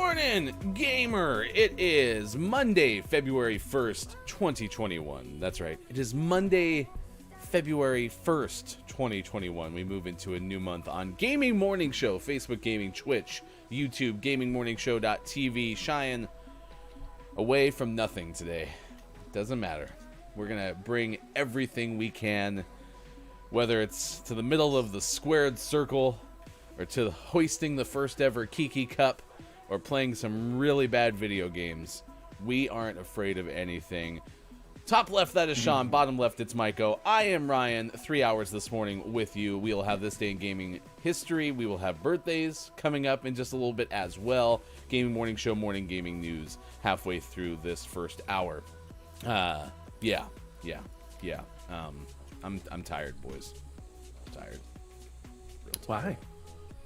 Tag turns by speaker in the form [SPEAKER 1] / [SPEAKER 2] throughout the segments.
[SPEAKER 1] morning, gamer! It is Monday, February 1st, 2021. That's right. It is Monday, February 1st, 2021. We move into a new month on Gaming Morning Show, Facebook Gaming, Twitch, YouTube, gamingmorningshow.tv. Shying away from nothing today. Doesn't matter. We're going to bring everything we can, whether it's to the middle of the squared circle, or to hoisting the first ever Kiki Cup, or playing some really bad video games. We aren't afraid of anything. Top left, that is Sean. Bottom left, it's Maiko. I am Ryan. 3 hours this morning with you. We will have This Day in Gaming History. We will have birthdays coming up in just a little bit as well. Gaming Morning Show, morning gaming news halfway through this first hour. Yeah. I'm tired, boys. I'm tired.
[SPEAKER 2] Why?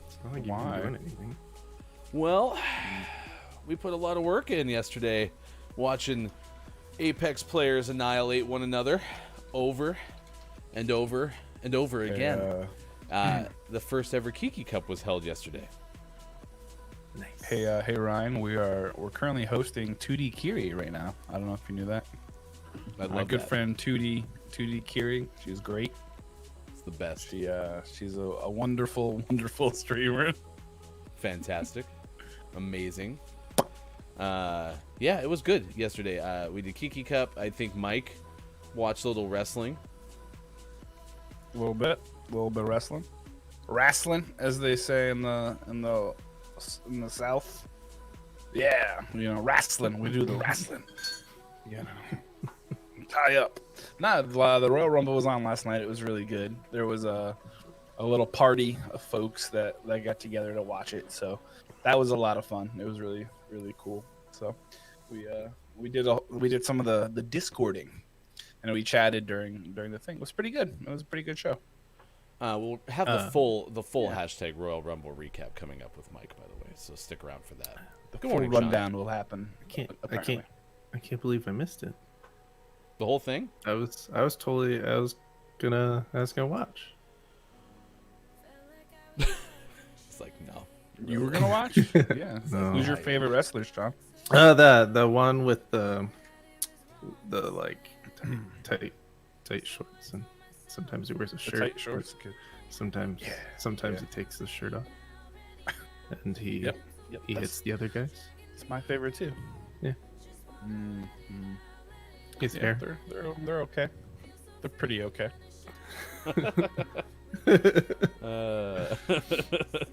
[SPEAKER 2] It's not like you've been doing anything.
[SPEAKER 1] Well, we put a lot of work in yesterday watching Apex players annihilate one another over and over and over again. The first ever Kiki Cup was held yesterday.
[SPEAKER 3] Nice. Hey Ryan, we're currently hosting 2D Kiri right now. I don't know if you knew that. My good friend 2D Kiri, she's great.
[SPEAKER 1] It's the best.
[SPEAKER 3] She's a wonderful streamer.
[SPEAKER 1] Fantastic. Amazing. Yeah, it was good yesterday. We did Kiki Cup. I think Mike watched a little wrestling.
[SPEAKER 3] A little bit wrestling, as they say in the South. Yeah, wrestling. We do the wrestling. Tie up. The Royal Rumble was on last night. It was really good. There was a little party of folks that got together to watch it, so that was a lot of fun. It was really, really cool. So we did some of the Discording, and we chatted during the thing. It was pretty good. It was a pretty good show.
[SPEAKER 1] We'll have the full hashtag Royal Rumble recap coming up with Mike, by the way, so stick around for that.
[SPEAKER 3] The full rundown will happen.
[SPEAKER 2] I can't believe I missed it.
[SPEAKER 1] The whole thing?
[SPEAKER 2] I was gonna watch.
[SPEAKER 1] It's like, no.
[SPEAKER 3] You were gonna watch? Yeah.
[SPEAKER 2] No.
[SPEAKER 3] Who's your favorite wrestlers, John?
[SPEAKER 2] The one with the like tight shorts, and sometimes he wears a shirt.
[SPEAKER 3] Tight shorts.
[SPEAKER 2] Sometimes he takes the shirt off, and he hits the other guys.
[SPEAKER 3] It's my favorite too.
[SPEAKER 2] Yeah. His hair.
[SPEAKER 3] They're okay. They're pretty okay.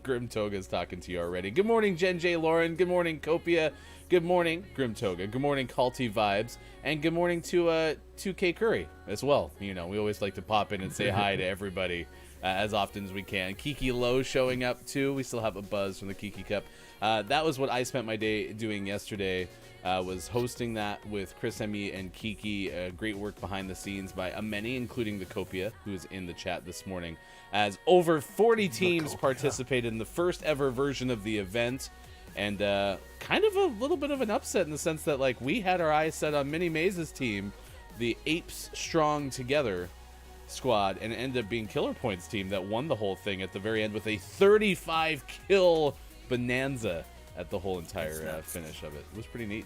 [SPEAKER 1] Grim Toga's talking to you already. Good morning, Jen J. Lauren. Good morning, Copia. Good morning, Grim Toga. Good morning, Culty Vibes. And good morning to 2K Curry as well. We always like to pop in and say hi to everybody as often as we can. Kiki Low showing up too. We still have a buzz from the Kiki Cup. That was what I spent my day doing yesterday. Was hosting that with Chris Emmy and Kiki. Great work behind the scenes by many, including the Copia, who is in the chat this morning. As over 40 teams participated in the first ever version of the event. And kind of a little bit of an upset in the sense that we had our eyes set on Minnie Maze's team, the Apes Strong Together squad, and it ended up being Killer Point's team that won the whole thing at the very end with a 35 kill bonanza at the whole entire finish of it. It was pretty neat.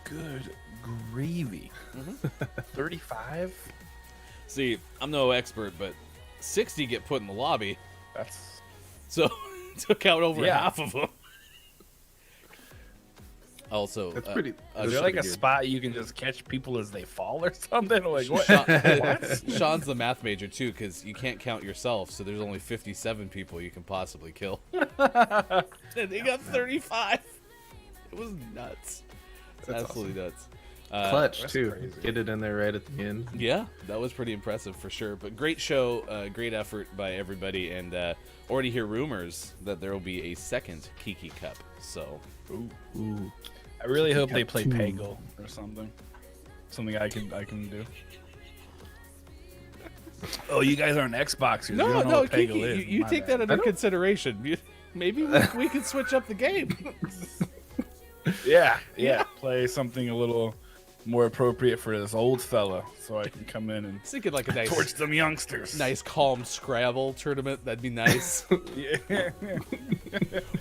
[SPEAKER 3] Good gravy. 35?
[SPEAKER 1] See, I'm no expert, but 60 get put in the lobby.
[SPEAKER 3] That's
[SPEAKER 1] so took out over half of them. Also,
[SPEAKER 2] that's pretty.
[SPEAKER 3] Is there a spot you can just catch people as they fall or something? Like what?
[SPEAKER 1] Sean's the math major too, because you can't count yourself, so there's only 57 people you can possibly kill. And they got 35. It was nuts.
[SPEAKER 2] That's
[SPEAKER 1] absolutely
[SPEAKER 2] awesome.
[SPEAKER 1] Nuts.
[SPEAKER 2] Clutch too.
[SPEAKER 3] Crazy.
[SPEAKER 2] Get it in there right at the end.
[SPEAKER 1] Yeah, that was pretty impressive for sure. But great show, great effort by everybody, and already hear rumors that there will be a second Kiki Cup. So,
[SPEAKER 2] Ooh.
[SPEAKER 3] I really hope they play Peggle or something. Something I can do. Oh, you guys aren't Xboxers.
[SPEAKER 1] No,
[SPEAKER 3] you don't know what
[SPEAKER 1] Kiki,
[SPEAKER 3] Peggle is.
[SPEAKER 1] you take that under consideration. Maybe we could switch up the game.
[SPEAKER 3] Yeah. Play something a little more appropriate for this old fella, so I can come in and
[SPEAKER 1] Thinking like a nice,
[SPEAKER 3] torch them youngsters.
[SPEAKER 1] nice calm Scrabble tournament. That'd be nice.
[SPEAKER 3] Yeah.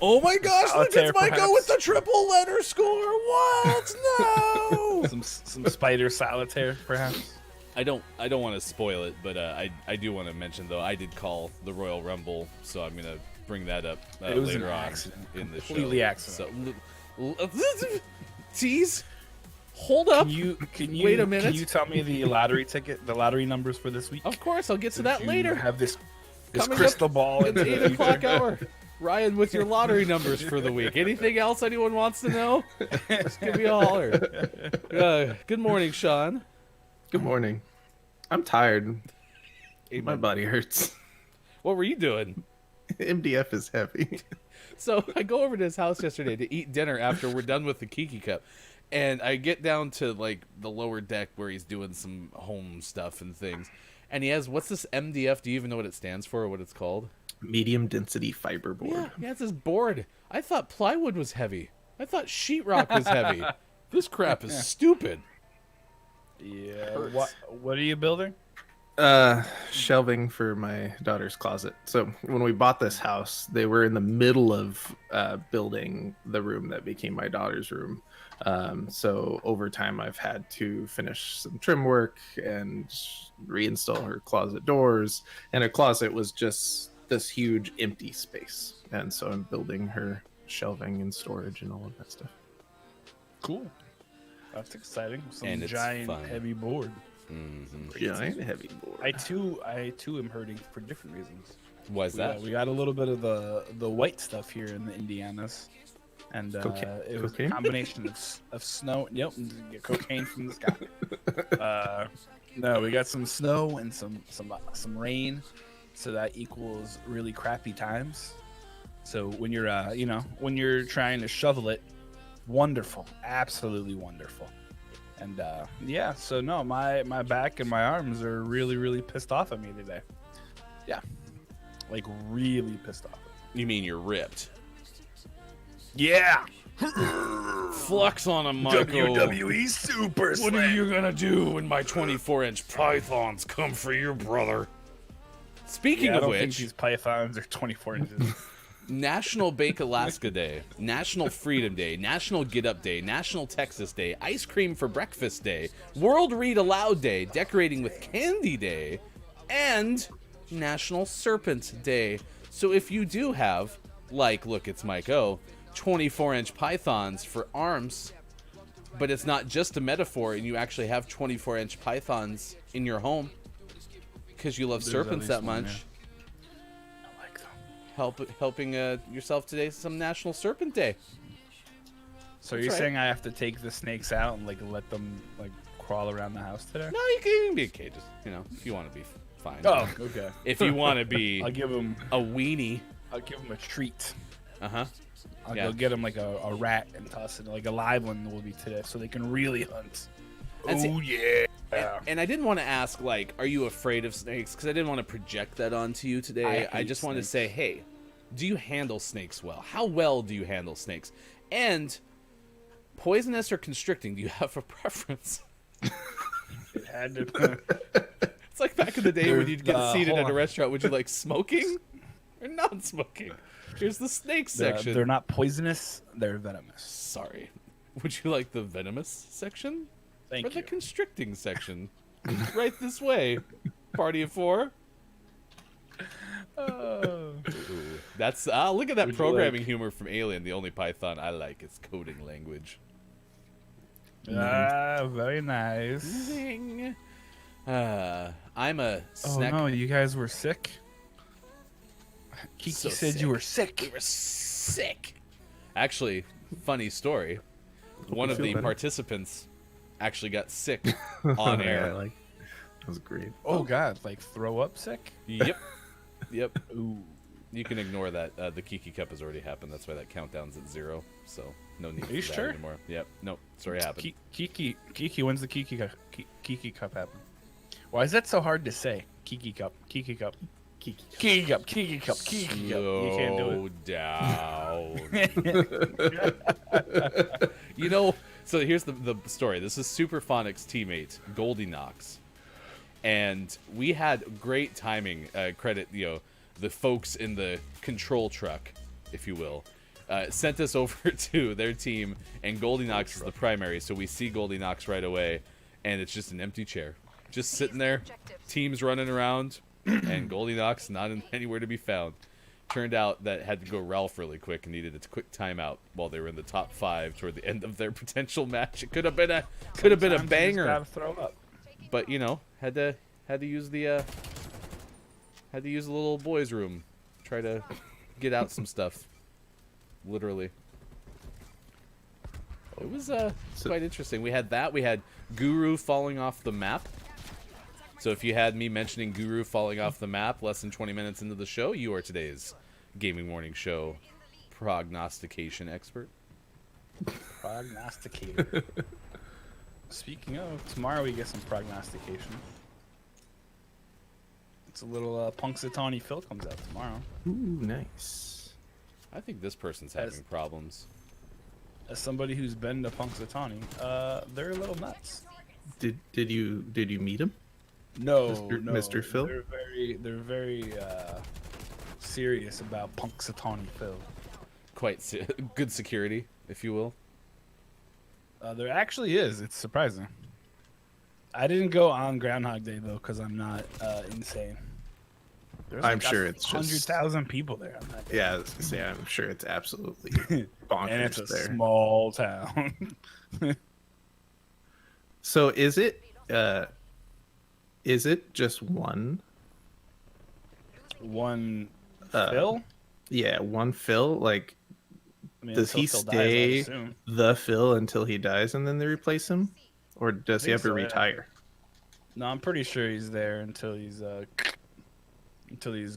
[SPEAKER 1] Oh my gosh! Look,
[SPEAKER 3] Solitaire,
[SPEAKER 1] it's Michael
[SPEAKER 3] perhaps.
[SPEAKER 1] with the triple letter score. What? No.
[SPEAKER 3] some spider solitaire, perhaps.
[SPEAKER 1] I don't want to spoil it, but I do want to mention though I did call the Royal Rumble, so I'm gonna bring that up
[SPEAKER 3] It was
[SPEAKER 1] later
[SPEAKER 3] an
[SPEAKER 1] on
[SPEAKER 3] accident.
[SPEAKER 1] in the show.
[SPEAKER 3] Completely accident.
[SPEAKER 1] So, tease. Hold up.
[SPEAKER 3] Can you
[SPEAKER 1] Wait a minute.
[SPEAKER 3] Can you tell me the lottery numbers for this week?
[SPEAKER 1] Of course, I'll get to that
[SPEAKER 3] You
[SPEAKER 1] later.
[SPEAKER 3] Have this
[SPEAKER 1] Coming up
[SPEAKER 3] crystal ball
[SPEAKER 1] in
[SPEAKER 3] into
[SPEAKER 1] the
[SPEAKER 3] the
[SPEAKER 1] 8 o'clock
[SPEAKER 3] future.
[SPEAKER 1] hour. Ryan, with your lottery numbers for the week. Anything else anyone wants to know? Just give me a holler. Good morning, Sean.
[SPEAKER 2] Good morning. I'm tired. My
[SPEAKER 1] Amen.
[SPEAKER 2] body hurts.
[SPEAKER 1] What were you doing?
[SPEAKER 2] MDF is heavy.
[SPEAKER 1] So I go over to his house yesterday to eat dinner after we're done with the Kiki Cup. And I get down to like the lower deck where he's doing some home stuff and things. And he has, what's this MDF? Do you even know what it stands for or what it's called?
[SPEAKER 2] Medium density fiberboard.
[SPEAKER 1] Yeah, it's this board. I thought plywood was heavy. I thought sheetrock was heavy. This crap is stupid.
[SPEAKER 3] Yeah.
[SPEAKER 1] Hurts.
[SPEAKER 3] What are you building?
[SPEAKER 2] Shelving for my daughter's closet. So when we bought this house, they were in the middle of building the room that became my daughter's room. So over time, I've had to finish some trim work and reinstall her closet doors. And her closet was just this huge empty space. And so I'm building her shelving and storage and all of that stuff.
[SPEAKER 3] Cool. That's exciting. Some
[SPEAKER 1] And it's
[SPEAKER 3] giant
[SPEAKER 1] fun.
[SPEAKER 3] heavy board.
[SPEAKER 2] Giant heavy board.
[SPEAKER 3] I too am hurting for different reasons.
[SPEAKER 1] Why's that?
[SPEAKER 3] We got a little bit of the white stuff here in the Indianas, and it was
[SPEAKER 2] Cocaine?
[SPEAKER 3] a combination of snow. Yep, and you get cocaine from the sky. No, we got some snow and some rain, so that equals really crappy times. So when you're when you're trying to shovel it, wonderful, absolutely wonderful. And yeah, so no, my back and my arms are really pissed off at me today. Yeah, like really pissed off.
[SPEAKER 1] You mean you're ripped?
[SPEAKER 3] Yeah.
[SPEAKER 1] Flex on him, Michael.
[SPEAKER 3] WWE Super
[SPEAKER 1] What are you gonna do when my 24-inch pythons come for your brother? Speaking
[SPEAKER 3] I
[SPEAKER 1] of
[SPEAKER 3] don't think
[SPEAKER 1] which,
[SPEAKER 3] these pythons are 24 inches.
[SPEAKER 1] National Bake Alaska Day, National Freedom Day, National Get Up Day, National Texas Day, Ice Cream for Breakfast Day, World Read Aloud Day, Decorating with Candy Day, and National Serpent Day. So if you do have, like, look, it's Mike O, 24-inch pythons for arms, but it's not just a metaphor and you actually have 24-inch pythons in your home because you love
[SPEAKER 3] There's
[SPEAKER 1] serpents
[SPEAKER 3] at
[SPEAKER 1] that
[SPEAKER 3] least one,
[SPEAKER 1] much.
[SPEAKER 3] yeah. I like them.
[SPEAKER 1] Helping yourself today some National Serpent Day.
[SPEAKER 3] So
[SPEAKER 1] That's
[SPEAKER 3] you're
[SPEAKER 1] right.
[SPEAKER 3] saying I have to take the snakes out and like let them like crawl around the house today?
[SPEAKER 1] No, you can be in cages, you know, if you want to be fine.
[SPEAKER 3] Oh, okay.
[SPEAKER 1] If you want to be
[SPEAKER 3] I'll give them
[SPEAKER 1] a weenie.
[SPEAKER 3] a treat.
[SPEAKER 1] Uh-huh.
[SPEAKER 3] I'll
[SPEAKER 1] Yeah.
[SPEAKER 3] go get them like a rat and toss it. Like a live one will be today, so they can really hunt.
[SPEAKER 1] And see-
[SPEAKER 3] Oh yeah.
[SPEAKER 1] And I didn't want to ask, like, are you afraid of snakes? Because I didn't want to project that onto you today.
[SPEAKER 3] I
[SPEAKER 1] I
[SPEAKER 3] hate
[SPEAKER 1] just wanted to
[SPEAKER 3] snakes.
[SPEAKER 1] say, hey, do you handle snakes well? How well do you handle snakes? And poisonous or constricting, do you have a preference?
[SPEAKER 3] It had to.
[SPEAKER 1] It's like back in the day when
[SPEAKER 3] There's,
[SPEAKER 1] you'd get seated
[SPEAKER 3] hold
[SPEAKER 1] at a
[SPEAKER 3] on.
[SPEAKER 1] restaurant. Would you like smoking or non-smoking? Here's the snake section.
[SPEAKER 3] They're not poisonous. They're venomous.
[SPEAKER 1] Sorry. Would you like the venomous section?
[SPEAKER 3] Thank
[SPEAKER 1] Or
[SPEAKER 3] you.
[SPEAKER 1] the constricting section? Right this way. Party of four. Ooh, that's look at that
[SPEAKER 3] Would you
[SPEAKER 1] programming
[SPEAKER 3] like-
[SPEAKER 1] humor from Alien. The only Python I like is coding language.
[SPEAKER 3] Very nice.
[SPEAKER 1] Zing. I'm a
[SPEAKER 3] Oh
[SPEAKER 1] snack.
[SPEAKER 3] no, you guys were sick. Kiki
[SPEAKER 1] So
[SPEAKER 3] said
[SPEAKER 1] sick.
[SPEAKER 3] you were sick.
[SPEAKER 1] We were sick. Actually, funny story. One
[SPEAKER 2] you
[SPEAKER 1] of
[SPEAKER 2] feel
[SPEAKER 1] the
[SPEAKER 2] better.
[SPEAKER 1] participants actually got sick on
[SPEAKER 2] Yeah,
[SPEAKER 1] air.
[SPEAKER 2] that was great.
[SPEAKER 3] Oh god, like throw up sick?
[SPEAKER 1] Yep. Yep.
[SPEAKER 3] Ooh.
[SPEAKER 1] You can ignore that. The Kiki Cup has already happened. That's why that countdown's at 0. So no need
[SPEAKER 3] Are you
[SPEAKER 1] for that
[SPEAKER 3] sure?
[SPEAKER 1] anymore. Yep. Nope. It's already happened.
[SPEAKER 3] Kiki, when's the Kiki Cup happen? Why is that so hard to say? Kiki Cup.
[SPEAKER 2] Kiki.
[SPEAKER 3] Kiki Cup. Kiki Cup. You can't do
[SPEAKER 1] Slow down. You know, So here's the story. This is Superphonic's teammate, Goldie Knox. And we had great timing, credit, the folks in the control truck, if you will, sent us over to their team, and Goldie Knox is the primary, so we see Goldie Knox right away, and it's just an empty chair. Just sitting there, teams running around, and Goldie Knox not anywhere to be found. Turned out that had to go Ralph really quick and needed a quick timeout while they were in the top 5 toward the end of their potential match. It could have been a banger.
[SPEAKER 3] Gotta throw up.
[SPEAKER 1] But had to use the little boys' room, try to get out some stuff. Literally, it was quite interesting. We had that. We had Guru falling off the map. So if you had me mentioning Guru falling off the map less than 20 minutes into the show, you are today's Gaming Morning Show prognostication expert.
[SPEAKER 3] Prognosticator. Speaking of, tomorrow we get some prognostication. It's a little Punxsutawney Phil comes out tomorrow.
[SPEAKER 2] Ooh, nice.
[SPEAKER 1] I think this person's having problems.
[SPEAKER 3] As somebody who's been to Punxsutawney, they're a little nuts.
[SPEAKER 2] Did you meet him?
[SPEAKER 3] No,
[SPEAKER 2] Mr. Phil?
[SPEAKER 3] They're very serious about Punxsutawney Phil.
[SPEAKER 1] Quite good security, if you will.
[SPEAKER 3] There actually is. It's surprising. I didn't go on Groundhog Day though, because I'm not insane.
[SPEAKER 2] I'm sure it's
[SPEAKER 3] 100,000 people there on that day.
[SPEAKER 2] Yeah, I was gonna say, I'm sure it's absolutely bonkers
[SPEAKER 3] And it's a
[SPEAKER 2] there.
[SPEAKER 3] small town.
[SPEAKER 2] So is it just one?
[SPEAKER 3] One
[SPEAKER 2] Uh,
[SPEAKER 3] Phil?
[SPEAKER 2] Yeah, one Phil. Like,
[SPEAKER 3] I mean,
[SPEAKER 2] does
[SPEAKER 3] until
[SPEAKER 2] he
[SPEAKER 3] Phil dies,
[SPEAKER 2] stay
[SPEAKER 3] I'd assume.
[SPEAKER 2] the Phil until he dies and then they replace him, or does he
[SPEAKER 3] think
[SPEAKER 2] ever
[SPEAKER 3] so, yeah.
[SPEAKER 2] retire?
[SPEAKER 3] No, I'm pretty sure he's there until he's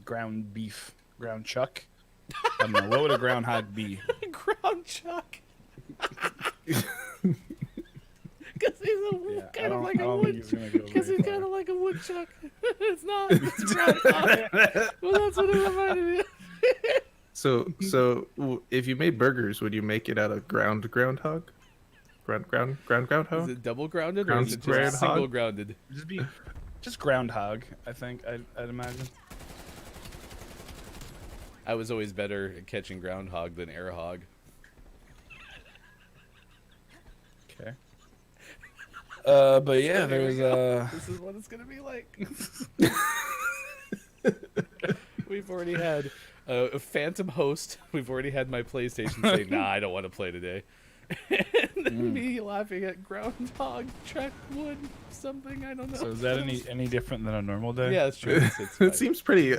[SPEAKER 3] ground beef, ground chuck. I don't know. What would a groundhog be?
[SPEAKER 1] Ground chuck. Because he's kind of like a wood. Because he's kind of like a woodchuck. It's not. It's groundhog. Well, that's what it reminded me of.
[SPEAKER 2] So if you made burgers, would you make it out of groundhog? Groundhog?
[SPEAKER 1] Is it double grounded or
[SPEAKER 2] Ground
[SPEAKER 1] is it
[SPEAKER 2] squared
[SPEAKER 1] just single
[SPEAKER 2] hog?
[SPEAKER 1] grounded?
[SPEAKER 3] Just groundhog. I think I'd imagine.
[SPEAKER 1] I was always better at catching groundhog than air hog.
[SPEAKER 3] Okay. But yeah, there was
[SPEAKER 1] This is what it's gonna be like. We've already had a phantom host. We've already had my PlayStation say, "Nah, I don't want to play today." And then me laughing at groundhog, track wood, something I don't know.
[SPEAKER 3] So is that any different than a normal day?
[SPEAKER 1] Yeah, it's true. It's fine.
[SPEAKER 2] It seems pretty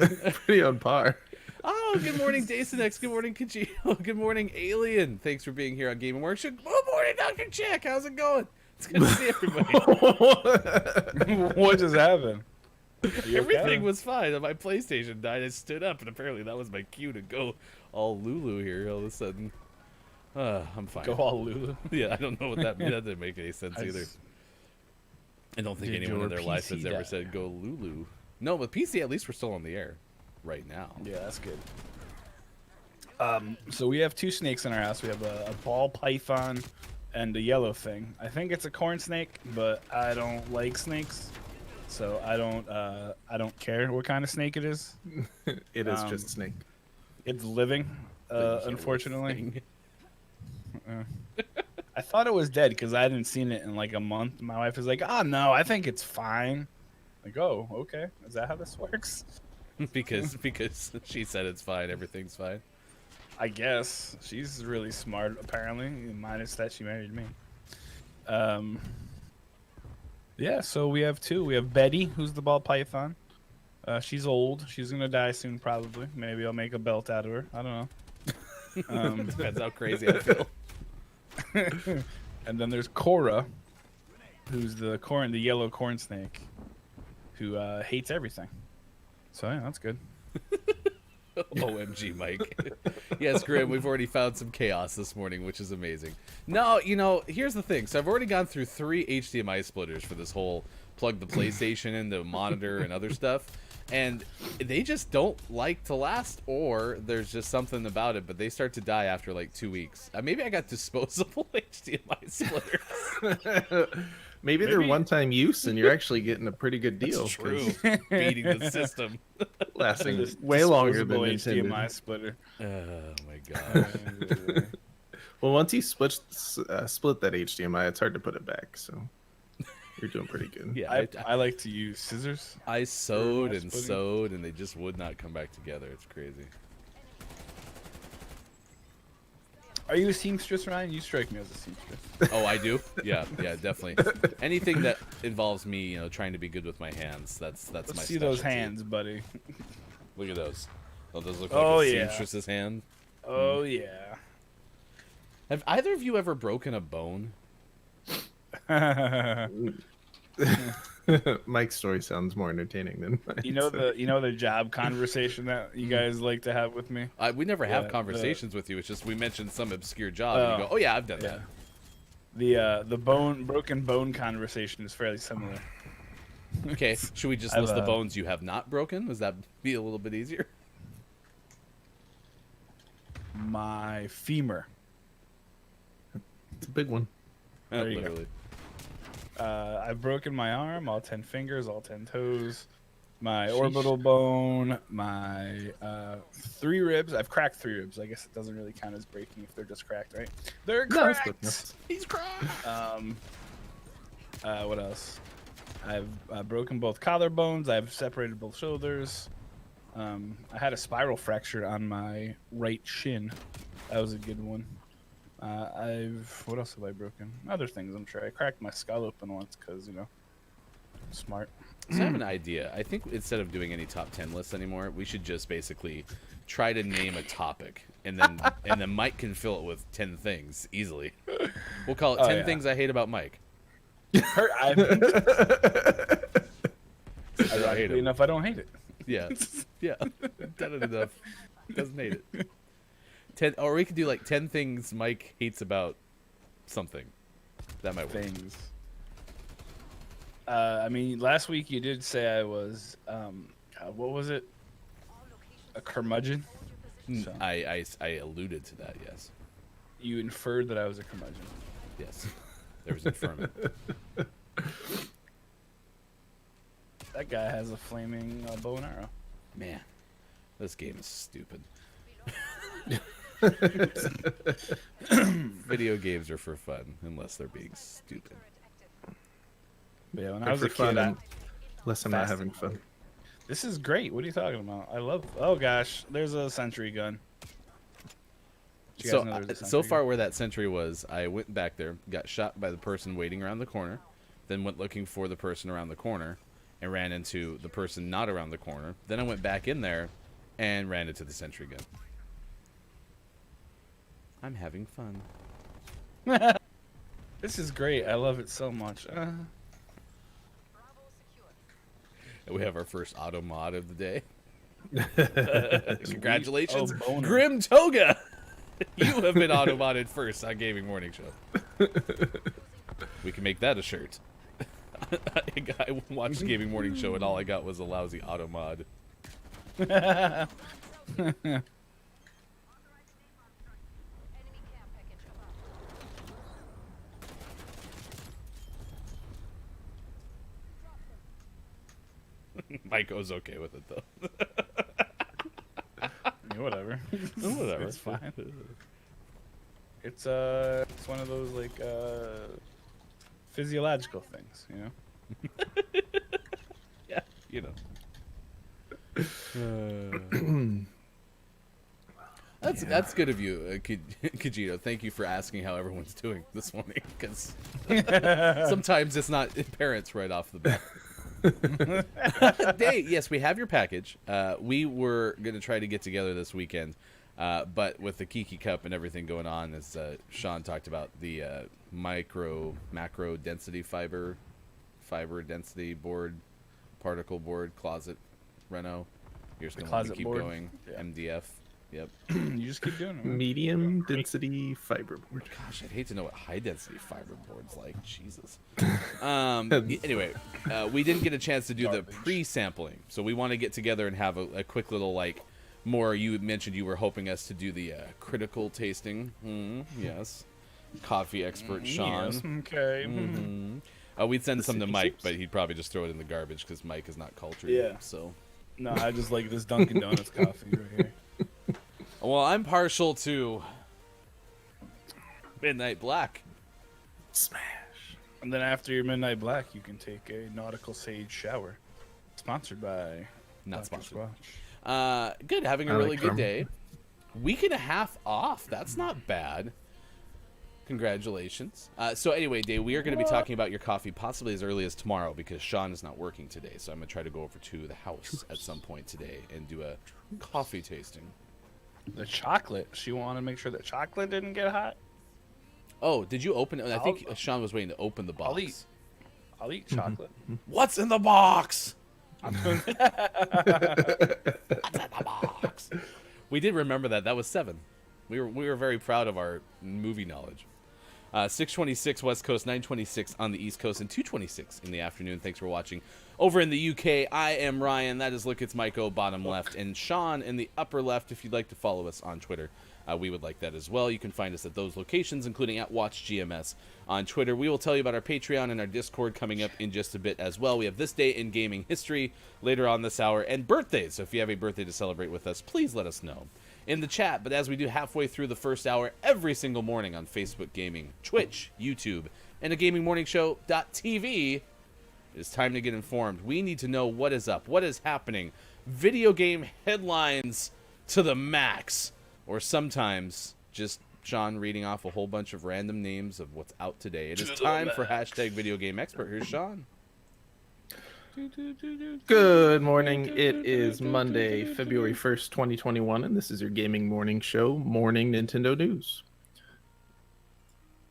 [SPEAKER 2] on par.
[SPEAKER 1] Oh, good morning, Dacinex. Good morning, Kajio. Good morning, Alien. Thanks for being here on Game & Work. Good morning, Dr. Chick. How's it going? It's good to see everybody.
[SPEAKER 3] What just happened?
[SPEAKER 1] Everything was fine. My PlayStation died. I stood up, and apparently that was my cue to go all Lulu here all of a sudden. I'm fine.
[SPEAKER 3] Go all Lulu.
[SPEAKER 1] Yeah, I don't know what that meant. That didn't make any sense either. I don't think
[SPEAKER 3] Did
[SPEAKER 1] anyone in
[SPEAKER 3] your
[SPEAKER 1] their life has
[SPEAKER 3] PC
[SPEAKER 1] ever
[SPEAKER 3] die?
[SPEAKER 1] said go Lulu. No, but PC, at least we're still on the air right now.
[SPEAKER 3] Yeah, that's good. So we have 2 snakes in our house. We have a ball python and a yellow thing. I think it's a corn snake, but I don't like snakes, so I don't care what kind of snake it is.
[SPEAKER 2] It is just snake.
[SPEAKER 3] It's living, unfortunately. I thought it was dead because I hadn't seen it in like a month. My wife was like, "Oh no, I think it's fine." Like, oh, okay. Is that how this works?
[SPEAKER 1] because she said it's fine, everything's fine.
[SPEAKER 3] I guess she's really smart, apparently. Minus that she married me. Yeah. So we have 2. We have Betty, who's the ball python. She's old. She's gonna die soon, probably. Maybe I'll make a belt out of her. I don't know.
[SPEAKER 1] Depends how crazy I feel.
[SPEAKER 3] And then there's Cora, who's the yellow corn snake, who hates everything. So yeah, that's good.
[SPEAKER 1] OMG, Mike. Yes, Grim, we've already found some chaos this morning, which is amazing. No, here's the thing. So I've already gone through 3 HDMI splitters for this whole plug the PlayStation in, the monitor, and other stuff. and they just don't like to last, or there's just something about it. But they start to die after like 2 weeks. Maybe I got disposable HDMI splitters.
[SPEAKER 2] Maybe they're one-time use, and you're actually getting a pretty good deal.
[SPEAKER 1] That's true. Beating the system,
[SPEAKER 2] lasting way longer than
[SPEAKER 3] Disposable
[SPEAKER 2] intended.
[SPEAKER 3] HDMI splitter.
[SPEAKER 1] Oh my god.
[SPEAKER 2] Well, once you split that HDMI, it's hard to put it back. So you're doing pretty good.
[SPEAKER 1] Yeah,
[SPEAKER 3] I like to use scissors.
[SPEAKER 1] I sewed
[SPEAKER 3] my
[SPEAKER 1] and
[SPEAKER 3] splitting.
[SPEAKER 1] sewed, and they just would not come back together. It's crazy.
[SPEAKER 3] Are you a seamstress, Ryan? You strike me as a seamstress.
[SPEAKER 1] Oh, I do. Yeah, definitely. Anything that involves me, trying to be good with my hands. That's
[SPEAKER 3] Let's
[SPEAKER 1] my
[SPEAKER 3] see those
[SPEAKER 1] specialty.
[SPEAKER 3] hands, buddy.
[SPEAKER 1] Look at those. Oh, those look
[SPEAKER 3] Oh,
[SPEAKER 1] like a
[SPEAKER 3] yeah.
[SPEAKER 1] seamstress's hand.
[SPEAKER 3] Oh yeah.
[SPEAKER 1] Have either of you ever broken a bone?
[SPEAKER 2] Mike's story sounds more entertaining than mine.
[SPEAKER 3] You know the job conversation that you guys like to have with me.
[SPEAKER 1] We never have
[SPEAKER 3] Yeah,
[SPEAKER 1] conversations with you. It's just we mentioned some obscure job, and you
[SPEAKER 3] Oh,
[SPEAKER 1] go, "Oh yeah, I've done
[SPEAKER 3] Yeah.
[SPEAKER 1] that."
[SPEAKER 3] The broken bone conversation is fairly similar.
[SPEAKER 1] Okay, should we just
[SPEAKER 3] I've,
[SPEAKER 1] list the bones you have not broken? Does that be a little bit easier?
[SPEAKER 3] My femur.
[SPEAKER 2] It's a big one.
[SPEAKER 3] There you go.
[SPEAKER 1] Literally.
[SPEAKER 3] I've broken my arm, all 10 fingers, all 10 toes, my orbital bone, my 3 ribs. I've cracked 3 ribs. I guess it doesn't really count as breaking if they're just cracked, right? They're
[SPEAKER 2] No, it's
[SPEAKER 3] cracked.
[SPEAKER 2] good enough.
[SPEAKER 1] He's crying.
[SPEAKER 3] What else? I've broken both collarbones. I've separated both shoulders. I had a spiral fracture on my right shin. That was a good one. What else have I broken? Other things, I'm sure. I cracked my skull open once because, I'm smart.
[SPEAKER 1] So I have an idea. I think instead of doing any top 10 lists anymore, we should just basically try to name a topic, and then Mike can fill it with 10 things easily. We'll call it 10
[SPEAKER 3] yeah.
[SPEAKER 1] things I hate about Mike.
[SPEAKER 3] I
[SPEAKER 1] hate him.
[SPEAKER 3] enough, I don't hate it.
[SPEAKER 1] Yeah, done it enough. Doesn't hate it. 10, or we could do like 10 things Mike hates about something. That might work.
[SPEAKER 3] Things. Last week you did say I was, what was it? A curmudgeon? So,
[SPEAKER 1] I alluded to that. Yes,
[SPEAKER 3] you inferred that I was a curmudgeon.
[SPEAKER 1] yes. There was inferment.
[SPEAKER 3] That guy has a flaming bow and arrow.
[SPEAKER 1] Man, this game is stupid. Video games are for fun, unless they're being stupid.
[SPEAKER 3] But yeah, when I
[SPEAKER 2] They're
[SPEAKER 3] was a
[SPEAKER 2] for fun,
[SPEAKER 3] kid,
[SPEAKER 2] and unless I'm not
[SPEAKER 3] fast
[SPEAKER 2] having
[SPEAKER 3] and
[SPEAKER 2] fun.
[SPEAKER 3] this is great. What are you talking about? I love. Oh gosh, there's a sentry gun. Did you guys know there's a
[SPEAKER 1] So
[SPEAKER 3] sentry
[SPEAKER 1] far
[SPEAKER 3] gun?
[SPEAKER 1] where that sentry was, I went back there, got shot by the person waiting around the corner, then went looking for the person around the corner, and ran into the person not around the corner. Then I went back in there, and ran into the sentry gun. I'm having fun.
[SPEAKER 3] This is great. I love it so much.
[SPEAKER 1] And we have our first auto mod of the day. Congratulations,
[SPEAKER 3] Oh, boner.
[SPEAKER 1] Grim Toga! You have been auto modded first on Gaming Morning Show. We can make that a shirt. I watched Gaming Morning Show and all I got was a lousy auto mod. Maiko's okay with it though.
[SPEAKER 3] Yeah, whatever.
[SPEAKER 1] Whatever.
[SPEAKER 3] It's fine. It's one of those like physiological things,
[SPEAKER 1] Yeah, you know. That's good of you, Kajito. Thank you for asking how everyone's doing this morning, because sometimes it's not parents right off the bat. Yes, we have your package. We were going to try to get together this weekend, but with the Kiki Cup and everything going on, as Sean talked about, the macro density fiber density board, particle board, closet reno. You're just going to let me
[SPEAKER 3] closet
[SPEAKER 1] keep
[SPEAKER 3] board.
[SPEAKER 1] going.
[SPEAKER 3] Yeah.
[SPEAKER 1] MDF. Yep.
[SPEAKER 3] You just keep doing it. Man.
[SPEAKER 2] Medium density fiberboard.
[SPEAKER 1] Gosh, I'd hate to know what high density fiberboard's like. Jesus. Anyway, we didn't get a chance to do the pre-sampling, so we want to get together and have a quick little more. You mentioned you were hoping us to do the critical tasting. Yes. Coffee expert Sean.
[SPEAKER 3] Yes, okay.
[SPEAKER 1] We'd send some to Mike, but he'd probably just throw it in the garbage because Mike is not cultured.
[SPEAKER 3] Yeah.
[SPEAKER 1] So.
[SPEAKER 3] No, I just like this Dunkin' Donuts coffee right here.
[SPEAKER 1] Well, I'm partial to Midnight Black.
[SPEAKER 2] Smash.
[SPEAKER 3] And then after your Midnight Black, you can take a Nautical Sage shower. Sponsored by
[SPEAKER 1] Not
[SPEAKER 3] Dr.
[SPEAKER 1] sponsored.
[SPEAKER 3] Squatch.
[SPEAKER 1] Good, having a
[SPEAKER 2] I
[SPEAKER 1] really
[SPEAKER 2] like
[SPEAKER 1] good
[SPEAKER 2] caramel.
[SPEAKER 1] day. Week and a half off. That's not bad. Congratulations. So anyway, Dave, we are going to be talking about your coffee possibly as early as tomorrow because Sean is not working today. So I'm going to try to go over to the house at some point today and do a coffee tasting.
[SPEAKER 3] The chocolate. She wanted to make sure that chocolate didn't get hot.
[SPEAKER 1] Oh, did you open it? I think Sean was waiting to open the box.
[SPEAKER 3] I'll eat chocolate.
[SPEAKER 1] What's in the box?
[SPEAKER 3] I'm doing
[SPEAKER 1] What's in the box? We did remember that. That was 7. We were very proud of our movie knowledge. 6:26 West Coast, 9:26 on the East Coast, and 2:26 in the afternoon. Thanks for watching. Over in the UK, I am Ryan. That is Look, It's Maiko, bottom left, and Sean in the upper left. If you'd like to follow us on Twitter, we would like that as well. You can find us at those locations, including at WatchGMS on Twitter. We will tell you about our Patreon and our Discord coming up in just a bit as well. We have This Day in Gaming History later on this hour, and birthdays. So if you have a birthday to celebrate with us, please let us know in the chat. But as we do halfway through the first hour every single morning on Facebook Gaming, Twitch, YouTube, and a gamingmorningshow.tv, it's time to get informed. We need to know what is up, what is happening. Video game headlines to the max, or sometimes just Sean reading off a whole bunch of random names of what's out today. It is time for hashtag Video Game Expert. Here's Sean.
[SPEAKER 2] Good morning. It is Monday, February 1st, 2021, and this is your Gaming Morning Show, Morning Nintendo News.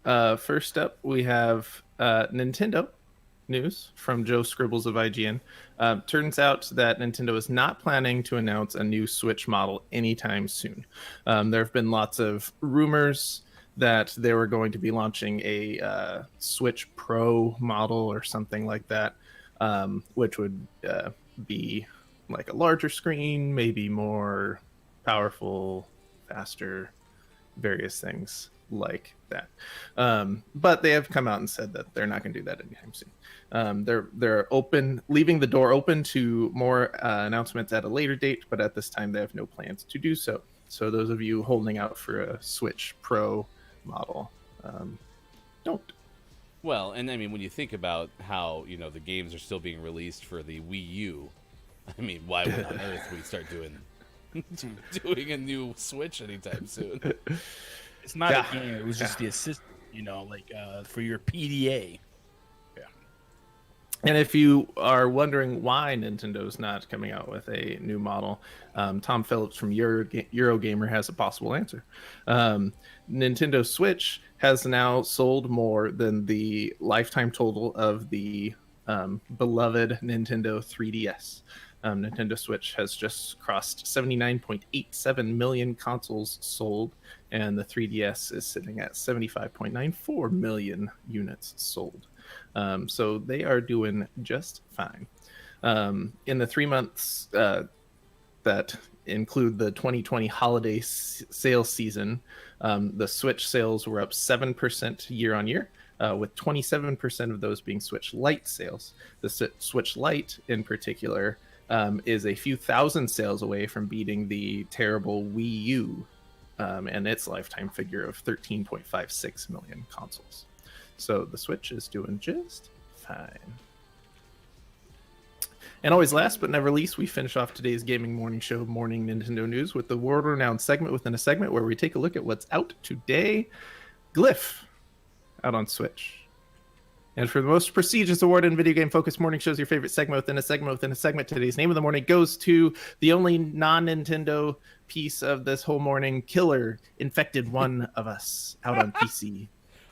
[SPEAKER 2] First up, we have Nintendo news from Joe Scribbles of IGN. Turns out that Nintendo is not planning to announce a new Switch model anytime soon. There have been lots of rumors that they were going to be launching a Switch Pro model or something like that, which would be like a larger screen, maybe more powerful, faster, various things like that. But they have come out and said that they're not going to do that anytime soon. They're leaving the door open to more announcements at a later date, but at this time they have no plans to do so. So those of you holding out for a Switch Pro model, don't.
[SPEAKER 1] Well, and I mean, when you think about how, the games are still being released for the Wii U, I mean, why would on earth we start doing a new Switch anytime soon?
[SPEAKER 3] It's not a game. It was just the assist, for your PDA. Yeah.
[SPEAKER 2] And if you are wondering why Nintendo's not coming out with a new model, Tom Phillips from Eurogamer has a possible answer. Nintendo Switch has now sold more than the lifetime total of the beloved Nintendo 3DS. Nintendo Switch has just crossed 79.87 million consoles sold, and the 3DS is sitting at 75.94 million units sold. So they are doing just fine. In the 3 months that include the 2020 holiday sales season, the Switch sales were up 7% year on year, with 27% of those being Switch Lite sales. The Switch Lite in particular is a few thousand sales away from beating the terrible Wii U and its lifetime figure of 13.56 million consoles. So the Switch is doing just fine. And always last but never least, we finish off today's Gaming Morning Show, Morning Nintendo News, with the world-renowned segment within a segment where we take a look at what's out today. Glyph, out on Switch. And for the most prestigious award in video game focused morning shows, your favorite segment within a segment within a segment, today's name of the morning goes to the only non-Nintendo piece of this whole morning, Killer Infected One of Us, out on PC.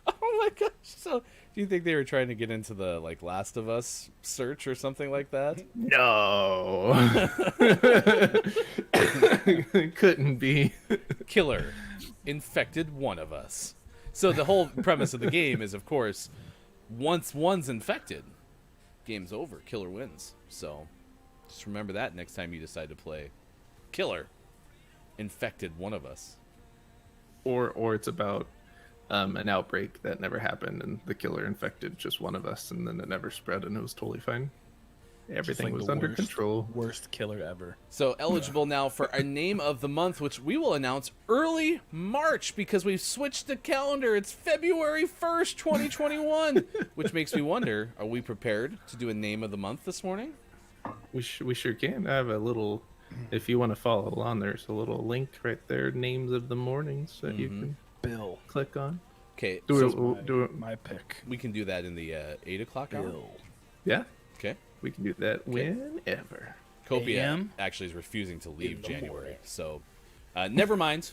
[SPEAKER 1] Oh my gosh! So, do you think they were trying to get into the like Last of Us search or something like that?
[SPEAKER 2] No. Couldn't be.
[SPEAKER 1] Killer infected one of us. So the whole premise of the game is, of course, once one's infected, game's over. Killer wins. So just remember that next time you decide to play. Killer infected one of us.
[SPEAKER 2] Or it's about an outbreak that never happened, and the killer infected just one of us, and then it never spread, and it was totally fine. Everything
[SPEAKER 3] Like
[SPEAKER 2] was
[SPEAKER 3] the
[SPEAKER 2] under
[SPEAKER 3] worst-
[SPEAKER 2] control.
[SPEAKER 3] Worst killer ever.
[SPEAKER 1] So eligible now for our name of the month, which we will announce early March because we've switched the calendar. It's February 1st, 2021, which makes me wonder, are we prepared to do a name of the month this morning?
[SPEAKER 2] We sure can. I have a little. If you want to follow along, there's a little link right there. Names of the mornings that you can
[SPEAKER 3] Bill.
[SPEAKER 2] click on.
[SPEAKER 1] Okay,
[SPEAKER 2] Do
[SPEAKER 1] so
[SPEAKER 2] it. Do it.
[SPEAKER 3] My pick.
[SPEAKER 1] we can do that in the 8 o'clock hour.
[SPEAKER 3] Bill.
[SPEAKER 2] Yeah,
[SPEAKER 1] Okay.
[SPEAKER 2] we can do that whenever.
[SPEAKER 1] Copia
[SPEAKER 3] AM?
[SPEAKER 1] actually is refusing to leave
[SPEAKER 3] the
[SPEAKER 1] January.
[SPEAKER 3] morning.
[SPEAKER 1] So never mind.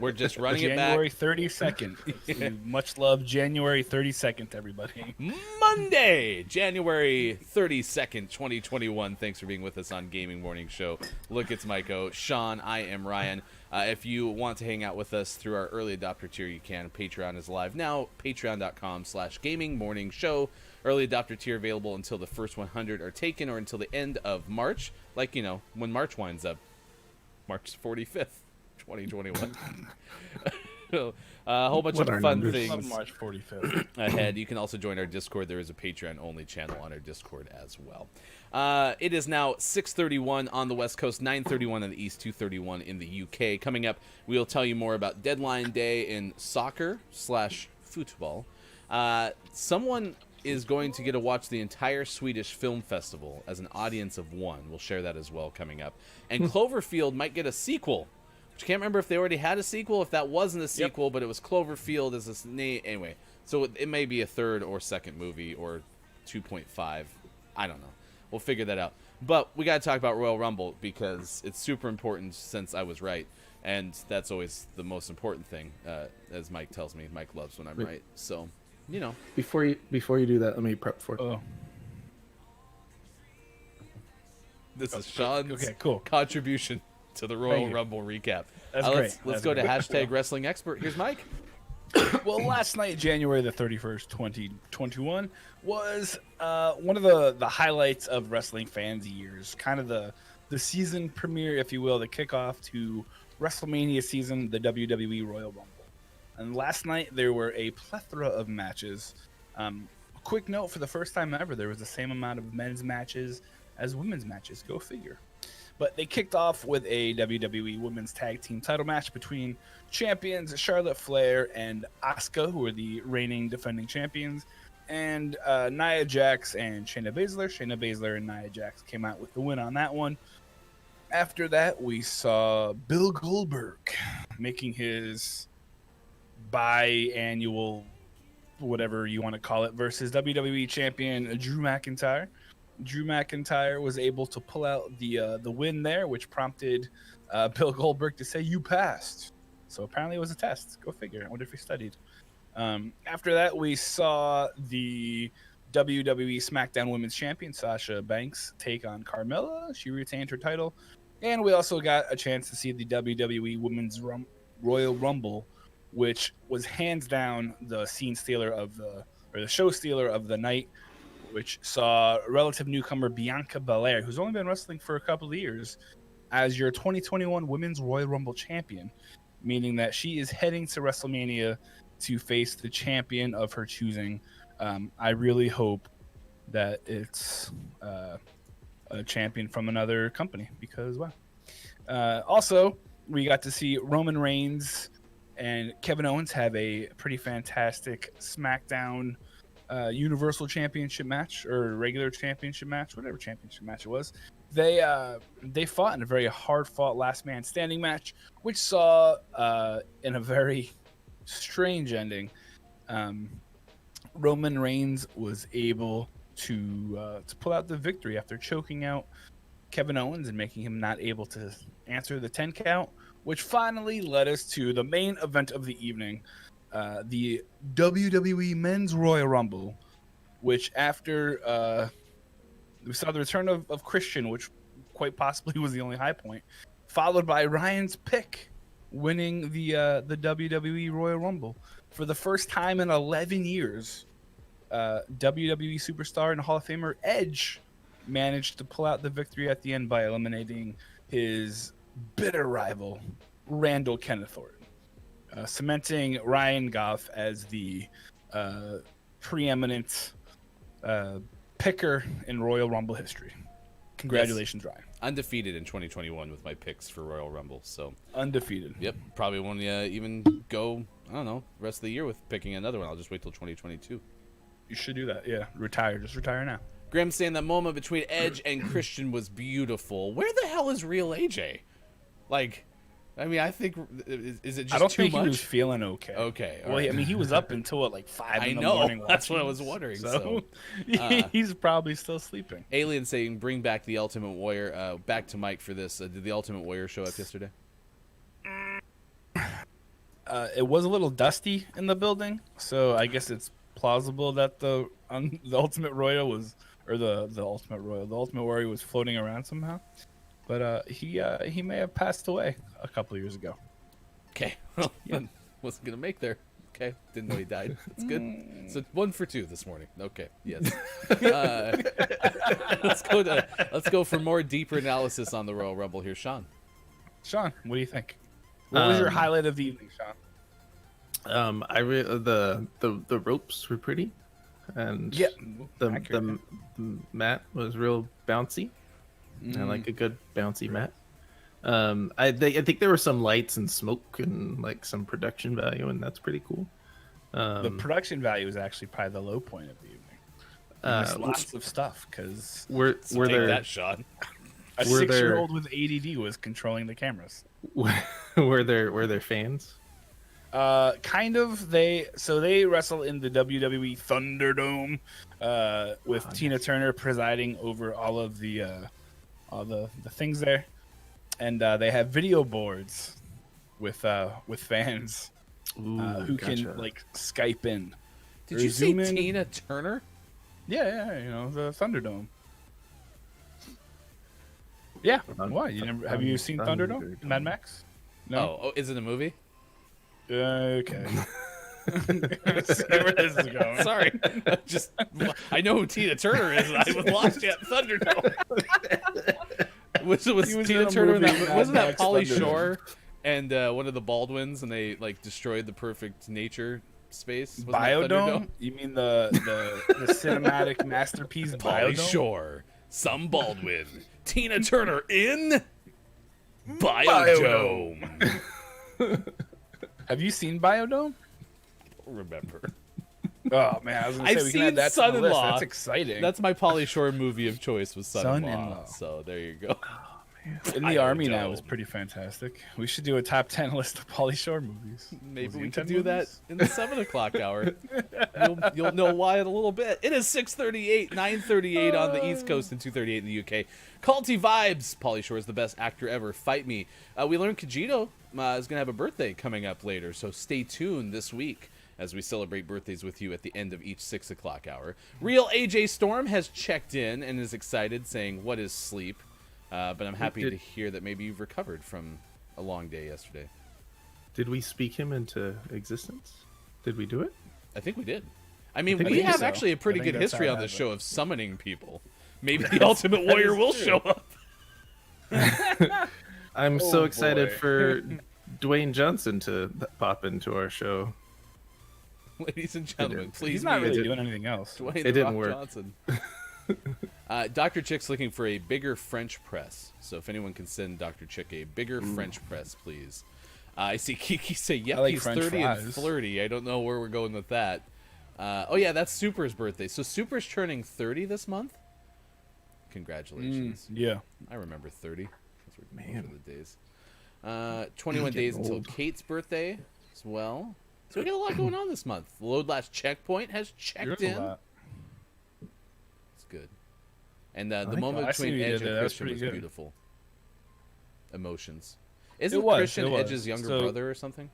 [SPEAKER 1] We're just running it
[SPEAKER 3] January
[SPEAKER 1] back.
[SPEAKER 3] 32nd. Much love, January 32nd, everybody.
[SPEAKER 1] Monday, January 32nd, 2021. Thanks for being with us on Gaming Morning Show. Look, it's Maiko. Sean, I am Ryan. If you want to hang out with us through our early adopter tier, you can. Patreon is live now. Patreon.com/Gaming Morning Show. Early adopter tier available until the first 100 are taken or until the end of March. Like, when March winds up. March 45th. 2021. So, a whole bunch
[SPEAKER 2] What
[SPEAKER 1] of
[SPEAKER 2] are
[SPEAKER 1] fun
[SPEAKER 2] numbers?
[SPEAKER 3] Love
[SPEAKER 1] things
[SPEAKER 3] March 45th.
[SPEAKER 1] ahead. You can also join our Discord. There is a Patreon-only channel on our Discord as well. It is now 6:31 on the West Coast, 9:31 in the East, 2:31 in the UK. Coming up, we'll tell you more about Deadline Day in soccer/football. Someone is going to get to watch the entire Swedish Film Festival as an audience of one. We'll share that as well coming up. And Cloverfield might get a sequel. Which I can't remember if they already had a sequel, if that wasn't a sequel, but it was Cloverfield as a name. Anyway, so it may be a third or second movie or 2.5. I don't know. We'll figure that out. But we got to talk about Royal Rumble because it's super important since I was right. And that's always the most important thing, as Mike tells me. Mike loves when I'm right. So,
[SPEAKER 2] Before you do that, let me prep for it.
[SPEAKER 3] Oh,
[SPEAKER 1] this is Sean's
[SPEAKER 3] okay, cool.
[SPEAKER 1] contribution to the Royal
[SPEAKER 3] Thank you.
[SPEAKER 1] Rumble recap.
[SPEAKER 3] That's
[SPEAKER 1] Let's
[SPEAKER 3] great. That's
[SPEAKER 1] go to
[SPEAKER 3] great.
[SPEAKER 1] hashtag Wrestling Expert. Here's Mike.
[SPEAKER 3] Well, last night, January the 31st, 2021, was one of the highlights of wrestling fans' years. Kind of the season premiere, if you will, the kickoff to WrestleMania season, the WWE Royal Rumble. And last night, there were a plethora of matches. Quick note, for the first time ever, there was the same amount of men's matches as women's matches. Go figure. But they kicked off with a WWE Women's Tag Team title match between champions Charlotte Flair and Asuka, who are the reigning defending champions, and Nia Jax and Shayna Baszler. Shayna Baszler and Nia Jax came out with the win on that one. After that, we saw Bill Goldberg making his biannual, whatever you want to call it, versus WWE champion Drew McIntyre. Drew McIntyre was able to pull out the win there, which prompted Bill Goldberg to say, "You passed." So apparently it was a test. Go figure. I wonder if he studied. After that, we saw the WWE SmackDown Women's Champion Sasha Banks take on Carmella. She retained her title. And we also got a chance to see the WWE Women's Royal Rumble, which was hands down the scene stealer the show stealer of the night, which saw relative newcomer Bianca Belair, who's only been wrestling for a couple of years, as your 2021 Women's Royal Rumble champion, meaning that she is heading to WrestleMania to face the champion of her choosing. I really hope that it's a champion from another company because, wow. Also, we got to see Roman Reigns and Kevin Owens have a pretty fantastic SmackDown Universal Championship match or regular championship match, whatever championship match it was. They fought in a very hard-fought last man standing match, which saw in a very strange ending, Roman Reigns was able to pull out the victory after choking out Kevin Owens and making him not able to answer the 10 count, which finally led us to the main event of the evening. the WWE Men's Royal Rumble, which after we saw the return of Christian, which quite possibly was the only high point, followed by Ryan's pick winning the WWE Royal Rumble for the first time in 11 years. WWE superstar and Hall of Famer Edge managed to pull out the victory at the end by eliminating his bitter rival Randall Kenneth Orton, cementing Ryan Goff as the preeminent picker in Royal Rumble history. Congratulations, Ryan.
[SPEAKER 1] Undefeated in 2021 with my picks for Royal Rumble. So
[SPEAKER 3] Undefeated.
[SPEAKER 1] yep, probably won't even go, I don't know, the rest of the year with picking another one. I'll just wait till 2022.
[SPEAKER 3] You should do that. Yeah, retire. Just retire now.
[SPEAKER 1] Graham saying that moment between Edge and Christian was beautiful. Where the hell is real AJ? Like, I mean, I think, is it just too much?
[SPEAKER 3] I don't think he was feeling okay.
[SPEAKER 1] Okay.
[SPEAKER 3] Well,
[SPEAKER 1] right.
[SPEAKER 3] I mean, he was up until what, like 5 in the morning.
[SPEAKER 1] That's what I
[SPEAKER 3] watching
[SPEAKER 1] was
[SPEAKER 3] this.
[SPEAKER 1] wondering.
[SPEAKER 3] So,
[SPEAKER 1] So,
[SPEAKER 3] he's probably still sleeping.
[SPEAKER 1] Alien saying, bring back the Ultimate Warrior. Back to Mike for this. Did the Ultimate Warrior show up yesterday?
[SPEAKER 3] It was a little dusty in the building, so I guess it's plausible that the Ultimate Royal was, or the Ultimate Warrior was floating around somehow. But he may have passed away a couple of years ago.
[SPEAKER 1] Okay. Well, wasn't going to make there. Okay. Didn't know he died. That's good. So 1 for 2 this morning. Okay. Yes. Let's go for more deeper analysis on the Royal Rumble here. Sean,
[SPEAKER 3] what do you think? What was your highlight of the evening, Sean?
[SPEAKER 2] The ropes were pretty, and
[SPEAKER 3] Yeah,
[SPEAKER 2] the mat was real bouncy. I like a good bouncy mat. I think there were some lights and smoke and like some production value, and that's pretty cool.
[SPEAKER 3] The production value is actually probably the low point of the evening. There's lots of stuff because
[SPEAKER 2] were there
[SPEAKER 1] that shot?
[SPEAKER 3] a 6-year-old with ADD was controlling the cameras.
[SPEAKER 2] were there fans?
[SPEAKER 3] Kind of. They wrestle in the WWE Thunderdome, with Tina Turner presiding over all the things there, and they have video boards with fans who can like Skype in.
[SPEAKER 1] Did you see Tina Turner?
[SPEAKER 3] Yeah, you know, the Thunderdome. Yeah. Why? Have you seen Thunderdome? Mad Max? No.
[SPEAKER 1] Oh, is it a movie?
[SPEAKER 3] Okay. See where this is going.
[SPEAKER 1] Sorry, I know who Tina Turner is. I was lost at Thunderdome. was Tina Turner in that? Wasn't that Pauly Shore and one of the Baldwins, and they like destroyed the perfect nature space? Wasn't that
[SPEAKER 3] Biodome? You mean the cinematic masterpiece
[SPEAKER 1] Pauly
[SPEAKER 3] Biodome?
[SPEAKER 1] Shore, some Baldwin, Tina Turner in Biodome.
[SPEAKER 3] Have you seen Biodome?
[SPEAKER 1] Remember?
[SPEAKER 3] Oh man, I was gonna say
[SPEAKER 1] I've
[SPEAKER 3] we can add that to the list.
[SPEAKER 1] Son-in-Law.
[SPEAKER 3] That's exciting.
[SPEAKER 1] That's my Pauly Shore movie of choice was Son-in-Law.
[SPEAKER 3] Son-in-Law.
[SPEAKER 1] So there you go.
[SPEAKER 3] In the Army now is pretty fantastic. We should do a top 10 list of Pauly Shore movies.
[SPEAKER 1] Maybe
[SPEAKER 3] Was
[SPEAKER 1] we
[SPEAKER 3] he
[SPEAKER 1] could
[SPEAKER 3] 10
[SPEAKER 1] do that
[SPEAKER 3] movies?
[SPEAKER 1] in the 7 o'clock hour. You'll know why in a little bit. It is 6:38, 9:38 on the East Coast and 2:38 in the UK. Culty vibes. Pauly Shore is the best actor ever. Fight me. We learned Kajito is going to have a birthday coming up later, so stay tuned this week as we celebrate birthdays with you at the end of each 6 o'clock hour. Real AJ Storm has checked in and is excited, saying, "What is sleep?" But I'm happy to hear that maybe you've recovered from a long day yesterday.
[SPEAKER 2] Did we speak him into existence? Did we do it?
[SPEAKER 1] I think we did. I mean,
[SPEAKER 2] think
[SPEAKER 1] we
[SPEAKER 2] we
[SPEAKER 1] have
[SPEAKER 3] so.
[SPEAKER 1] actually a pretty
[SPEAKER 3] I think
[SPEAKER 1] good
[SPEAKER 3] that's
[SPEAKER 1] history
[SPEAKER 3] how
[SPEAKER 1] on
[SPEAKER 3] it
[SPEAKER 1] this
[SPEAKER 3] happened.
[SPEAKER 1] show of summoning people. Maybe the Ultimate Warrior will show up.
[SPEAKER 2] I'm so
[SPEAKER 3] Oh,
[SPEAKER 2] excited
[SPEAKER 3] boy.
[SPEAKER 2] for Dwayne Johnson to pop into our show.
[SPEAKER 1] Ladies and gentlemen, please
[SPEAKER 3] He's not
[SPEAKER 1] meet
[SPEAKER 3] really doing anything else.
[SPEAKER 1] Dwayne
[SPEAKER 2] It
[SPEAKER 1] The
[SPEAKER 2] didn't
[SPEAKER 1] Rock
[SPEAKER 2] work.
[SPEAKER 1] Johnson. Dr. Chick's looking for a bigger French press. So if anyone can send Dr. Chick a bigger French press, please. I see Kiki say, yep,
[SPEAKER 3] I like
[SPEAKER 1] he's
[SPEAKER 3] French
[SPEAKER 1] 30 and
[SPEAKER 3] fries.
[SPEAKER 1] flirty. I don't know where we're going with that. Oh, yeah, that's Super's birthday. So Super's turning 30 this month? Congratulations.
[SPEAKER 3] Yeah.
[SPEAKER 1] I remember 30. Those were
[SPEAKER 2] Man.
[SPEAKER 1] the days. 21
[SPEAKER 2] Getting
[SPEAKER 1] days until
[SPEAKER 2] old.
[SPEAKER 1] Kate's birthday as well. So we got a lot going on this month. The Load Last Checkpoint has checked
[SPEAKER 3] There's a
[SPEAKER 1] in.
[SPEAKER 3] lot.
[SPEAKER 1] It's good. And the
[SPEAKER 2] like
[SPEAKER 1] moment
[SPEAKER 3] that. I see
[SPEAKER 1] between
[SPEAKER 3] what you
[SPEAKER 1] Edge
[SPEAKER 3] did
[SPEAKER 1] and
[SPEAKER 3] there. That's
[SPEAKER 1] Christian
[SPEAKER 3] pretty
[SPEAKER 1] was
[SPEAKER 3] good.
[SPEAKER 1] beautiful. Emotions. Isn't
[SPEAKER 3] was,
[SPEAKER 1] Christian
[SPEAKER 3] it was.
[SPEAKER 1] Edge's younger
[SPEAKER 3] So-
[SPEAKER 1] brother or something?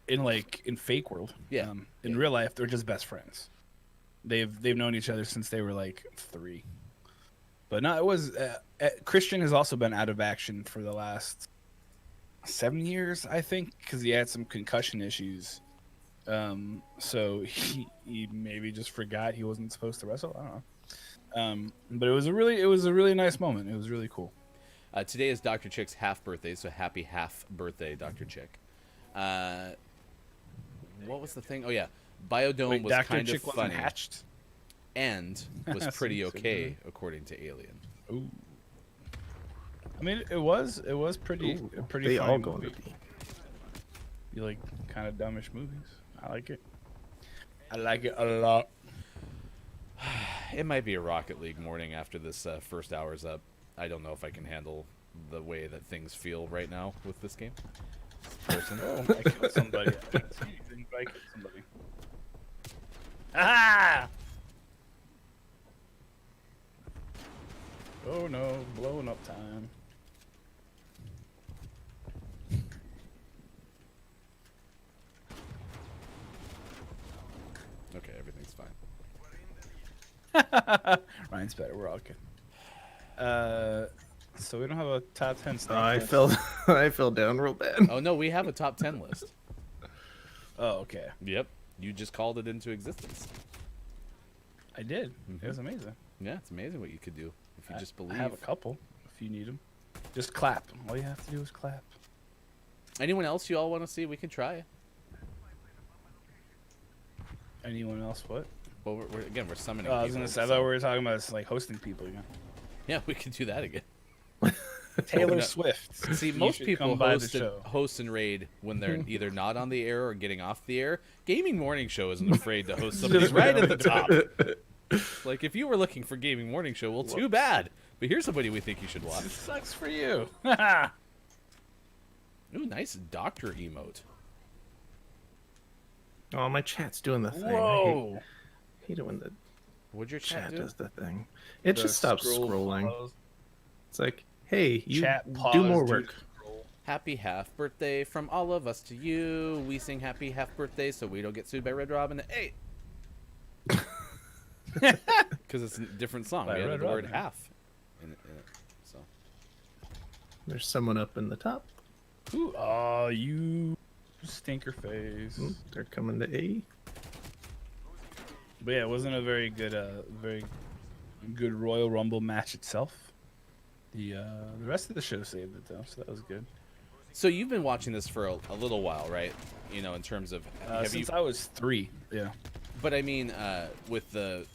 [SPEAKER 3] in fake world.
[SPEAKER 1] Yeah.
[SPEAKER 3] In real life, they're just best friends. They've known each other since they were like 3. But no, it was Christian has also been out of action for the last 7 years, I think, because he had some concussion issues. So he maybe just forgot he wasn't supposed to wrestle. I don't know. But it was a really nice moment. It was really cool.
[SPEAKER 1] Today is Dr. Chick's half birthday, so happy half birthday, Dr. Chick. What was the thing? Oh yeah, Biodome
[SPEAKER 3] Wait,
[SPEAKER 1] was
[SPEAKER 3] Dr.
[SPEAKER 1] kind
[SPEAKER 3] Chick
[SPEAKER 1] of
[SPEAKER 3] wasn't
[SPEAKER 1] funny
[SPEAKER 3] hatched?
[SPEAKER 1] and was pretty okay according to Alien.
[SPEAKER 3] Ooh. I mean, it was pretty
[SPEAKER 2] Ooh,
[SPEAKER 3] pretty.
[SPEAKER 2] they
[SPEAKER 3] funny
[SPEAKER 2] all go
[SPEAKER 3] movie.
[SPEAKER 2] into D.
[SPEAKER 3] You like kind of dumbish movies. I like it. I like it a lot.
[SPEAKER 1] It might be a Rocket League morning after this first hour's up. I don't know if I can handle the way that things feel right now with this game. Person.
[SPEAKER 3] Oh, I killed somebody. I didn't see anything, but I killed somebody. Ah! Oh no, blowing up time.
[SPEAKER 1] Okay, everything's fine.
[SPEAKER 3] Ryan's better. We're all good. So we don't have a top 10 snack
[SPEAKER 2] I
[SPEAKER 3] list?
[SPEAKER 2] fell I fell down real bad.
[SPEAKER 1] Oh no, we have a top 10 list.
[SPEAKER 3] Oh, okay.
[SPEAKER 1] Yep, you just called it into existence.
[SPEAKER 3] I did.
[SPEAKER 1] Mhm.
[SPEAKER 3] It was amazing.
[SPEAKER 1] Yeah, it's amazing what you could do if you just believe.
[SPEAKER 3] I have a couple if you need them. Just clap. All you have to do is clap.
[SPEAKER 1] Anyone else you all want to see? We can try.
[SPEAKER 3] Anyone else? What?
[SPEAKER 1] Well, we're summoning.
[SPEAKER 3] I was gonna
[SPEAKER 1] people,
[SPEAKER 3] say. I
[SPEAKER 1] so-
[SPEAKER 3] thought we were talking about like hosting people again.
[SPEAKER 1] Yeah, we can do that again.
[SPEAKER 3] Taylor
[SPEAKER 1] no.
[SPEAKER 3] Swift.
[SPEAKER 1] See,
[SPEAKER 3] You
[SPEAKER 1] most
[SPEAKER 3] should
[SPEAKER 1] people
[SPEAKER 3] come by the
[SPEAKER 1] host
[SPEAKER 3] show.
[SPEAKER 1] and raid when they're either not on the air or getting off the air. Gaming Morning Show isn't afraid to host somebody right at the top. Like, if you were looking for Gaming Morning Show, well, too bad. But here's somebody we think you should watch.
[SPEAKER 3] This sucks for you.
[SPEAKER 1] Ooh, nice doctor emote.
[SPEAKER 2] Oh, my chat's doing the thing.
[SPEAKER 3] Whoa.
[SPEAKER 2] I hate it when the
[SPEAKER 1] What'd your chat
[SPEAKER 2] chat
[SPEAKER 1] do?
[SPEAKER 2] does the thing. It
[SPEAKER 3] The
[SPEAKER 2] just stops
[SPEAKER 3] scroll
[SPEAKER 2] scrolling.
[SPEAKER 3] follows.
[SPEAKER 2] It's like, hey, you
[SPEAKER 3] Chat
[SPEAKER 2] do
[SPEAKER 3] pause
[SPEAKER 2] more
[SPEAKER 3] due to
[SPEAKER 2] work.
[SPEAKER 3] scroll.
[SPEAKER 1] Happy half birthday from all of us to you. We sing happy half birthday so we don't get sued by Red Robin. Hey! Because it's a different song.
[SPEAKER 3] By
[SPEAKER 1] We added
[SPEAKER 3] Red
[SPEAKER 1] the word
[SPEAKER 3] Robin.
[SPEAKER 1] half in it. So.
[SPEAKER 2] There's someone up in the top.
[SPEAKER 3] Ooh, oh, you stinker face.
[SPEAKER 2] Hmm, they're coming to A.
[SPEAKER 3] But yeah, it wasn't a very good Royal Rumble match itself. The rest of the show saved it though, so that was good.
[SPEAKER 1] So you've been watching this for a little while, right? You know, in terms of
[SPEAKER 3] Since I was 3, yeah.
[SPEAKER 1] But I mean, with the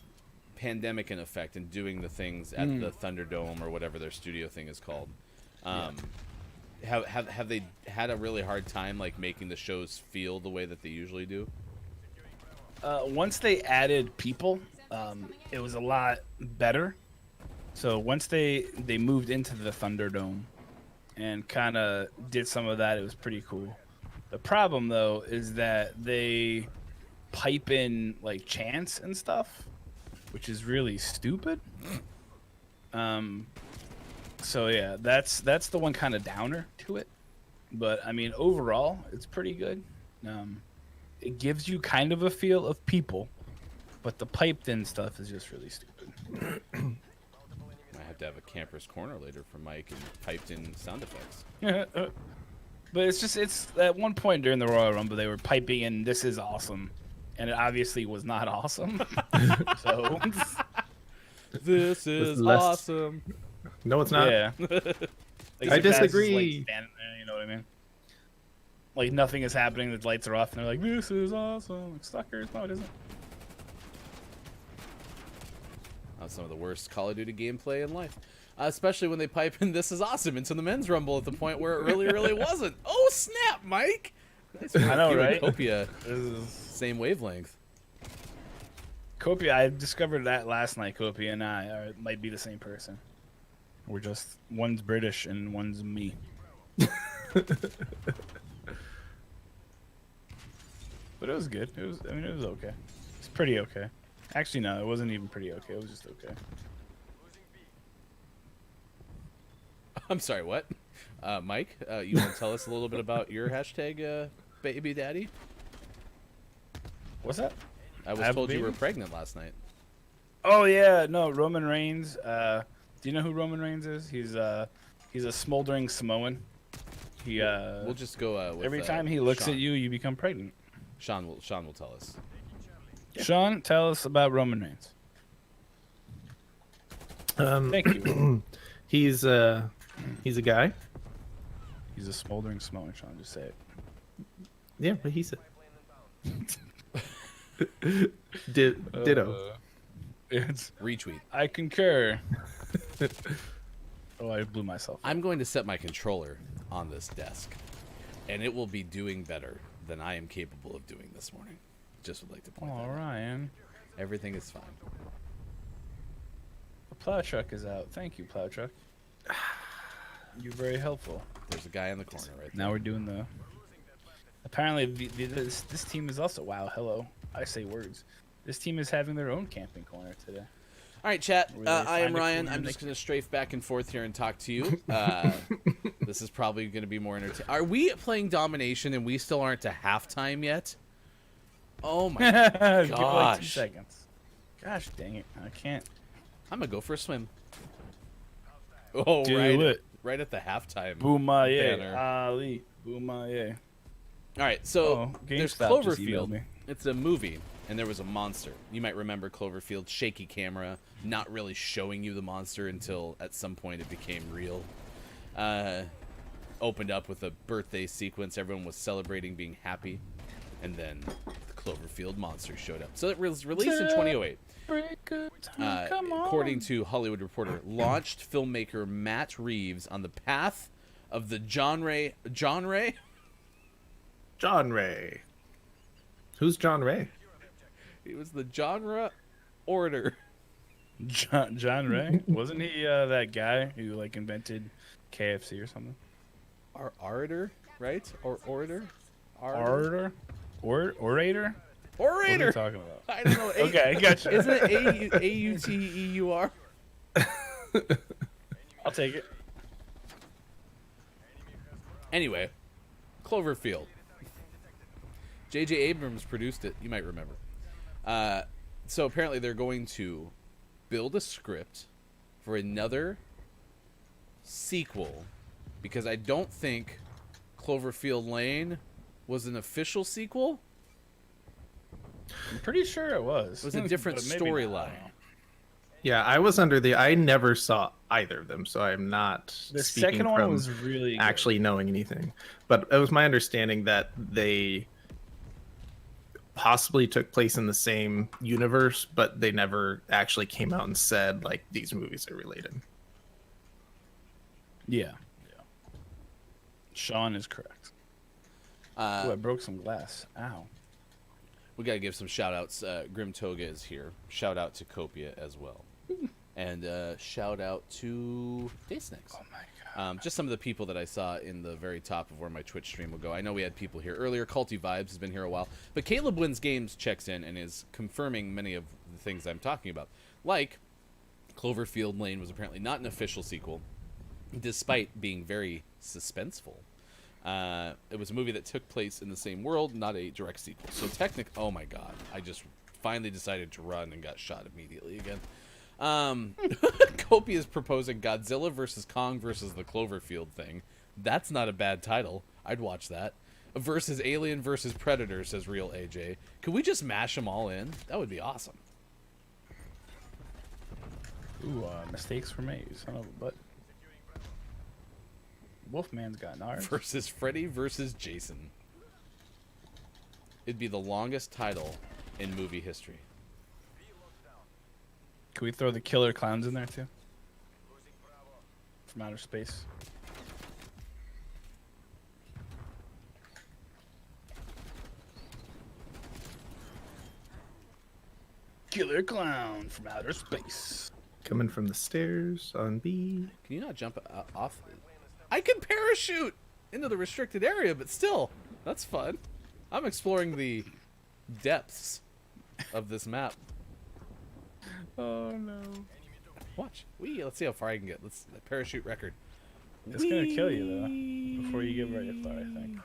[SPEAKER 1] pandemic in effect and doing the things at the Thunderdome or whatever their studio thing is called, have they had a really hard time like making the shows feel the way that they usually do?
[SPEAKER 3] Once they added people, it was a lot better. So once they moved into the Thunderdome and kind of did some of that, it was pretty cool. The problem though is that they pipe in like chants and stuff, which is really stupid. So yeah, that's the one kind of downer to it. But I mean, overall, it's pretty good. It gives you kind of a feel of people, but the piped in stuff is just really stupid.
[SPEAKER 1] I have to have a camper's corner later for Mike and piped in sound effects.
[SPEAKER 3] But it's at one point during the Royal Rumble they were piping in "This is awesome," and it obviously was not awesome. So
[SPEAKER 1] This is
[SPEAKER 2] less-
[SPEAKER 1] awesome.
[SPEAKER 2] No, it's not.
[SPEAKER 3] yeah, like,
[SPEAKER 2] I
[SPEAKER 3] Zip Bass is,
[SPEAKER 2] disagree.
[SPEAKER 3] like, standing there, you know what I mean? Like nothing is happening. The lights are off, and they're like, "This is awesome." Like, suckers, no, it isn't.
[SPEAKER 1] Some of the worst Call of Duty gameplay in life. Especially when they pipe in "This is awesome" into the men's rumble at the point where it really wasn't. Oh snap, Mike! Nice
[SPEAKER 3] I know,
[SPEAKER 1] you and
[SPEAKER 3] right?
[SPEAKER 1] Copia,
[SPEAKER 3] This is
[SPEAKER 1] same wavelength.
[SPEAKER 3] Copia. I discovered that last night. Copia and I might be the same person. We're just one's British and one's me. But it was good. It was okay. It's pretty okay. Actually, no, it wasn't even pretty okay. It was just okay.
[SPEAKER 1] I'm sorry, what? Mike, you want to tell us a little bit about your hashtag baby daddy?
[SPEAKER 3] What's that?
[SPEAKER 1] I was
[SPEAKER 3] have a
[SPEAKER 1] told you were
[SPEAKER 3] baby?
[SPEAKER 1] pregnant last night.
[SPEAKER 3] Oh yeah, no, Roman Reigns. Do you know who Roman Reigns is? He's a smoldering Samoan. He
[SPEAKER 1] We'll just go with
[SPEAKER 3] every time he looks
[SPEAKER 1] Sean.
[SPEAKER 3] at you, you become pregnant.
[SPEAKER 1] Sean will tell us.
[SPEAKER 3] Sean, tell us about Roman Reigns. Thank you.
[SPEAKER 2] He's a guy.
[SPEAKER 3] He's a smoldering Samoan. Sean, just say it.
[SPEAKER 2] Yeah, but he's a ditto.
[SPEAKER 3] It's
[SPEAKER 1] Retweet.
[SPEAKER 3] I concur. Oh, I blew myself.
[SPEAKER 1] I'm going to set my controller on this desk, and it will be doing better than I am capable of doing this morning. Just would like to point
[SPEAKER 3] All
[SPEAKER 1] that out.
[SPEAKER 3] right.
[SPEAKER 1] Everything is fine.
[SPEAKER 3] The plow truck is out. Thank you, plow truck. You're very helpful.
[SPEAKER 1] There's a guy in the corner right there.
[SPEAKER 3] Now we're doing the. Apparently, this team is also. Wow, hello. I say words. This team is having their own camping corner today.
[SPEAKER 1] All right, chat.
[SPEAKER 3] Where they
[SPEAKER 1] I am
[SPEAKER 3] find a
[SPEAKER 1] Ryan.
[SPEAKER 3] corner
[SPEAKER 1] I'm
[SPEAKER 3] they
[SPEAKER 1] just going to strafe back and forth here and talk to you. This is probably going to be more entertaining. Are we playing domination and we still aren't to halftime yet? Oh my
[SPEAKER 3] Give like 2
[SPEAKER 1] gosh.
[SPEAKER 3] seconds. Gosh dang it! I can't.
[SPEAKER 1] I'm going to go for a swim. Oh,
[SPEAKER 3] Do
[SPEAKER 1] right.
[SPEAKER 3] it.
[SPEAKER 1] Right at the halftime.
[SPEAKER 3] Boomaye.
[SPEAKER 1] Banner.
[SPEAKER 3] Ali. Boomaye.
[SPEAKER 1] All right, so
[SPEAKER 3] Oh,
[SPEAKER 1] there's
[SPEAKER 3] GameStop just emailed
[SPEAKER 1] Cloverfield.
[SPEAKER 3] me.
[SPEAKER 1] It's a movie, and there was a monster. You might remember Cloverfield, shaky camera, not really showing you the monster until at some point it became real. Opened up with a birthday sequence. Everyone was celebrating, being happy, and then the Cloverfield monster showed up. So it was released in 2008.
[SPEAKER 3] Come on.
[SPEAKER 1] According to Hollywood Reporter, launched filmmaker Matt Reeves on the path of the genre.
[SPEAKER 2] John Ray. Who's John Ray?
[SPEAKER 1] He was the genre order.
[SPEAKER 3] John Ray, wasn't he that guy who like invented KFC or something?
[SPEAKER 1] Orator, right? Or orator?
[SPEAKER 3] Orator? Orator? What are
[SPEAKER 1] Orator.
[SPEAKER 3] you talking about?
[SPEAKER 1] I don't know.
[SPEAKER 3] Okay, gotcha.
[SPEAKER 1] Isn't it AUTEUR?
[SPEAKER 3] I'll take it.
[SPEAKER 1] Anyway, Cloverfield. J.J. Abrams produced it. You might remember. So apparently they're going to build a script for another sequel because I don't think Cloverfield Lane was an official sequel.
[SPEAKER 3] I'm pretty sure it was.
[SPEAKER 1] It was a different
[SPEAKER 3] But maybe not.
[SPEAKER 1] storyline.
[SPEAKER 2] Yeah, I was I never saw either of them, so I'm not
[SPEAKER 3] The
[SPEAKER 2] speaking
[SPEAKER 3] second one
[SPEAKER 2] from
[SPEAKER 3] was really good.
[SPEAKER 2] actually knowing anything. But it was my understanding that they possibly took place in the same universe, but they never actually came out and said like these movies are related.
[SPEAKER 3] Yeah. Sean is correct. Ooh, I broke some glass. Ow.
[SPEAKER 1] We got to give some shout outs. Grim Toga is here. Shout out to Copia as well. And shout out to Daysnix.
[SPEAKER 3] Oh my god.
[SPEAKER 1] Just some of the people that I saw in the very top of where my Twitch stream will go. I know we had people here earlier. Culty Vibes has been here a while. But Caleb Wins Games checks in and is confirming many of the things I'm talking about. Like, Cloverfield Lane was apparently not an official sequel, despite being very suspenseful. It was a movie that took place in the same world, not a direct sequel. So oh my god, I just finally decided to run and got shot immediately again. Kopi is proposing Godzilla versus Kong versus the Cloverfield thing. That's not a bad title. I'd watch that. Versus Alien versus Predator, says Real AJ. Could we just mash them all in? That would be awesome.
[SPEAKER 3] Ooh, mistakes were made, son of a butt. Wolfman's got Nars.
[SPEAKER 1] Versus Freddy versus Jason. It'd be the longest title in movie history.
[SPEAKER 3] Can we throw the killer clowns in there too? From outer space. Killer clown from outer space.
[SPEAKER 2] Coming from the stairs on B.
[SPEAKER 1] Can you not jump off? I can parachute into the restricted area, but still, that's fun. I'm exploring the depths of this map.
[SPEAKER 3] Oh no.
[SPEAKER 1] Watch. Let's see how far I can get. Let's parachute record.
[SPEAKER 3] It's gonna kill you though before you get very far, I think.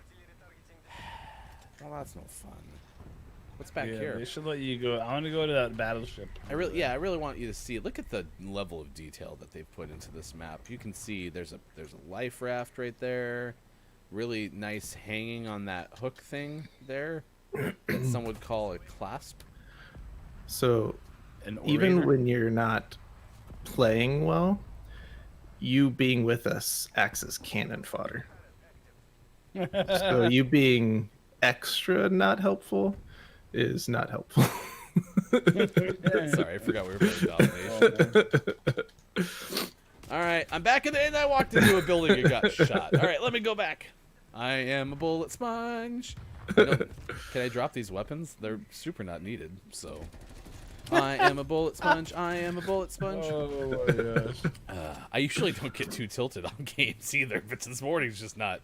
[SPEAKER 1] Well, that's no fun. What's back
[SPEAKER 3] Yeah,
[SPEAKER 1] here?
[SPEAKER 3] they should let you go. I want to go to that battleship.
[SPEAKER 1] I really want you to see. Look at the level of detail that they've put into this map. You can see there's a life raft right there. Really nice hanging on that hook thing there. That some would call a clasp.
[SPEAKER 2] So
[SPEAKER 3] An
[SPEAKER 2] even
[SPEAKER 3] orator.
[SPEAKER 2] when you're not playing well, you being with us acts as cannon fodder. So you being extra not helpful is not helpful.
[SPEAKER 1] Sorry, I forgot we were playing domination. All right, I'm back in the end. I walked into a building and got shot. All right, let me go back. I am a bullet sponge. Can I drop these weapons? They're super not needed. So, I am a bullet sponge. I am a bullet sponge.
[SPEAKER 3] Oh my gosh.
[SPEAKER 1] I usually don't get too tilted on games either, but this morning's just not.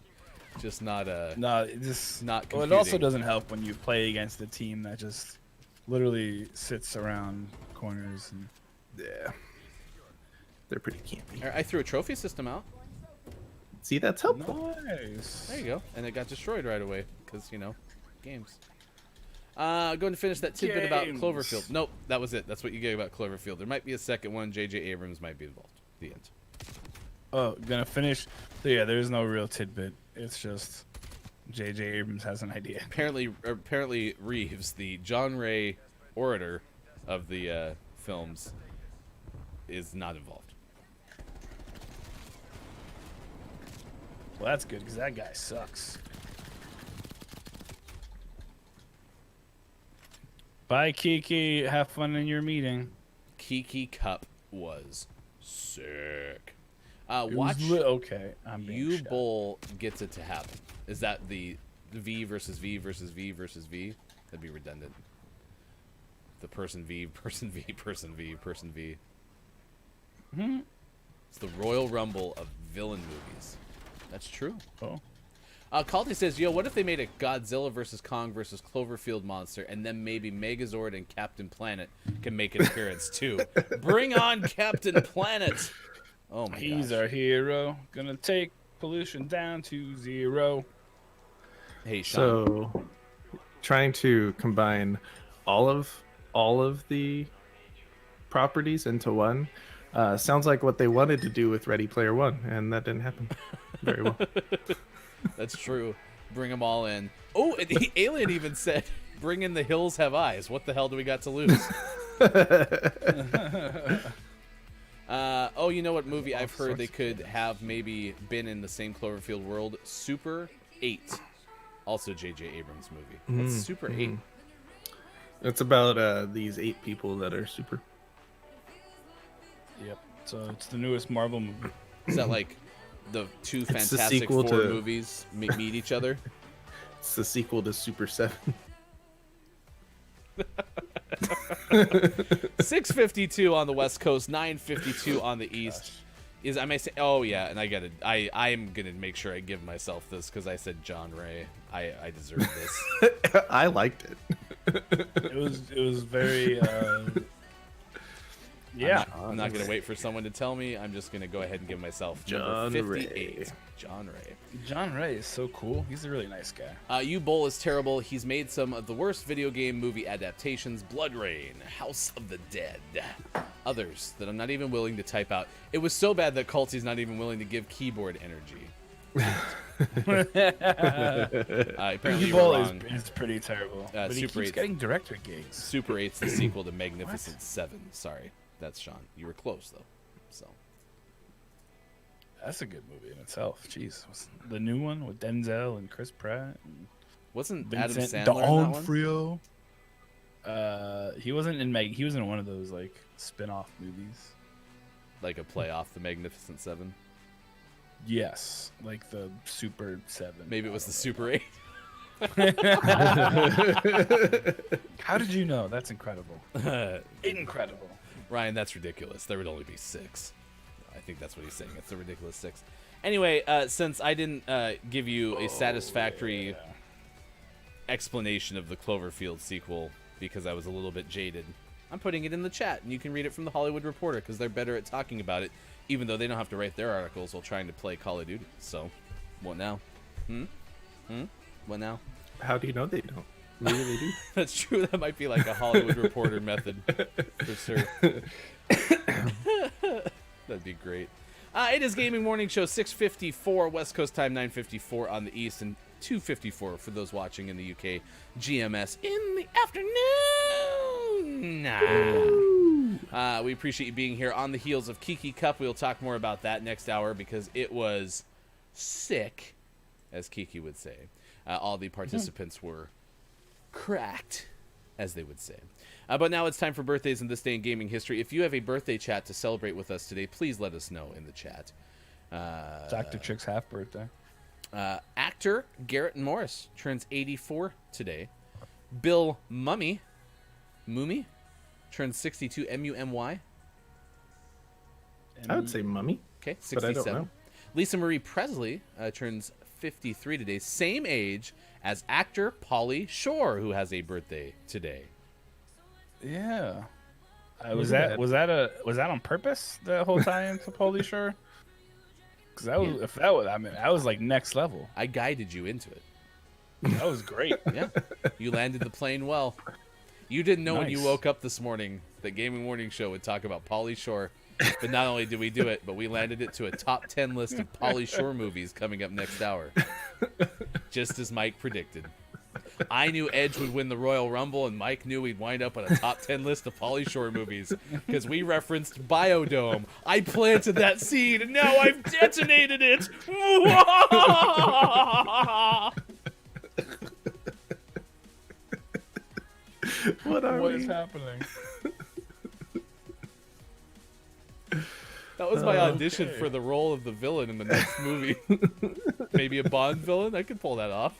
[SPEAKER 3] No, it just
[SPEAKER 1] Not
[SPEAKER 3] Well, it also
[SPEAKER 1] computing.
[SPEAKER 3] doesn't help when you play against a team that just literally sits around corners. And
[SPEAKER 2] Yeah. They're pretty campy.
[SPEAKER 1] All right, I threw a trophy system out.
[SPEAKER 2] See, that's helpful.
[SPEAKER 3] nice.
[SPEAKER 1] There you go, and it got destroyed right away because games. Going to finish that tidbit about
[SPEAKER 3] Games.
[SPEAKER 1] Cloverfield. Nope, that was it. That's what you get about Cloverfield. There might be a second one. J.J. Abrams might be involved. The end.
[SPEAKER 3] Oh, gonna finish. So yeah, there's no real tidbit. It's just J.J. Abrams has an idea.
[SPEAKER 1] Apparently, Reeves, the John Ray orator of the films, is not involved.
[SPEAKER 3] Well, that's good because that guy sucks. Bye, Kiki. Have fun in your meeting.
[SPEAKER 1] Kiki Cup was sick.
[SPEAKER 3] It
[SPEAKER 1] Watch
[SPEAKER 3] was okay. I'm being
[SPEAKER 1] U
[SPEAKER 3] shot.
[SPEAKER 1] Bowl gets it to happen. Is that the V versus V versus V versus V? That'd be redundant. The person V, person V, person V, person V.
[SPEAKER 3] Hmm?
[SPEAKER 1] It's the Royal Rumble of villain movies. That's true.
[SPEAKER 3] Oh.
[SPEAKER 1] Caldy says, yo, what if they made a Godzilla versus Kong versus Cloverfield monster, and then maybe Megazord and Captain Planet can make an appearance too? Bring on Captain Planet! Oh my
[SPEAKER 3] He's
[SPEAKER 1] gosh.
[SPEAKER 3] our hero. Gonna take pollution down to 0.
[SPEAKER 1] Hey, Sean.
[SPEAKER 2] So, trying to combine all of the properties into one sounds like what they wanted to do with Ready Player One, and that didn't happen very well.
[SPEAKER 1] That's true. Bring them all in. Oh, and the alien even said, bring in the hills have eyes. What the hell do we got to lose? Oh, you know what movie I've heard they could have maybe been in the same Cloverfield world? Super 8. Also J.J. Abrams movie. What's Super 8?
[SPEAKER 2] It's about these 8 people that are super.
[SPEAKER 3] Yep. So it's the newest Marvel movie.
[SPEAKER 1] Is that like the two
[SPEAKER 2] the
[SPEAKER 1] Fantastic
[SPEAKER 2] sequel
[SPEAKER 1] Four
[SPEAKER 2] to-
[SPEAKER 1] movies meet each other?
[SPEAKER 2] It's the sequel to Super 7.
[SPEAKER 1] 6:52 on the West Coast, 9:52 on the East. Is I may say, oh yeah, and I get it. I'm gonna make sure I give myself this because I said John Ray. I deserve this.
[SPEAKER 2] I liked it.
[SPEAKER 3] It was very. Yeah.
[SPEAKER 1] I'm not gonna wait for someone to tell me. I'm just gonna go ahead and give myself
[SPEAKER 2] John
[SPEAKER 1] number
[SPEAKER 2] Ray.
[SPEAKER 1] 58. John Ray.
[SPEAKER 3] John Ray is so cool. He's a really nice guy.
[SPEAKER 1] U Bowl is terrible. He's made some of the worst video game movie adaptations: Blood Rain, House of the Dead, others that I'm not even willing to type out. It was so bad that Culty's not even willing to give keyboard energy. Apparently you were
[SPEAKER 3] Bowl
[SPEAKER 1] wrong.
[SPEAKER 3] is pretty terrible. But he
[SPEAKER 1] Super
[SPEAKER 3] keeps
[SPEAKER 1] 8's
[SPEAKER 3] getting director gigs.
[SPEAKER 1] Super 8's the sequel to Magnificent 7. Sorry, that's Sean. You were close though. So
[SPEAKER 3] That's a good movie in itself. Jeez, the new one with Denzel and Chris Pratt, and
[SPEAKER 1] wasn't
[SPEAKER 3] Vincent
[SPEAKER 1] Adam Sandler in that one?
[SPEAKER 3] D'Onofrio. He wasn't in He was in one of those like spin-off movies.
[SPEAKER 1] Like a play off the Magnificent 7?
[SPEAKER 3] Yes, like the Super 7.
[SPEAKER 1] Maybe it was the Super 8.
[SPEAKER 3] How did you know? That's incredible. Incredible.
[SPEAKER 1] Ryan, that's ridiculous. There would only be 6. I think that's what he's saying. It's a ridiculous 6. Anyway, since I didn't give you a satisfactory explanation of the Cloverfield sequel because I was a little bit jaded, I'm putting it in the chat, and you can read it from the Hollywood Reporter because they're better at talking about it, even though they don't have to write their articles while trying to play Call of Duty. So, what now? What now?
[SPEAKER 2] How do you know they don't? Maybe they do.
[SPEAKER 1] That's true. That might be like a Hollywood Reporter method for sure. That'd be great. It is Gaming Morning Show 6:54 West Coast time, 9:54 on the East, and 2:54 for those watching in the UK. GMS in the afternoon. We appreciate you being here on the heels of Kiki Cup. We'll talk more about that next hour because it was sick, as Kiki would say. All the participants were cracked, as they would say. But now it's time for birthdays in this day in gaming history. If you have a birthday chat to celebrate with us today, please let us know in the chat.
[SPEAKER 3] Dr. Chick's half birthday.
[SPEAKER 1] Actor Garrett Morris turns 84 today. Bill Mummy turns 62. M-U-M-Y.
[SPEAKER 2] I would say mummy.
[SPEAKER 1] Okay,
[SPEAKER 2] But I
[SPEAKER 1] 67.
[SPEAKER 2] don't know.
[SPEAKER 1] Lisa Marie Presley turns 53 today. Same age as actor Pauly Shore, who has a birthday today.
[SPEAKER 3] Yeah.
[SPEAKER 2] Was that-
[SPEAKER 3] was that on purpose the whole time to Pauly Shore? Because that was that was like next level.
[SPEAKER 1] I guided you into it.
[SPEAKER 3] That was great.
[SPEAKER 1] Yeah, you landed the plane well. You didn't know when you
[SPEAKER 3] Nice.
[SPEAKER 1] woke up this morning that Gaming Morning Show would talk about Pauly Shore. But not only did we do it, but we landed it to a top 10 list of Pauly Shore movies coming up next hour. Just as Mike predicted. I knew Edge would win the Royal Rumble, and Mike knew we'd wind up on a top 10 list of Pauly Shore movies because we referenced Biodome. I planted that seed, and now I've detonated it.
[SPEAKER 2] What are
[SPEAKER 3] What
[SPEAKER 2] we?
[SPEAKER 3] is happening?
[SPEAKER 1] That was my audition for the role of the villain in the next movie. Maybe a Bond villain? I could pull that off.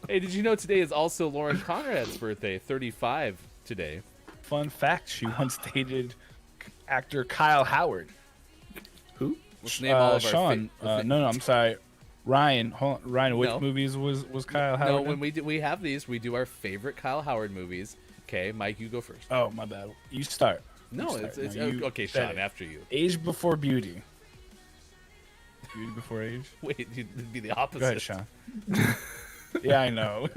[SPEAKER 1] Hey, did you know today is also Lauren Conrad's birthday? 35 today.
[SPEAKER 3] Fun fact: she once dated actor Kyle Howard.
[SPEAKER 2] Who?
[SPEAKER 1] Let's name all of our
[SPEAKER 3] Sean. No, I'm sorry. Ryan. Ryan, which
[SPEAKER 1] No.
[SPEAKER 3] movies was Kyle Howard?
[SPEAKER 1] No,
[SPEAKER 3] in?
[SPEAKER 1] when we have these, we do our favorite Kyle Howard movies. Okay, Mike, you go first.
[SPEAKER 3] Oh, my bad. You start.
[SPEAKER 1] No,
[SPEAKER 3] You
[SPEAKER 1] it's
[SPEAKER 3] start. No, you
[SPEAKER 1] okay,
[SPEAKER 3] said
[SPEAKER 1] Sean,
[SPEAKER 3] it.
[SPEAKER 1] after you.
[SPEAKER 3] Age before beauty. Beauty before age.
[SPEAKER 1] Wait, it'd be the opposite.
[SPEAKER 3] Go ahead, Sean. Yeah, I know.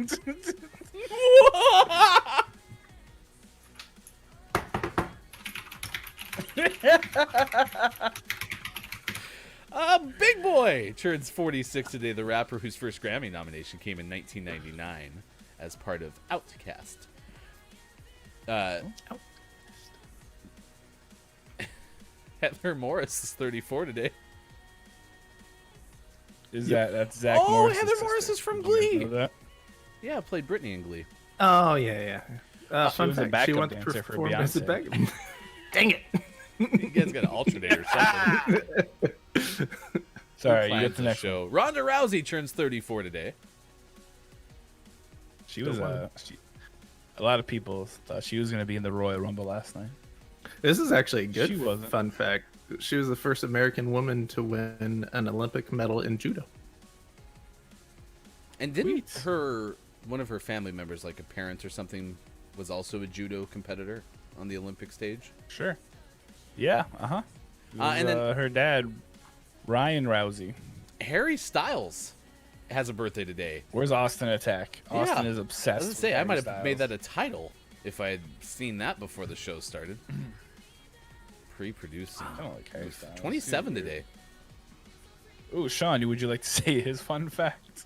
[SPEAKER 1] Big Boy turns 46 today. The rapper whose first Grammy nomination came in 1999 as part of Outkast. Heather Morris is 34 today.
[SPEAKER 3] That's Zach
[SPEAKER 1] Oh,
[SPEAKER 3] Morris?
[SPEAKER 1] Heather Morris is from Glee.
[SPEAKER 3] That?
[SPEAKER 1] Yeah, played Britney in Glee.
[SPEAKER 2] Oh yeah.
[SPEAKER 3] She
[SPEAKER 2] Fun
[SPEAKER 3] was a
[SPEAKER 2] fact: she
[SPEAKER 3] backup
[SPEAKER 2] went to
[SPEAKER 3] dancer for
[SPEAKER 2] perform as a
[SPEAKER 3] Beyonce.
[SPEAKER 2] backup. Dang it!
[SPEAKER 1] You guys got an alternate or something.
[SPEAKER 3] Sorry, you
[SPEAKER 1] Plans
[SPEAKER 3] get the
[SPEAKER 1] the
[SPEAKER 3] next
[SPEAKER 1] show.
[SPEAKER 3] one.
[SPEAKER 1] Ronda Rousey turns 34 today.
[SPEAKER 3] She was a lot of people thought she was going to be in the Royal Rumble last night.
[SPEAKER 2] This is actually a good
[SPEAKER 3] She wasn't.
[SPEAKER 2] fun fact. She was the first American woman to win an Olympic medal in judo.
[SPEAKER 1] And didn't
[SPEAKER 3] Sweet.
[SPEAKER 1] one of her family members, like a parent or something, was also a judo competitor on the Olympic stage?
[SPEAKER 3] Sure. Yeah. Uh-huh.
[SPEAKER 1] And then-
[SPEAKER 3] her dad, Ryan Rousey.
[SPEAKER 1] Harry Styles has a birthday today.
[SPEAKER 3] Where's Austin Attack? Austin
[SPEAKER 1] Yeah.
[SPEAKER 3] is
[SPEAKER 1] I
[SPEAKER 3] obsessed.
[SPEAKER 1] was gonna
[SPEAKER 3] with
[SPEAKER 1] say I
[SPEAKER 3] Harry
[SPEAKER 1] might have
[SPEAKER 3] Styles.
[SPEAKER 1] made that a title if I had seen that before the show started. Pre-producing.
[SPEAKER 3] I don't like Harry Styles.
[SPEAKER 1] 27
[SPEAKER 3] He's
[SPEAKER 1] today.
[SPEAKER 3] weird. Ooh, Sean, would you like to say his fun fact?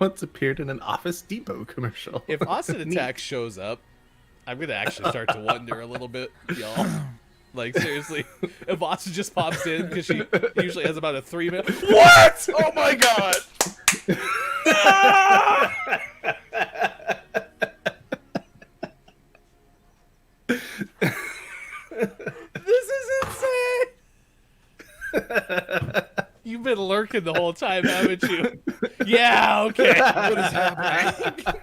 [SPEAKER 2] Once appeared in an Office Depot commercial.
[SPEAKER 1] If Austin Attack shows up, I'm gonna actually start to wonder a little bit, y'all. Like seriously, if Austin just pops in because she usually has about a 3-minute. What? Oh my god! This is insane. You've been lurking the whole time, haven't you? Yeah. Okay. What is happening?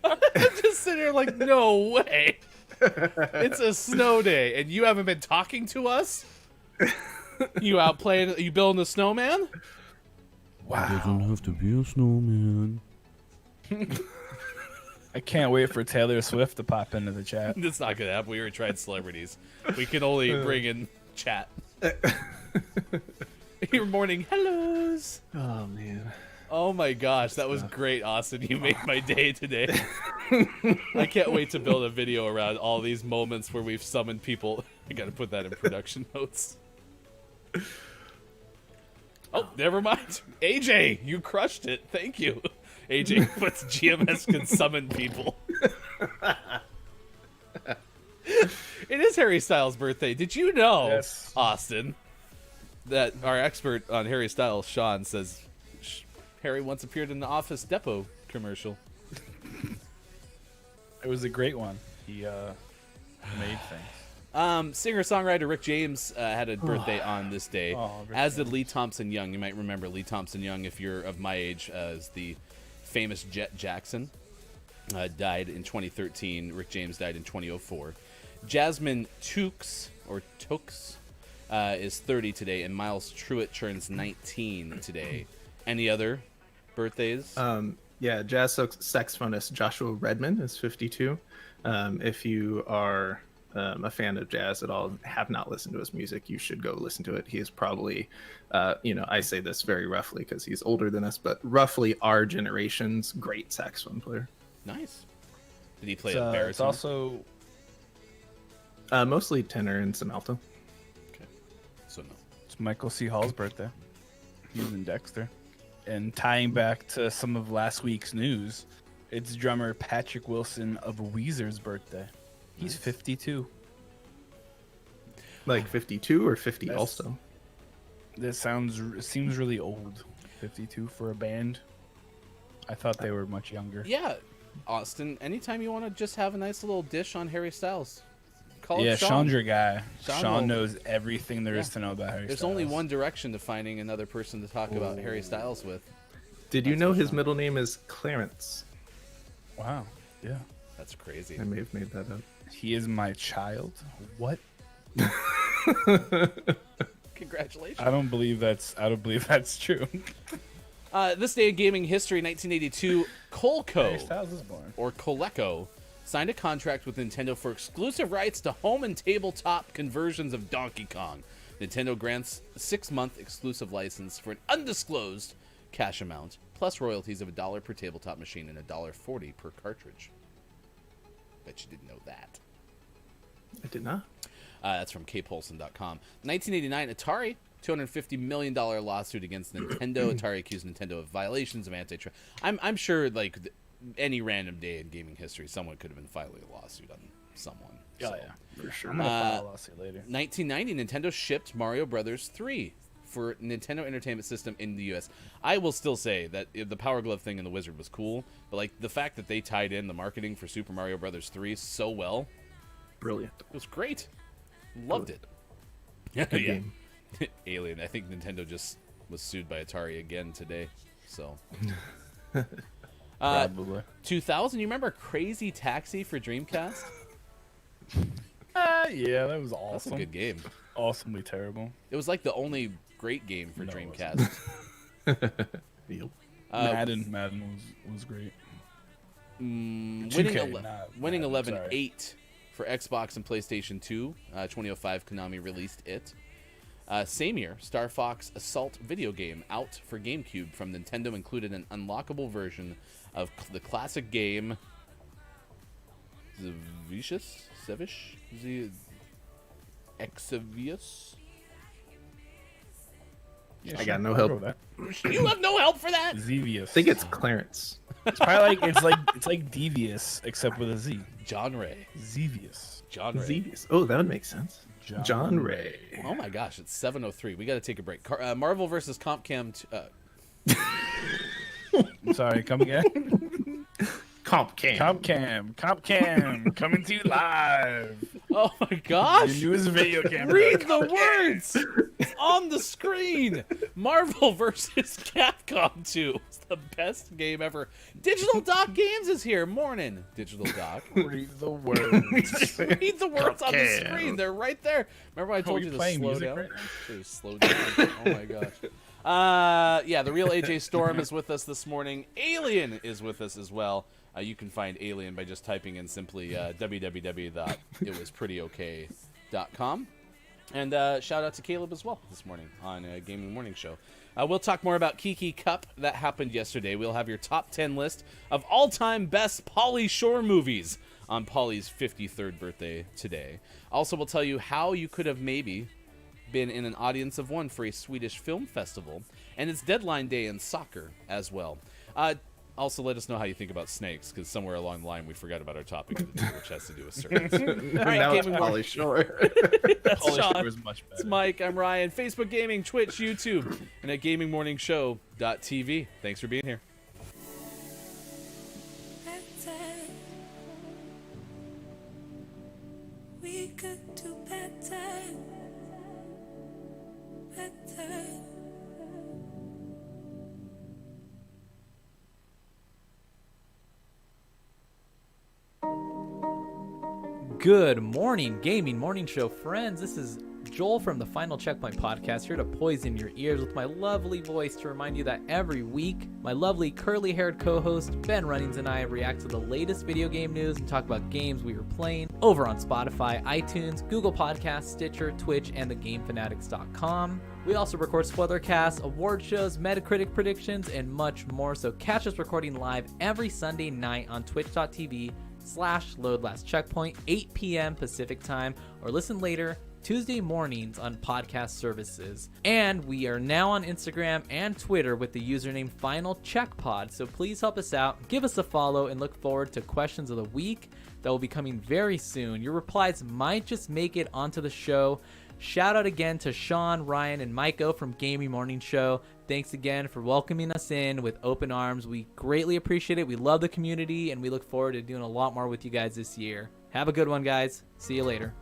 [SPEAKER 1] I'm just sitting here like, no way. It's a snow day, and you haven't been talking to us? You out playing? You building a snowman?
[SPEAKER 3] Wow.
[SPEAKER 1] Doesn't have to be a snowman.
[SPEAKER 3] I can't wait for Taylor Swift to pop into the chat.
[SPEAKER 1] That's not gonna happen. We already tried celebrities. We can only bring in chat. Your morning hellos.
[SPEAKER 2] Oh man.
[SPEAKER 1] Oh my gosh, that was great, Austin. You made my day today. I can't wait to build a video around all these moments where we've summoned people. I gotta put that in production notes. Oh, never mind. AJ, you crushed it. Thank you. AJ puts GMS can summon people. It is Harry Styles' birthday. Did you know,
[SPEAKER 3] Yes.
[SPEAKER 1] Austin, that our expert on Harry Styles, Sean, says Harry once appeared in the Office Depot commercial.
[SPEAKER 3] It was a great one. He made things.
[SPEAKER 1] Singer-songwriter Rick James had a birthday on this day,
[SPEAKER 3] Rick
[SPEAKER 1] as did Lee Thompson Young. You might remember Lee Thompson Young if you're of my age as the famous Jet Jackson. Died in 2013. Rick James died in 2004. Jasmine Tookes is 30 today, and Miles Truitt turns 19 today. Any other birthdays?
[SPEAKER 2] Yeah, jazz saxophonist Joshua Redman is 52. If you are a fan of jazz at all, have not listened to his music, you should go listen to it. He is probably, I say this very roughly because he's older than us, but roughly our generation's great saxophone player.
[SPEAKER 1] Nice. Did he play
[SPEAKER 3] It's,
[SPEAKER 1] a baritone?
[SPEAKER 3] it's also
[SPEAKER 2] Mostly tenor and some alto.
[SPEAKER 1] Okay. So no.
[SPEAKER 3] it's Michael C. Hall's birthday. He was in Dexter. And tying back to some of last week's news, it's drummer Patrick Wilson of Weezer's birthday. He's 52.
[SPEAKER 2] Like 52 or 50
[SPEAKER 3] That's-
[SPEAKER 2] also.
[SPEAKER 3] This seems really old. 52 for a band. I thought they were much younger.
[SPEAKER 1] Yeah, Austin, anytime you want to just have a nice little dish on Harry Styles, call
[SPEAKER 3] Yeah,
[SPEAKER 1] up Sean.
[SPEAKER 3] Sean's your guy.
[SPEAKER 1] Sean
[SPEAKER 3] Sean
[SPEAKER 1] will-
[SPEAKER 3] knows everything there is
[SPEAKER 1] Yeah.
[SPEAKER 3] to know about Harry
[SPEAKER 1] There's
[SPEAKER 3] Styles.
[SPEAKER 1] only one direction to finding another person to talk about Harry Styles with.
[SPEAKER 2] Did you
[SPEAKER 1] That's
[SPEAKER 2] know
[SPEAKER 1] for
[SPEAKER 2] his
[SPEAKER 1] sure.
[SPEAKER 2] middle name is Clarence?
[SPEAKER 3] Wow. Yeah.
[SPEAKER 1] That's crazy.
[SPEAKER 2] I may have made that up.
[SPEAKER 3] He is my child. What?
[SPEAKER 1] Congratulations.
[SPEAKER 3] I don't believe that's true.
[SPEAKER 1] This day in gaming history, 1982,
[SPEAKER 3] Harry
[SPEAKER 1] Coleco,
[SPEAKER 3] Styles is born.
[SPEAKER 1] or Coleco, signed a contract with Nintendo for exclusive rights to home and tabletop conversions of Donkey Kong. Nintendo grants a 6-month exclusive license for an undisclosed cash amount, plus royalties of $1 per tabletop machine and $1.40 per cartridge. Bet you didn't know that.
[SPEAKER 2] I did not.
[SPEAKER 1] That's from kpolson.com. 1989, Atari, $250 million lawsuit against Nintendo. Atari accused Nintendo of violations of antitrust. I'm sure, like, any random day in gaming history, someone could have been filing a lawsuit on someone.
[SPEAKER 3] Oh,
[SPEAKER 1] So.
[SPEAKER 3] yeah, for sure. I'm gonna file a lawsuit later.
[SPEAKER 1] 1990, Nintendo shipped Mario Brothers 3 for Nintendo Entertainment System in the U.S. I will still say that the Power Glove thing and the Wizard was cool, but like the fact that they tied in the marketing for Super Mario Brothers 3 so well,
[SPEAKER 2] Brilliant.
[SPEAKER 1] it was great. Loved it.
[SPEAKER 2] Good
[SPEAKER 1] Yeah.
[SPEAKER 2] game.
[SPEAKER 1] Alien. I think Nintendo just was sued by Atari again today. So.
[SPEAKER 3] Probably.
[SPEAKER 1] 2000. You remember Crazy Taxi for Dreamcast?
[SPEAKER 3] Yeah, that was awesome.
[SPEAKER 1] That's a good game.
[SPEAKER 3] Awesomely terrible.
[SPEAKER 1] It was like the only great game for
[SPEAKER 3] No, it
[SPEAKER 1] Dreamcast.
[SPEAKER 2] Yep.
[SPEAKER 3] Madden was great.
[SPEAKER 1] Winning
[SPEAKER 3] 2K,
[SPEAKER 1] 11,
[SPEAKER 3] not
[SPEAKER 1] winning
[SPEAKER 3] Madden,
[SPEAKER 1] 11
[SPEAKER 3] sorry.
[SPEAKER 1] 8 for Xbox and PlayStation 2. 2005, Konami released it. Same year, Star Fox Assault video game out for GameCube from Nintendo included an unlockable version of the classic game Exavius?
[SPEAKER 3] Yeah,
[SPEAKER 2] I got
[SPEAKER 3] sure,
[SPEAKER 2] no
[SPEAKER 3] I'll
[SPEAKER 2] help.
[SPEAKER 3] go with that.
[SPEAKER 1] You have no help for that?
[SPEAKER 3] Xevious.
[SPEAKER 2] I think it's Clarence.
[SPEAKER 3] It's probably it's like devious except with a Z.
[SPEAKER 1] John Ray.
[SPEAKER 3] Xevious.
[SPEAKER 1] John Ray.
[SPEAKER 2] Xevious. Oh, that would make sense. John Ray.
[SPEAKER 1] Oh my gosh, it's 7:03. We got to take a break. Marvel versus Compcam.
[SPEAKER 3] I'm sorry, come again.
[SPEAKER 2] Comp Cam.
[SPEAKER 3] Compcam, coming to you live.
[SPEAKER 1] Oh my gosh!
[SPEAKER 3] Your newest video camera.
[SPEAKER 1] Read the words on the screen. Marvel versus Capcom 2. It's the best game ever. Digital Doc Games is here. Morning, Digital Doc.
[SPEAKER 3] Read the words.
[SPEAKER 1] Read the words on the
[SPEAKER 2] Capcom.
[SPEAKER 1] screen. They're right there. Remember I told
[SPEAKER 3] you
[SPEAKER 1] you to
[SPEAKER 3] playing
[SPEAKER 1] slow
[SPEAKER 3] music
[SPEAKER 1] down?
[SPEAKER 3] right now?
[SPEAKER 1] Should have slowed down. Oh my gosh. Yeah, the real AJ Storm is with us this morning. Alien is with us as well. You can find Alien by just typing in simply www.itwasprettyoK.com. And shout out to Caleb as well this morning on Gaming Morning Show. We'll talk more about Kiki Cup that happened yesterday. We'll have your top 10 list of all-time best Pauly Shore movies on Pauly's 53rd birthday today. Also, we'll tell you how you could have maybe been in an audience of one for a Swedish film festival, and it's deadline day in soccer as well. Also, let us know how you think about snakes, because somewhere along the line we forgot about our topic of the day, which has to do with Serpent. All right,
[SPEAKER 2] now it's
[SPEAKER 1] Gaming
[SPEAKER 2] Pauly Shore.
[SPEAKER 1] That's
[SPEAKER 3] Pauly
[SPEAKER 1] Sean.
[SPEAKER 3] Shore is much better.
[SPEAKER 1] It's Mike. I'm Ryan. Facebook Gaming, Twitch, YouTube, and at GamingMorningShow.tv. Thanks for being here.
[SPEAKER 4] We could do better.
[SPEAKER 5] Good morning, Gaming Morning Show friends. This is Joel from the Final Checkpoint Podcast, here to poison your ears with my lovely voice to remind you that every week, my lovely curly-haired co-host Ben Runnings and I react to the latest video game news and talk about games we were playing over on Spotify, iTunes, Google Podcasts, Stitcher, Twitch, and thegamefanatics.com. We also record spoiler casts, award shows, Metacritic predictions, and much more, so catch us recording live every Sunday night on twitch.tv/loadlastcheckpoint, 8 p.m. Pacific time, or listen later Tuesday mornings on podcast services. And we are now on Instagram and Twitter with the username FinalCheckPod, so please help us out, give us a follow, and look forward to questions of the week that will be coming very soon. Your replies might just make it onto the show. Shout out again to Sean, Ryan, and Mike O from Gaming Morning Show. Thanks again for welcoming us in with open arms. We greatly appreciate it. We love the community, and we look forward to doing a lot more with you guys this year. Have a good one, guys. See you later.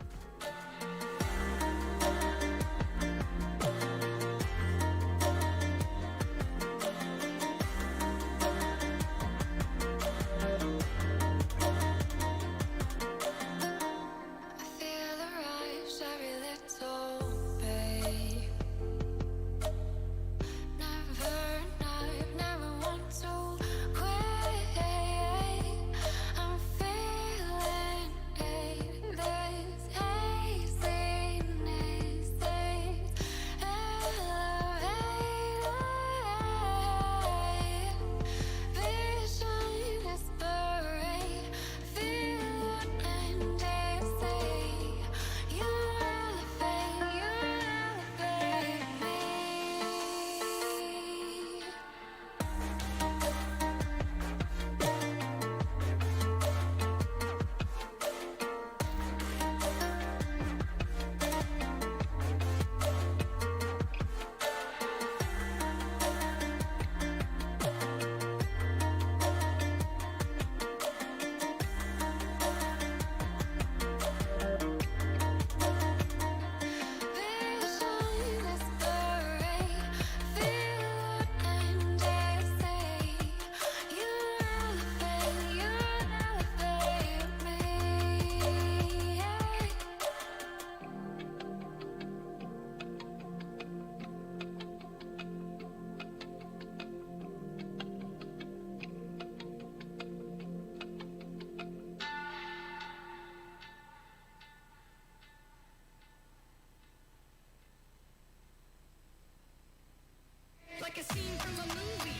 [SPEAKER 4] Like a scene from a movie.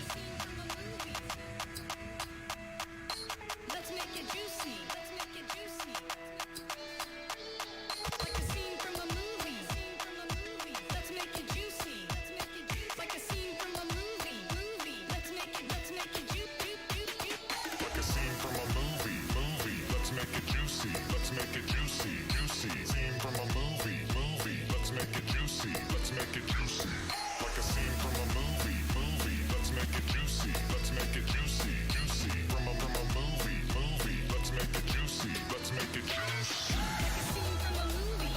[SPEAKER 4] Let's make it juicy. Like a scene from a movie. Let's make it juicy. Like a scene from a movie. Let's make it juicy.
[SPEAKER 6] Like a scene from a movie. Let's make it juicy. Scene from a movie. Let's make it juicy. Like a scene from a movie. Let's make it juicy. From a movie. Let's make it juicy.
[SPEAKER 4] Like a scene from a movie.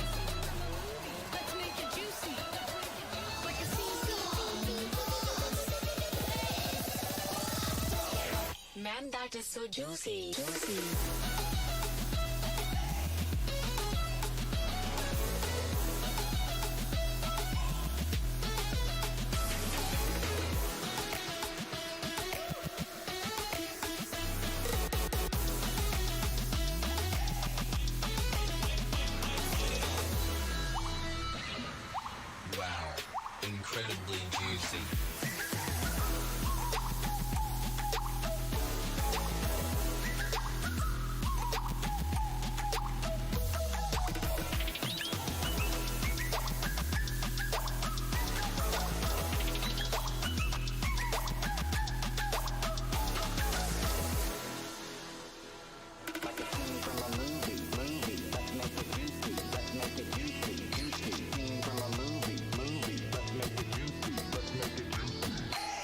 [SPEAKER 4] Let's make it juicy. Like a scene from a man, that is so juicy.
[SPEAKER 7] incredibly juicy.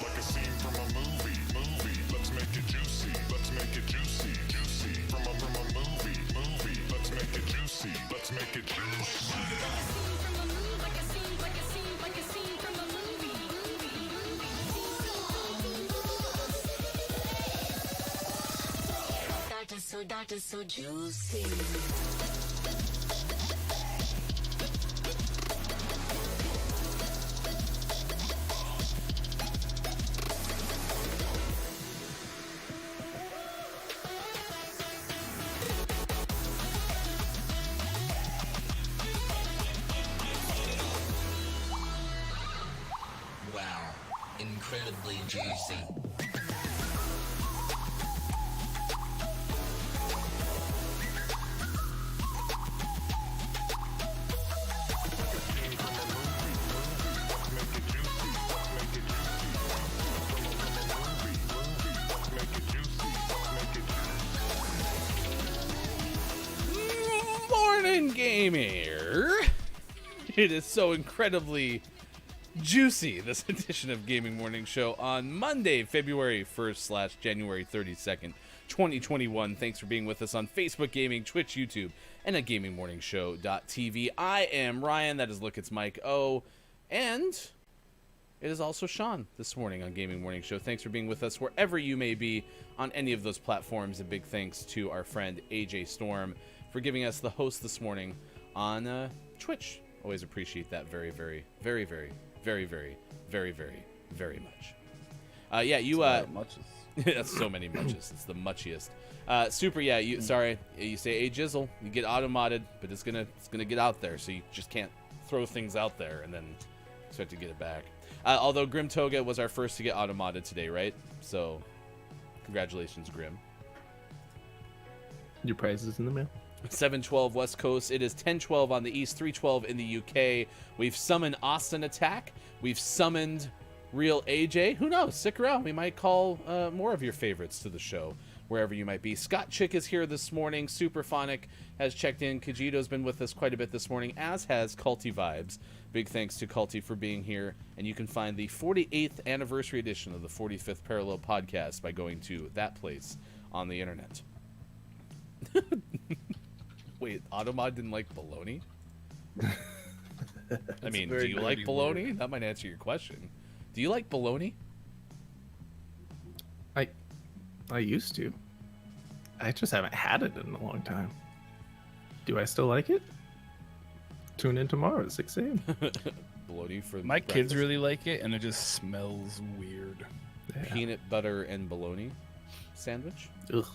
[SPEAKER 6] Like a scene from a movie. Let's make it juicy. Let's make it juicy. From a movie. Let's make it juicy. Let's make it juicy.
[SPEAKER 4] That is so juicy.
[SPEAKER 7] Wow, incredibly juicy.
[SPEAKER 1] Morning gamer. It is so incredibly juicy, this edition of Gaming Morning Show on Monday, February 1st / January 32nd, 2021. Thanks for being with us on Facebook Gaming, Twitch, YouTube, and at gamingmorningshow.tv. I am Ryan. That is Look, it's Mike O. And it is also Sean this morning on Gaming Morning Show. Thanks for being with us wherever you may be on any of those platforms. A big thanks to our friend AJ Storm for giving us the host this morning on Twitch. Always appreciate that very, very, very, very, very, very, very, very, very much. Yeah, you that's so many muches. It's the muchiest. Super. Yeah, you. Sorry, you say a jizzle, you get automodded, but it's gonna get out there, so you just can't throw things out there and then expect to get it back. Although Grim Toga was our first to get automodded today, right? So, congratulations, Grim.
[SPEAKER 2] Your prize is in the mail.
[SPEAKER 1] 7:12 West Coast. It is 10:12 on the East, 3:12 in the UK. We've summoned Austin Attack. We've summoned Real AJ. Who knows? Stick around. We might call more of your favorites to the show, wherever you might be. Scott Chick is here this morning. Superphonic has checked in. Kajito's been with us quite a bit this morning, as has Culty Vibes. Big thanks to Culty for being here. And you can find the 48th anniversary edition of the 45th Parallel Podcast by going to that place on the internet. Wait, Automod didn't like bologna? I mean, do you like bologna? That might answer your question. Do you like bologna?
[SPEAKER 2] I used to. I just haven't had it in a long time. Do I still like it? Tune in tomorrow at 6 a.m.
[SPEAKER 1] Bologna for
[SPEAKER 3] My
[SPEAKER 1] breakfast?
[SPEAKER 3] kids really like it, and it just smells weird.
[SPEAKER 2] Yeah.
[SPEAKER 1] Peanut butter and bologna sandwich?
[SPEAKER 2] Ugh.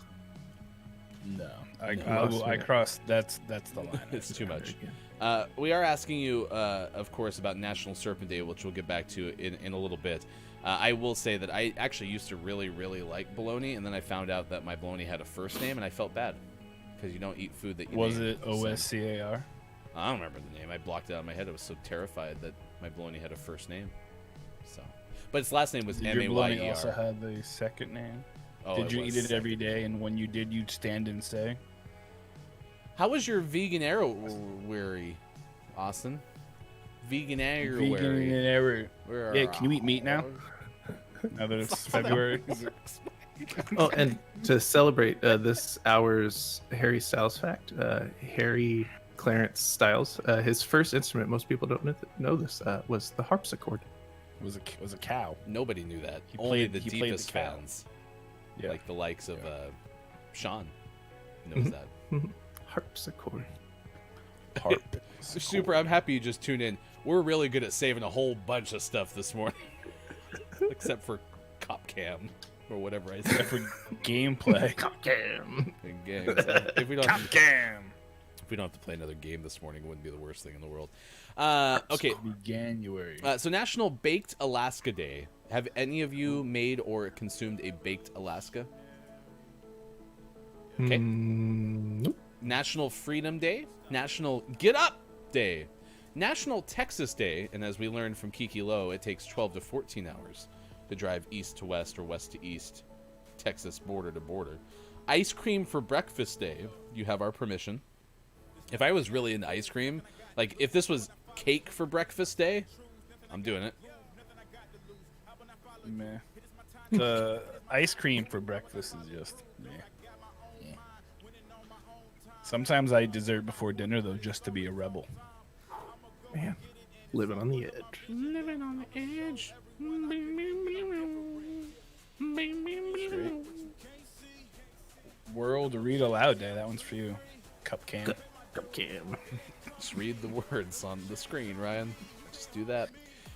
[SPEAKER 3] No,
[SPEAKER 2] lost
[SPEAKER 3] I
[SPEAKER 2] me.
[SPEAKER 3] crossed. That's the line.
[SPEAKER 1] It's too much.
[SPEAKER 2] Again.
[SPEAKER 1] We are asking you, of course, about National Serpent Day, which we'll get back to in a little bit. I will say that I actually used to really, really like bologna, and then I found out that my bologna had a first name, and I felt bad because you don't eat food that you
[SPEAKER 3] Was
[SPEAKER 1] name.
[SPEAKER 3] it OSCAR?
[SPEAKER 1] I don't remember the name. I blocked it out of my head. I was so terrified that my bologna had a first name. So, but its last name was
[SPEAKER 3] Did your bologna also
[SPEAKER 1] M-A-Y-E-R.
[SPEAKER 3] have the second name?
[SPEAKER 1] Oh,
[SPEAKER 3] Did you
[SPEAKER 1] was
[SPEAKER 3] eat it
[SPEAKER 1] second.
[SPEAKER 3] every day? And when you did, you'd stand and say?
[SPEAKER 1] How was your vegan-weary, Austin? Vegan-weary.
[SPEAKER 3] Vegan. Yeah, can you eat meat now? Now that it's February.
[SPEAKER 2] Oh, and to celebrate this hour's Harry Styles fact, Harry Clarence Styles, his first instrument, most people don't know this, was the harpsichord.
[SPEAKER 3] was a cow.
[SPEAKER 1] Nobody knew that.
[SPEAKER 3] He
[SPEAKER 1] Only
[SPEAKER 3] played-
[SPEAKER 1] the
[SPEAKER 3] he played the
[SPEAKER 1] deepest
[SPEAKER 3] cow.
[SPEAKER 1] fans,
[SPEAKER 3] Yeah.
[SPEAKER 1] like the likes of Sean, knows
[SPEAKER 2] Mhm.
[SPEAKER 1] that.
[SPEAKER 2] Harpsichord.
[SPEAKER 3] Harp.
[SPEAKER 1] Super. I'm happy you just tuned in. We're really good at saving a whole bunch of stuff this morning, except for Cop Cam or whatever I said
[SPEAKER 3] For gameplay.
[SPEAKER 1] in games. If we don't,
[SPEAKER 3] Cam.
[SPEAKER 1] we don't have to play another game this morning, it wouldn't be the worst thing in the world. Okay.
[SPEAKER 3] January.
[SPEAKER 1] So National Baked Alaska Day. Have any of you made or consumed a baked Alaska? Okay.
[SPEAKER 2] Nope.
[SPEAKER 1] National Freedom Day. National Get Up Day. National Texas Day. And as we learned from Kiki Lowe, it takes 12 to 14 hours to drive east to west or west to east, Texas border to border. Ice Cream for Breakfast Day. You have our permission. If I was really into ice cream, like if this was cake for breakfast day, I'm doing it.
[SPEAKER 3] Meh. The ice cream for breakfast is just meh. Yeah. Sometimes I eat dessert before dinner though, just to be a rebel.
[SPEAKER 2] Man, living on the edge.
[SPEAKER 1] Living on the edge.
[SPEAKER 3] World Read Aloud Day. That one's for you, Cupcan.
[SPEAKER 2] Cam.
[SPEAKER 1] Just read the words on the screen, Ryan. Just do that.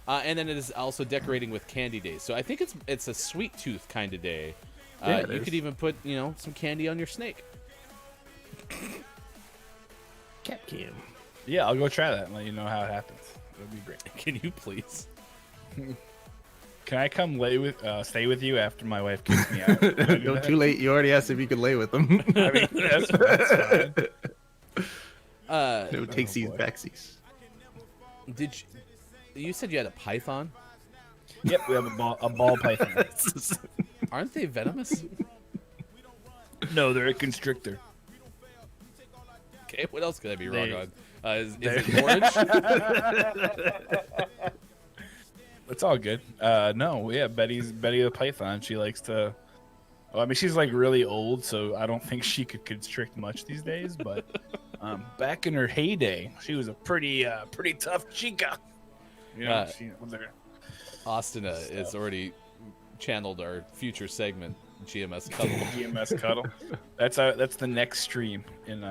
[SPEAKER 1] And then it is also decorating with candy day. So I think it's a sweet tooth kind of day.
[SPEAKER 2] Yeah, it
[SPEAKER 1] you
[SPEAKER 2] is.
[SPEAKER 1] could even put, some candy on your snake.
[SPEAKER 2] Cam.
[SPEAKER 3] Yeah, I'll go try that and let you know how it happens. It'll be great.
[SPEAKER 1] Can you please?
[SPEAKER 3] Can I come stay with you after my wife kicks me out? Can I do
[SPEAKER 2] No,
[SPEAKER 3] that?
[SPEAKER 2] too late. You already asked if you could lay with them.
[SPEAKER 3] I mean, that's fine.
[SPEAKER 2] No takesies,
[SPEAKER 3] boy.
[SPEAKER 2] backsies.
[SPEAKER 1] You said you had a python?
[SPEAKER 3] Yep, we have a ball python.
[SPEAKER 1] Aren't they venomous?
[SPEAKER 3] No, they're a constrictor.
[SPEAKER 1] Okay, what else could I be wrong
[SPEAKER 3] They-
[SPEAKER 1] on? Is it orange?
[SPEAKER 3] It's all good. No, yeah, Betty the python. She likes to. Well, I mean, she's like really old, so I don't think she could constrict much these days. But back in her heyday, she was a pretty tough chica. You know, she was there.
[SPEAKER 1] Austin has already channeled our future segment, GMS Cuddle.
[SPEAKER 3] GMS cuddle. That's the next stream in.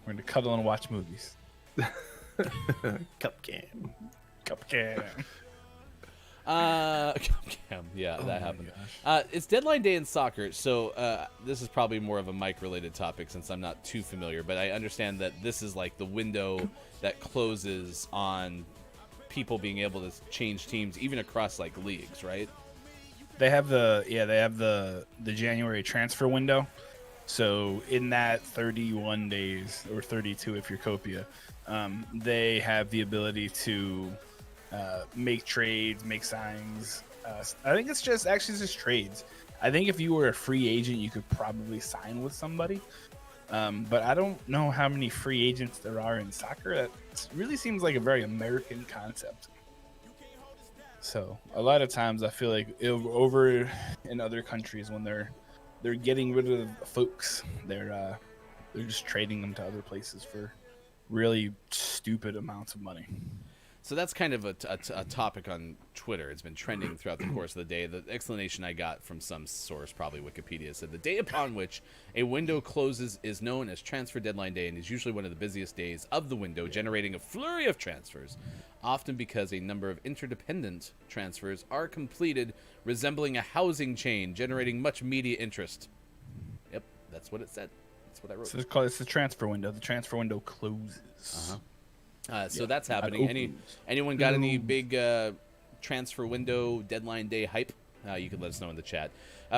[SPEAKER 3] We're gonna cuddle and watch movies.
[SPEAKER 2] Cupcam.
[SPEAKER 3] Cupcake.
[SPEAKER 1] Yeah, that happened. It's deadline day in soccer, so this is probably more of a Mike-related topic since I'm not too familiar, but I understand that this is like the window that closes on people being able to change teams, even across like leagues, right?
[SPEAKER 3] They have the January transfer window. So in that 31 days or 32 if you're Copia, they have the ability to make trades, make signings. I think it's just trades. I think if you were a free agent, you could probably sign with somebody. But I don't know how many free agents there are in soccer. That really seems like a very American concept. So a lot of times I feel like over in other countries when they're getting rid of folks, they're just trading them to other places for really stupid amounts of money.
[SPEAKER 1] So that's kind of a topic on Twitter. It's been trending throughout the course of the day. The explanation I got from some source, probably Wikipedia, said the day upon which a window closes is known as transfer deadline day and is usually one of the busiest days of the window, generating a flurry of transfers, often because a number of interdependent transfers are completed, resembling a housing chain, generating much media interest. Yep, that's what it said. That's what I wrote.
[SPEAKER 3] So it's the transfer window. The transfer window closes.
[SPEAKER 1] So that's happening. Anyone got any big transfer window deadline day hype? You can let us know in the chat.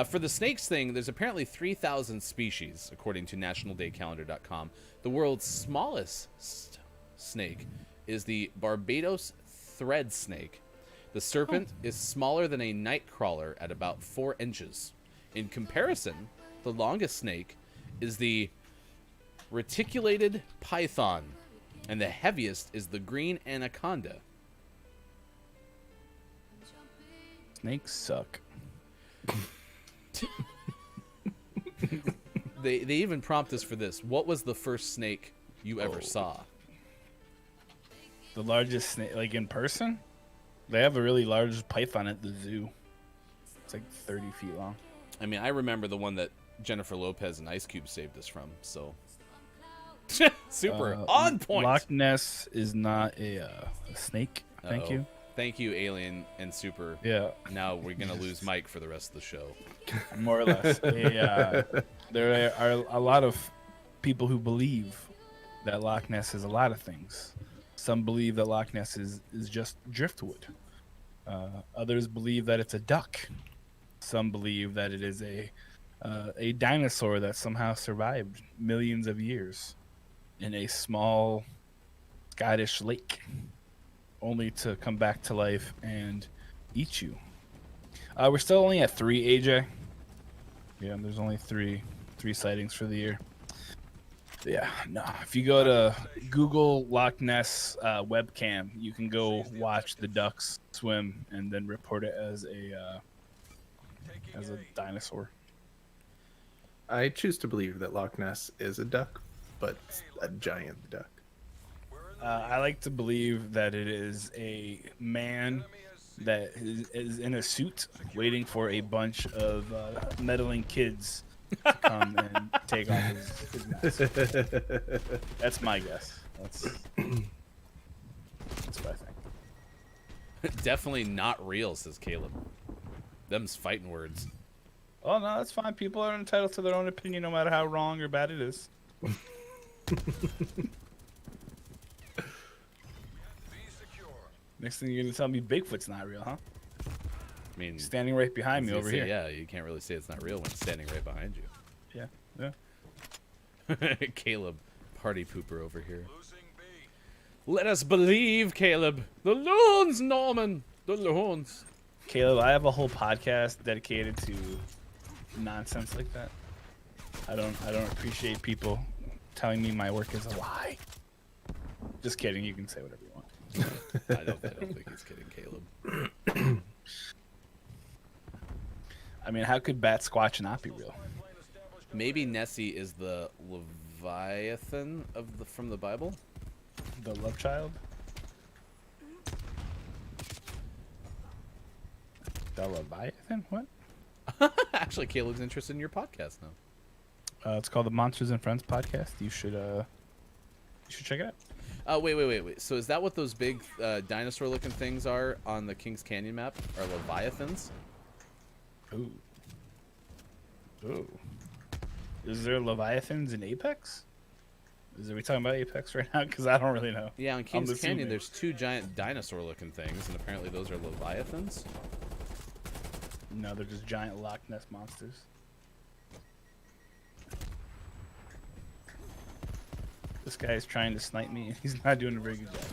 [SPEAKER 1] For the snakes thing, there's apparently 3,000 species, according to nationaldaycalendar.com. The world's smallest snake is the Barbados thread snake. The serpent is smaller than a nightcrawler at about 4 inches. In comparison, the longest snake is the reticulated python, and the heaviest is the green anaconda.
[SPEAKER 3] Snakes suck.
[SPEAKER 1] They even prompt us for this. What was the first snake you ever saw?
[SPEAKER 3] The largest snake, like in person, they have a really large python at the zoo. It's like 30 feet long.
[SPEAKER 1] I mean, I remember the one that Jennifer Lopez and Ice Cube saved us from, so... Super on point.
[SPEAKER 3] Loch Ness is not a snake. Thank
[SPEAKER 1] Uh-oh.
[SPEAKER 3] you.
[SPEAKER 1] Thank you, Alien and Super.
[SPEAKER 3] Yeah,
[SPEAKER 1] Now we're gonna lose Mike for the rest of the show.
[SPEAKER 3] more or less. There are a lot of people who believe that Loch Ness is a lot of things. Some believe that Loch Ness is just driftwood. Others believe that it's a duck. Some believe that it is a dinosaur that somehow survived millions of years in a small Scottish lake, only to come back to life and eat you. We're still only at 3, AJ. Yeah, there's only three sightings for the year. Yeah, no. If you go to Google Loch Ness webcam, you can go watch the ducks swim and then report it as a dinosaur.
[SPEAKER 2] I choose to believe that Loch Ness is a duck, but a giant duck.
[SPEAKER 3] I like to believe that it is a man that is in a suit waiting for a bunch of meddling kids to come and take off his mask. That's my guess. That's what I think.
[SPEAKER 1] Definitely not real, says Caleb. Them's fighting words.
[SPEAKER 3] Oh, no, that's fine. People are entitled to their own opinion no matter how wrong or bad it is. Next thing you're going to tell me Bigfoot's not real, huh?
[SPEAKER 1] I mean,
[SPEAKER 3] Standing right behind me
[SPEAKER 1] as
[SPEAKER 3] over
[SPEAKER 1] they say,
[SPEAKER 3] here.
[SPEAKER 1] Yeah, you can't really say it's not real when it's standing right behind you.
[SPEAKER 3] Yeah.
[SPEAKER 1] Caleb, party pooper over here. Let us believe, Caleb. The loons, Norman. The loons.
[SPEAKER 3] Caleb, I have a whole podcast dedicated to nonsense like that. I don't appreciate people telling me my work is a lie. Just kidding. You can say whatever you want.
[SPEAKER 1] I don't think he's kidding, Caleb.
[SPEAKER 3] I mean, how could Bat Squatch not be real?
[SPEAKER 1] Maybe Nessie is the Leviathan from the Bible.
[SPEAKER 3] The love child? The Leviathan? What?
[SPEAKER 1] Actually, Caleb's interested in your podcast now.
[SPEAKER 3] It's called the Monsters and Friends podcast. You should check it out.
[SPEAKER 1] Wait. So is that what those big dinosaur-looking things are on the Kings Canyon map? Are Leviathans?
[SPEAKER 3] Ooh. Is there Leviathans in Apex? Are we talking about Apex right now? Because I don't really know.
[SPEAKER 1] Yeah, on Kings
[SPEAKER 3] I'm
[SPEAKER 1] Canyon,
[SPEAKER 3] assuming.
[SPEAKER 1] there's 2 giant dinosaur-looking things, and apparently those are Leviathans.
[SPEAKER 3] No, they're just giant Loch Ness monsters. This guy is trying to snipe me, and he's not doing a very good job.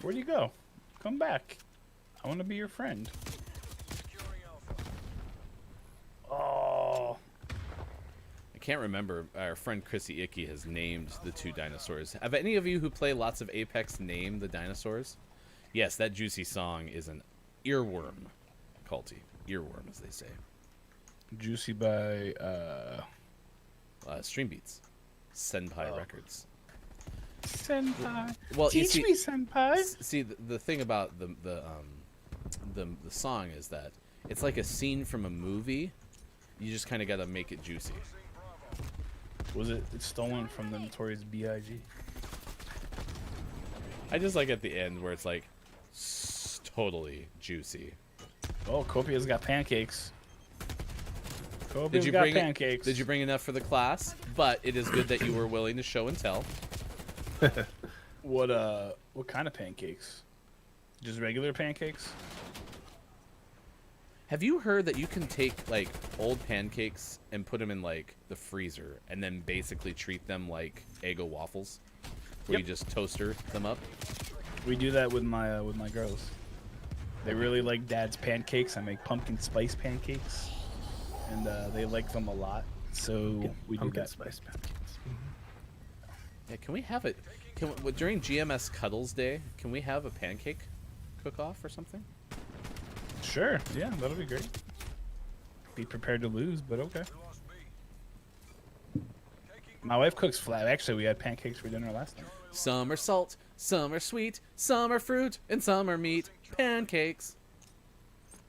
[SPEAKER 3] Where'd you go? Come back. I want to be your friend. Oh.
[SPEAKER 1] I can't remember. Our friend Chrissy Icky has named the 2 dinosaurs. Have any of you who play lots of Apex named the dinosaurs? Yes, that juicy song is an earworm, Culty. Earworm, as they say.
[SPEAKER 3] Juicy by
[SPEAKER 1] Stream Beats. Senpai Records.
[SPEAKER 3] Senpai.
[SPEAKER 1] Well, you
[SPEAKER 3] Teach
[SPEAKER 1] see-
[SPEAKER 3] me, Senpai.
[SPEAKER 1] See, the thing about the song is that it's like a scene from a movie. You just kind of got to make it juicy.
[SPEAKER 3] Was it? It's stolen from the Notorious B.I.G.
[SPEAKER 1] I just like at the end where it's like totally juicy.
[SPEAKER 3] Oh, Copia's got pancakes.
[SPEAKER 1] Did
[SPEAKER 3] Copia's
[SPEAKER 1] you
[SPEAKER 3] got
[SPEAKER 1] bring
[SPEAKER 3] pancakes.
[SPEAKER 1] Did you bring enough for the class? But it is good that you were willing to show and tell.
[SPEAKER 3] What kind of pancakes? Just regular pancakes?
[SPEAKER 1] Have you heard that you can take like old pancakes and put them in like the freezer and then basically treat them like Eggo waffles, where
[SPEAKER 3] Yep.
[SPEAKER 1] you just toaster them up?
[SPEAKER 3] We do that with my girls. They really like Dad's pancakes. I make pumpkin spice pancakes, and they like them a lot. So we do
[SPEAKER 2] Pumpkin
[SPEAKER 3] that.
[SPEAKER 2] spice pancakes.
[SPEAKER 1] Yeah, can we have it? During GMS Cuddles Day, can we have a pancake cook-off or something?
[SPEAKER 3] Sure. Yeah, that'll be great. Be prepared to lose, but okay. My wife cooks flat. Actually, we had pancakes for dinner last night.
[SPEAKER 1] Some are salt, some are sweet, some are fruit, and some are meat. Pancakes.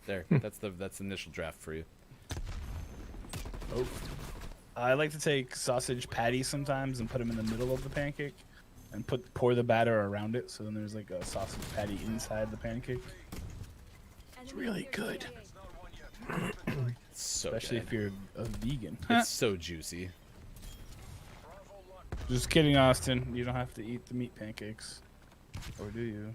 [SPEAKER 1] There, that's the initial draft for you.
[SPEAKER 3] Oh. I like to take sausage patties sometimes and put them in the middle of the pancake, and pour the batter around it. So then there's like a sausage patty inside the pancake. It's really good,
[SPEAKER 1] So
[SPEAKER 3] especially
[SPEAKER 1] good.
[SPEAKER 3] if you're a vegan.
[SPEAKER 1] It's so juicy.
[SPEAKER 3] Just kidding, Austin. You don't have to eat the meat pancakes. Or do you?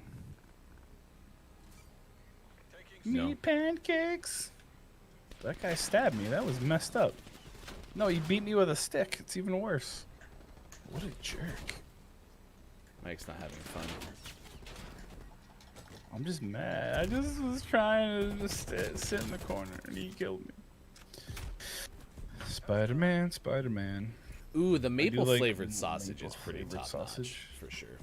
[SPEAKER 1] No.
[SPEAKER 3] Meat pancakes. That guy stabbed me. That was messed up. No, he beat me with a stick. It's even worse. What a jerk.
[SPEAKER 1] Mike's not having fun.
[SPEAKER 3] I'm just mad. I just was trying to just sit in the corner and he killed me. Spider-Man, Spider-Man.
[SPEAKER 1] Ooh, the maple
[SPEAKER 3] like
[SPEAKER 1] flavored sausage is
[SPEAKER 3] maple
[SPEAKER 1] pretty
[SPEAKER 3] flavored
[SPEAKER 1] top
[SPEAKER 3] sausage.
[SPEAKER 1] notch for sure.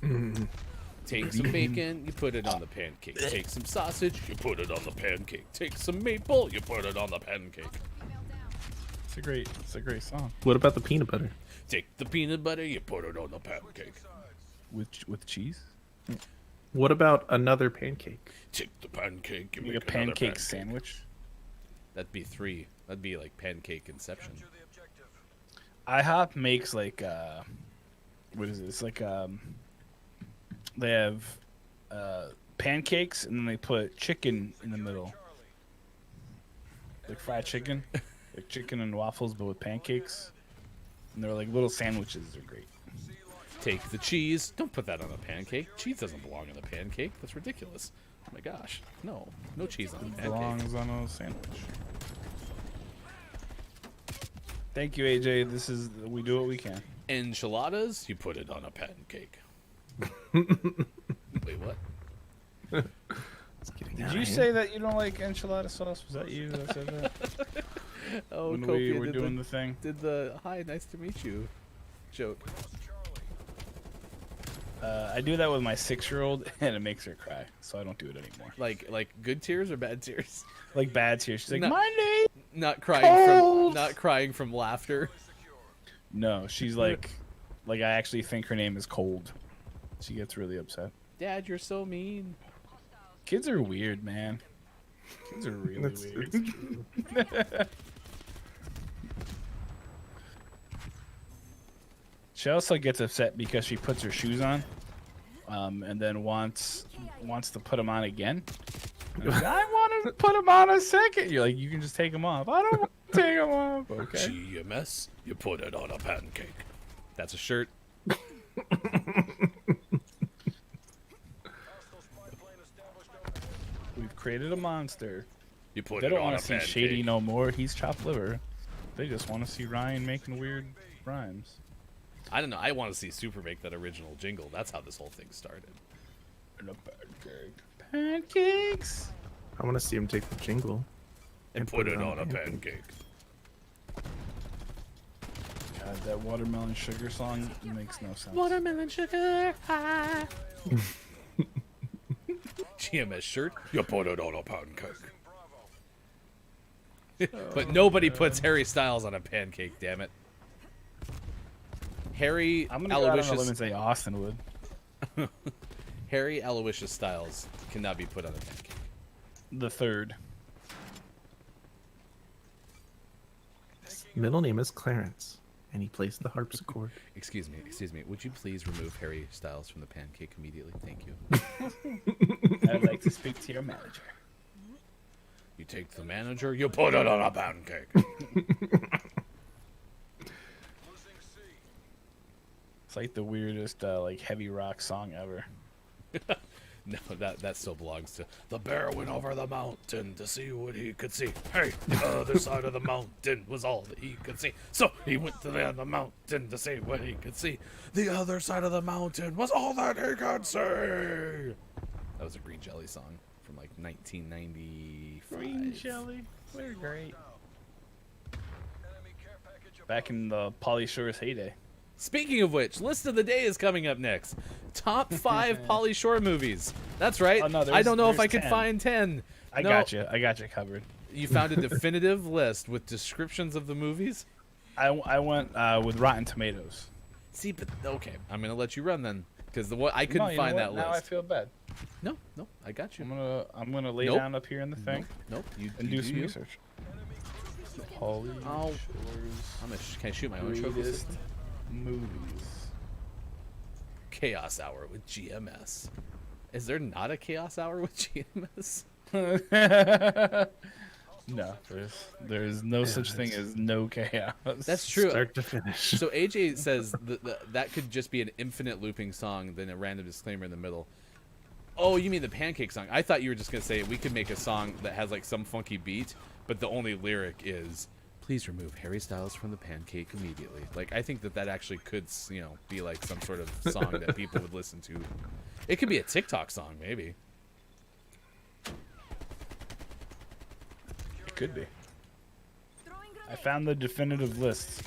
[SPEAKER 1] Take some bacon, you put it on the pancake. Take some sausage, you put it on the pancake. Take some maple, you put it on the pancake.
[SPEAKER 3] It's a great song.
[SPEAKER 2] What about the peanut butter?
[SPEAKER 1] Take the peanut butter, you put it on the pancake.
[SPEAKER 3] With cheese?
[SPEAKER 2] What about another pancake?
[SPEAKER 1] Take the pancake, you
[SPEAKER 3] Like
[SPEAKER 1] make
[SPEAKER 3] a
[SPEAKER 1] another
[SPEAKER 3] pancake sandwich?
[SPEAKER 1] That'd be 3. That'd be like pancake inception.
[SPEAKER 3] IHOP makes like what is it? It's like they have pancakes and then they put chicken in the middle. Like fried chicken. Like chicken and waffles but with pancakes. And they're like little sandwiches. They're great.
[SPEAKER 1] Take the cheese. Don't put that on a pancake. Cheese doesn't belong on a pancake. That's ridiculous. Oh my gosh. No. No cheese on a pancake.
[SPEAKER 3] Belongs on a sandwich. Thank you, AJ. This is we do what we can.
[SPEAKER 1] Enchiladas, you put it on a pancake. Wait, what?
[SPEAKER 3] Did you say that you don't like enchilada sauce? Was that you that said that?
[SPEAKER 1] Oh,
[SPEAKER 3] When
[SPEAKER 1] Copia
[SPEAKER 3] we were
[SPEAKER 1] did
[SPEAKER 3] doing the thing?
[SPEAKER 1] did the hi, nice to meet you joke.
[SPEAKER 3] I do that with my 6-year-old, and it makes her cry, so I don't do it anymore.
[SPEAKER 1] Like good tears or bad tears?
[SPEAKER 3] Like bad tears. She's like,
[SPEAKER 1] No.
[SPEAKER 3] my name.
[SPEAKER 1] Not crying
[SPEAKER 3] Cold.
[SPEAKER 1] from not crying from laughter.
[SPEAKER 3] No, she's like I actually think her name is Cold. She gets really upset.
[SPEAKER 1] Dad, you're so mean.
[SPEAKER 3] Kids are weird, man. Kids are really
[SPEAKER 2] That's-
[SPEAKER 3] weird.
[SPEAKER 2] it's true.
[SPEAKER 3] She also gets upset because she puts her shoes on, and then wants to put them on again. And I'm like, I want to put them on a second. You're like, you can just take them off. I don't want to take them off. Okay.
[SPEAKER 1] GMS, you put it on a pancake. That's a shirt.
[SPEAKER 3] We've created a monster.
[SPEAKER 1] You put
[SPEAKER 3] They
[SPEAKER 1] it
[SPEAKER 3] don't
[SPEAKER 1] on
[SPEAKER 3] want
[SPEAKER 1] a
[SPEAKER 3] to see
[SPEAKER 1] pancake.
[SPEAKER 3] Shady no more. He's chopped liver. They just want to see Ryan making weird rhymes.
[SPEAKER 1] I don't know. I want to see Super make that original jingle. That's how this whole thing started.
[SPEAKER 3] And a pancake. Pancakes.
[SPEAKER 2] I want to see him take the jingle
[SPEAKER 1] And put it on a pancake.
[SPEAKER 3] God, that watermelon sugar song makes no sense.
[SPEAKER 1] Watermelon sugar high. GMS shirt, you put it on a pancake. But nobody puts Harry Styles on a pancake, damn it. Harry
[SPEAKER 3] I'm gonna go out on a limb
[SPEAKER 1] Aloysius
[SPEAKER 3] and say Austin would.
[SPEAKER 1] Harry Aloysius Styles cannot be put on a pancake.
[SPEAKER 3] The third.
[SPEAKER 2] Middle name is Clarence, and he plays the harpsichord.
[SPEAKER 1] Excuse me. Would you please remove Harry Styles from the pancake immediately? Thank you.
[SPEAKER 3] I'd like to speak to your manager.
[SPEAKER 1] You take the manager, you put it on a pancake.
[SPEAKER 3] It's like the weirdest like heavy rock song ever.
[SPEAKER 1] No, that still belongs to the bear went over the mountain to see what he could see. Hey, the other side of the mountain was all that he could see. So he went to the other mountain to see what he could see. The other side of the mountain was all that he could see. That was a Green Jelly song from like 1995.
[SPEAKER 3] Green jelly. We're great. Back in the Pauly Shore's heyday.
[SPEAKER 1] Speaking of which, list of the day is coming up next. Top 5 Pauly Shore movies. That's right.
[SPEAKER 3] Oh, no,
[SPEAKER 1] I don't know if I
[SPEAKER 3] there's
[SPEAKER 1] could
[SPEAKER 3] 10.
[SPEAKER 1] find 10.
[SPEAKER 3] I
[SPEAKER 1] No,
[SPEAKER 3] got you. I got you covered.
[SPEAKER 1] You found a definitive list with descriptions of the movies?
[SPEAKER 3] I went with Rotten Tomatoes.
[SPEAKER 1] See, but okay, I'm gonna let you run then, because I
[SPEAKER 3] No,
[SPEAKER 1] couldn't
[SPEAKER 3] you know
[SPEAKER 1] find
[SPEAKER 3] what?
[SPEAKER 1] that
[SPEAKER 3] Now I
[SPEAKER 1] list.
[SPEAKER 3] feel bad.
[SPEAKER 1] No, I got you.
[SPEAKER 3] I'm gonna lay
[SPEAKER 1] Nope.
[SPEAKER 3] down up here in the thing
[SPEAKER 1] Nope, you
[SPEAKER 3] and
[SPEAKER 1] you
[SPEAKER 3] do some
[SPEAKER 1] you.
[SPEAKER 3] research. Pauly
[SPEAKER 1] Oh.
[SPEAKER 3] Shore's
[SPEAKER 1] Can I shoot my own trophy
[SPEAKER 3] greatest
[SPEAKER 1] system?
[SPEAKER 3] movies.
[SPEAKER 1] Chaos Hour with GMS. Is there not a Chaos Hour with GMS?
[SPEAKER 3] No, there's no such thing as no chaos.
[SPEAKER 1] That's true.
[SPEAKER 2] Start to finish.
[SPEAKER 1] So AJ says that could just be an infinite looping song, then a random disclaimer in the middle. Oh, you mean the Pancake song? I thought you were just gonna say we could make a song that has like some funky beat, but the only lyric is "Please remove Harry Styles from the Pancake immediately." Like, I think that actually could, be like some sort of song that people would listen to. It could be a TikTok song, maybe.
[SPEAKER 3] It could be. I found the definitive list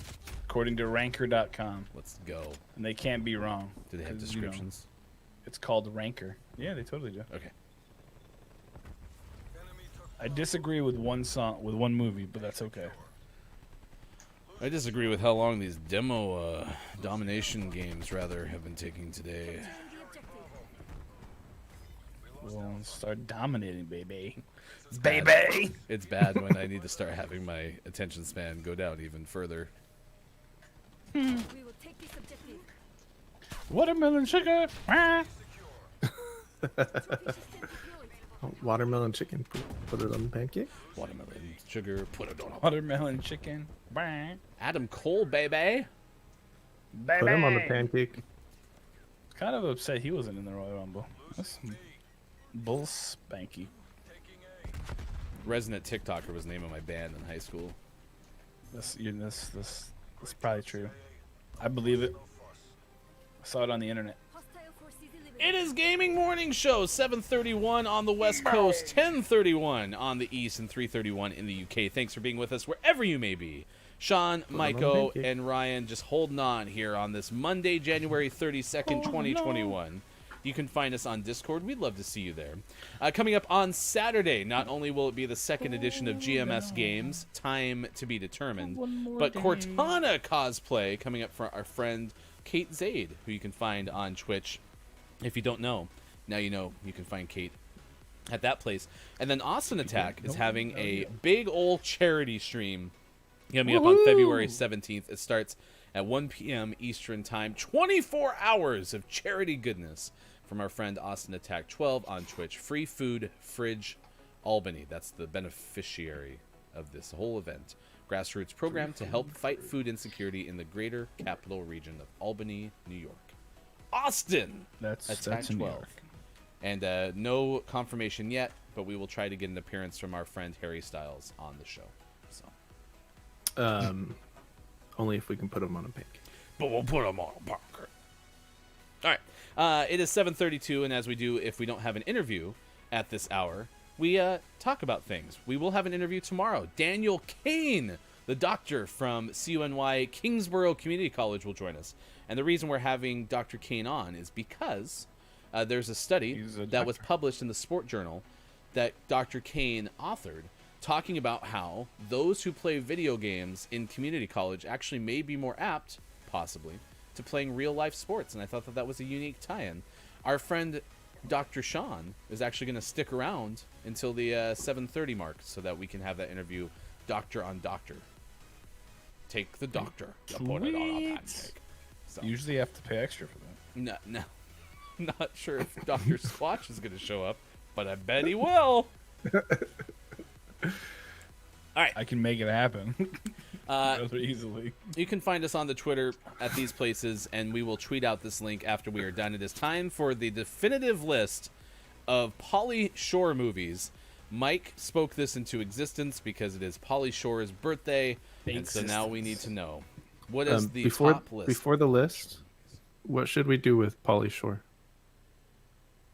[SPEAKER 3] according to ranker.com,
[SPEAKER 1] Let's go.
[SPEAKER 3] and they can't be wrong.
[SPEAKER 1] Do they have
[SPEAKER 3] 'cause,
[SPEAKER 1] descriptions?
[SPEAKER 3] It's called Ranker. Yeah, they totally do.
[SPEAKER 1] Okay.
[SPEAKER 3] I disagree with one movie, but that's okay.
[SPEAKER 1] I disagree with how long these demo domination games rather have been taking today.
[SPEAKER 3] We'll start dominating, baby. Baby!
[SPEAKER 1] It's bad when I need to start having my attention span go down even further.
[SPEAKER 4] We will take this objective.
[SPEAKER 3] Watermelon sugar! Ah!
[SPEAKER 2] Watermelon chicken. Put it on the pancake.
[SPEAKER 1] Watermelon, sugar, put it on.
[SPEAKER 3] Watermelon chicken. Bah.
[SPEAKER 1] Adam Cole, baby.
[SPEAKER 3] Baby!
[SPEAKER 2] Put him on the pancake.
[SPEAKER 3] Kind of upset he wasn't in the Royal Rumble. That's bull spanky.
[SPEAKER 1] Resonant TikToker was the name of my band in high school.
[SPEAKER 3] That's probably true. I believe it. I saw it on the internet.
[SPEAKER 4] Hostile forces eliminated.
[SPEAKER 1] It is Gaming Morning Show, 7:31 on the West Coast, 10:31 on the East, and 3:31 in the UK. Thanks for being with us wherever you may be. Sean, Maiko,
[SPEAKER 2] pancake.
[SPEAKER 1] and Ryan just holding on here on this Monday, January 32nd, 2021. You can find us on Discord. We'd love to see you there. Coming up on Saturday, not only will it be the second edition of GMS Games, Time to be Determined, but Cortana cosplay coming up for our friend Kate Zaid, who you can find on Twitch. If you don't know, now you know. You can find Kate at that place. And then Austin Attack is having a big old charity stream coming up on February 17th. It starts at 1 p.m. Eastern Time. 24 hours of charity goodness from our friend Austin Attack 12 on Twitch. Free Food Fridge Albany. That's the beneficiary of this whole event. Grassroots program to help fight food insecurity in the greater capital region of Albany, New York. Austin!
[SPEAKER 3] That's
[SPEAKER 1] Attack
[SPEAKER 3] in New
[SPEAKER 1] 12.
[SPEAKER 3] York.
[SPEAKER 1] And no confirmation yet, but we will try to get an appearance from our friend Harry Styles on the show. So,
[SPEAKER 2] Only if we can put him on a pancake.
[SPEAKER 1] but we'll put him on a bunker. All right. It is 7:32, and as we do, if we don't have an interview at this hour, we talk about things. We will have an interview tomorrow. Daniel Kane, the doctor from CUNY Kingsborough Community College, will join us. And the reason we're having Dr. Kane on is because there's a study
[SPEAKER 3] He's a
[SPEAKER 1] that was
[SPEAKER 3] doctor.
[SPEAKER 1] published in the Sport Journal that Dr. Kane authored, talking about how those who play video games in community college actually may be more apt, possibly, to playing real-life sports. And I thought that was a unique tie-in. Our friend Dr. Sean is actually going to stick around until the 7:30 mark so that we can have that interview, Doctor on Doctor. Take the doctor. and Put it on a
[SPEAKER 3] Sweet.
[SPEAKER 1] pancake. So,
[SPEAKER 3] You usually have to pay extra for that.
[SPEAKER 1] no, not sure if Dr. Squatch is going to show up, but I bet he will.
[SPEAKER 3] I can make it happen
[SPEAKER 1] Uh,
[SPEAKER 3] rather easily.
[SPEAKER 1] You can find us on the Twitter at these places, and we will tweet out this link after we are done. It is time for the definitive list of Pauly Shore movies. Mike spoke this into existence because it is Pauly Shore's birthday, and so now we need to know. What is the top list?
[SPEAKER 2] Before the list, what should we do with Pauly Shore?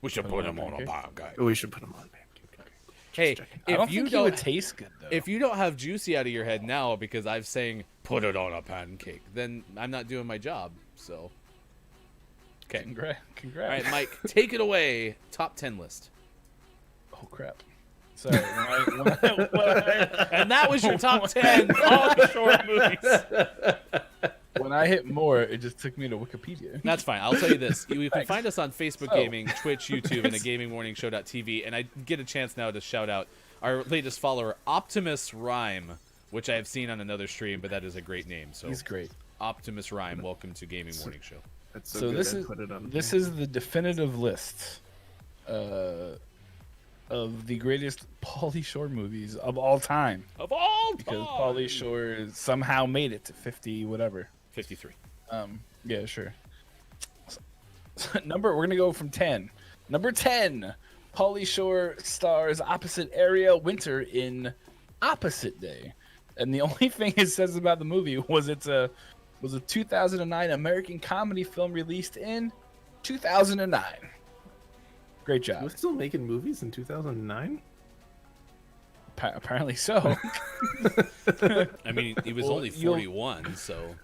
[SPEAKER 1] We should put him on a bomb guy.
[SPEAKER 2] We should put him on pancake.
[SPEAKER 1] Hey,
[SPEAKER 3] I don't
[SPEAKER 1] if you
[SPEAKER 3] think he would
[SPEAKER 1] don't,
[SPEAKER 3] taste good though.
[SPEAKER 1] if you don't have Juicy out of your head now because I'm saying put it on a pancake, then I'm not doing my job. So, okay.
[SPEAKER 3] Congrats.
[SPEAKER 1] All right, Mike, take it away. Top 10 list.
[SPEAKER 3] Oh crap. Sorry. When I,
[SPEAKER 1] And that was your top 10 Pauly Shore movies.
[SPEAKER 3] when I hit more, it just took me to Wikipedia.
[SPEAKER 1] That's fine. I'll tell you this. You can
[SPEAKER 3] Thanks.
[SPEAKER 1] find us on Facebook
[SPEAKER 3] So-
[SPEAKER 1] Gaming, Twitch, YouTube, and a gamingmorningshow.tv. And I get a chance now to shout out our latest follower, Optimus Rhyme, which I have seen on another stream, but that is a great name. So
[SPEAKER 3] He's great.
[SPEAKER 1] Optimus Rhyme, welcome to Gaming Morning Show.
[SPEAKER 2] That's
[SPEAKER 3] So
[SPEAKER 2] good,
[SPEAKER 3] this
[SPEAKER 2] I
[SPEAKER 3] is
[SPEAKER 2] put it on
[SPEAKER 3] this
[SPEAKER 2] there.
[SPEAKER 3] is the definitive list. of the greatest Pauly Shore movies of all time.
[SPEAKER 1] Of all
[SPEAKER 3] Because
[SPEAKER 1] time.
[SPEAKER 3] Pauly Shore somehow made it to 50 whatever.
[SPEAKER 1] 53.
[SPEAKER 3] Yeah, sure. We're gonna go from 10. Number 10, Pauly Shore stars opposite Ariel Winter in Opposite Day, and the only thing it says about the movie was it was a 2009 American comedy film released in 2009. Great
[SPEAKER 2] He
[SPEAKER 3] job.
[SPEAKER 2] was still making movies in 2009.
[SPEAKER 3] Apparently so.
[SPEAKER 1] I mean, he was
[SPEAKER 3] Well,
[SPEAKER 1] only 41, so.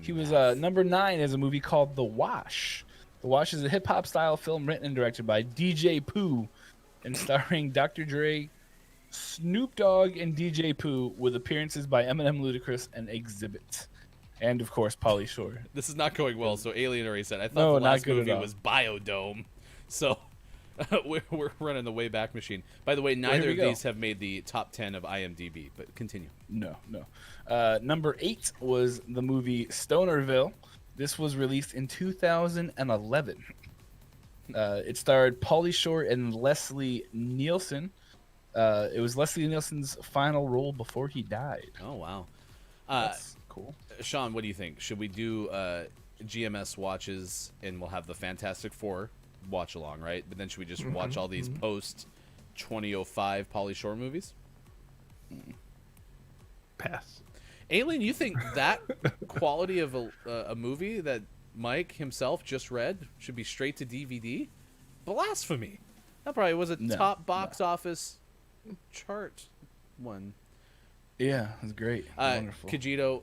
[SPEAKER 3] He was number 9 is a movie called The Wash. The Wash is a hip hop style film written and directed by DJ Pooh and starring Dr. Dre, Snoop Dogg, and DJ Pooh, with appearances by Eminem, Ludacris, and Exhibit. And of course, Pauly Shore.
[SPEAKER 1] This is not going well. So Alien already said. I thought
[SPEAKER 3] No,
[SPEAKER 1] the
[SPEAKER 3] not
[SPEAKER 1] last
[SPEAKER 3] good at
[SPEAKER 1] movie
[SPEAKER 3] all.
[SPEAKER 1] was Biodome. So we're running the Wayback Machine. By the way, neither
[SPEAKER 3] we
[SPEAKER 1] of
[SPEAKER 3] go.
[SPEAKER 1] these have made the top 10 of IMDb. But continue.
[SPEAKER 3] No. Number 8 was the movie Stonerville. This was released in 2011. It starred Pauly Shore and Leslie Nielsen. It was Leslie Nielsen's final role before he died.
[SPEAKER 1] Oh wow.
[SPEAKER 3] That's cool.
[SPEAKER 1] Sean, what do you think? Should we do GMS watches and we'll have the Fantastic Four watch along, right? But then should we just watch all these post 2005 Pauly Shore movies?
[SPEAKER 2] Pass.
[SPEAKER 1] Alien, you think that quality of a movie that Mike himself just read should be straight to DVD? Blasphemy. That probably was a
[SPEAKER 3] No,
[SPEAKER 1] top box office chart one.
[SPEAKER 3] Yeah, it was great. Wonderful.
[SPEAKER 1] Kajito,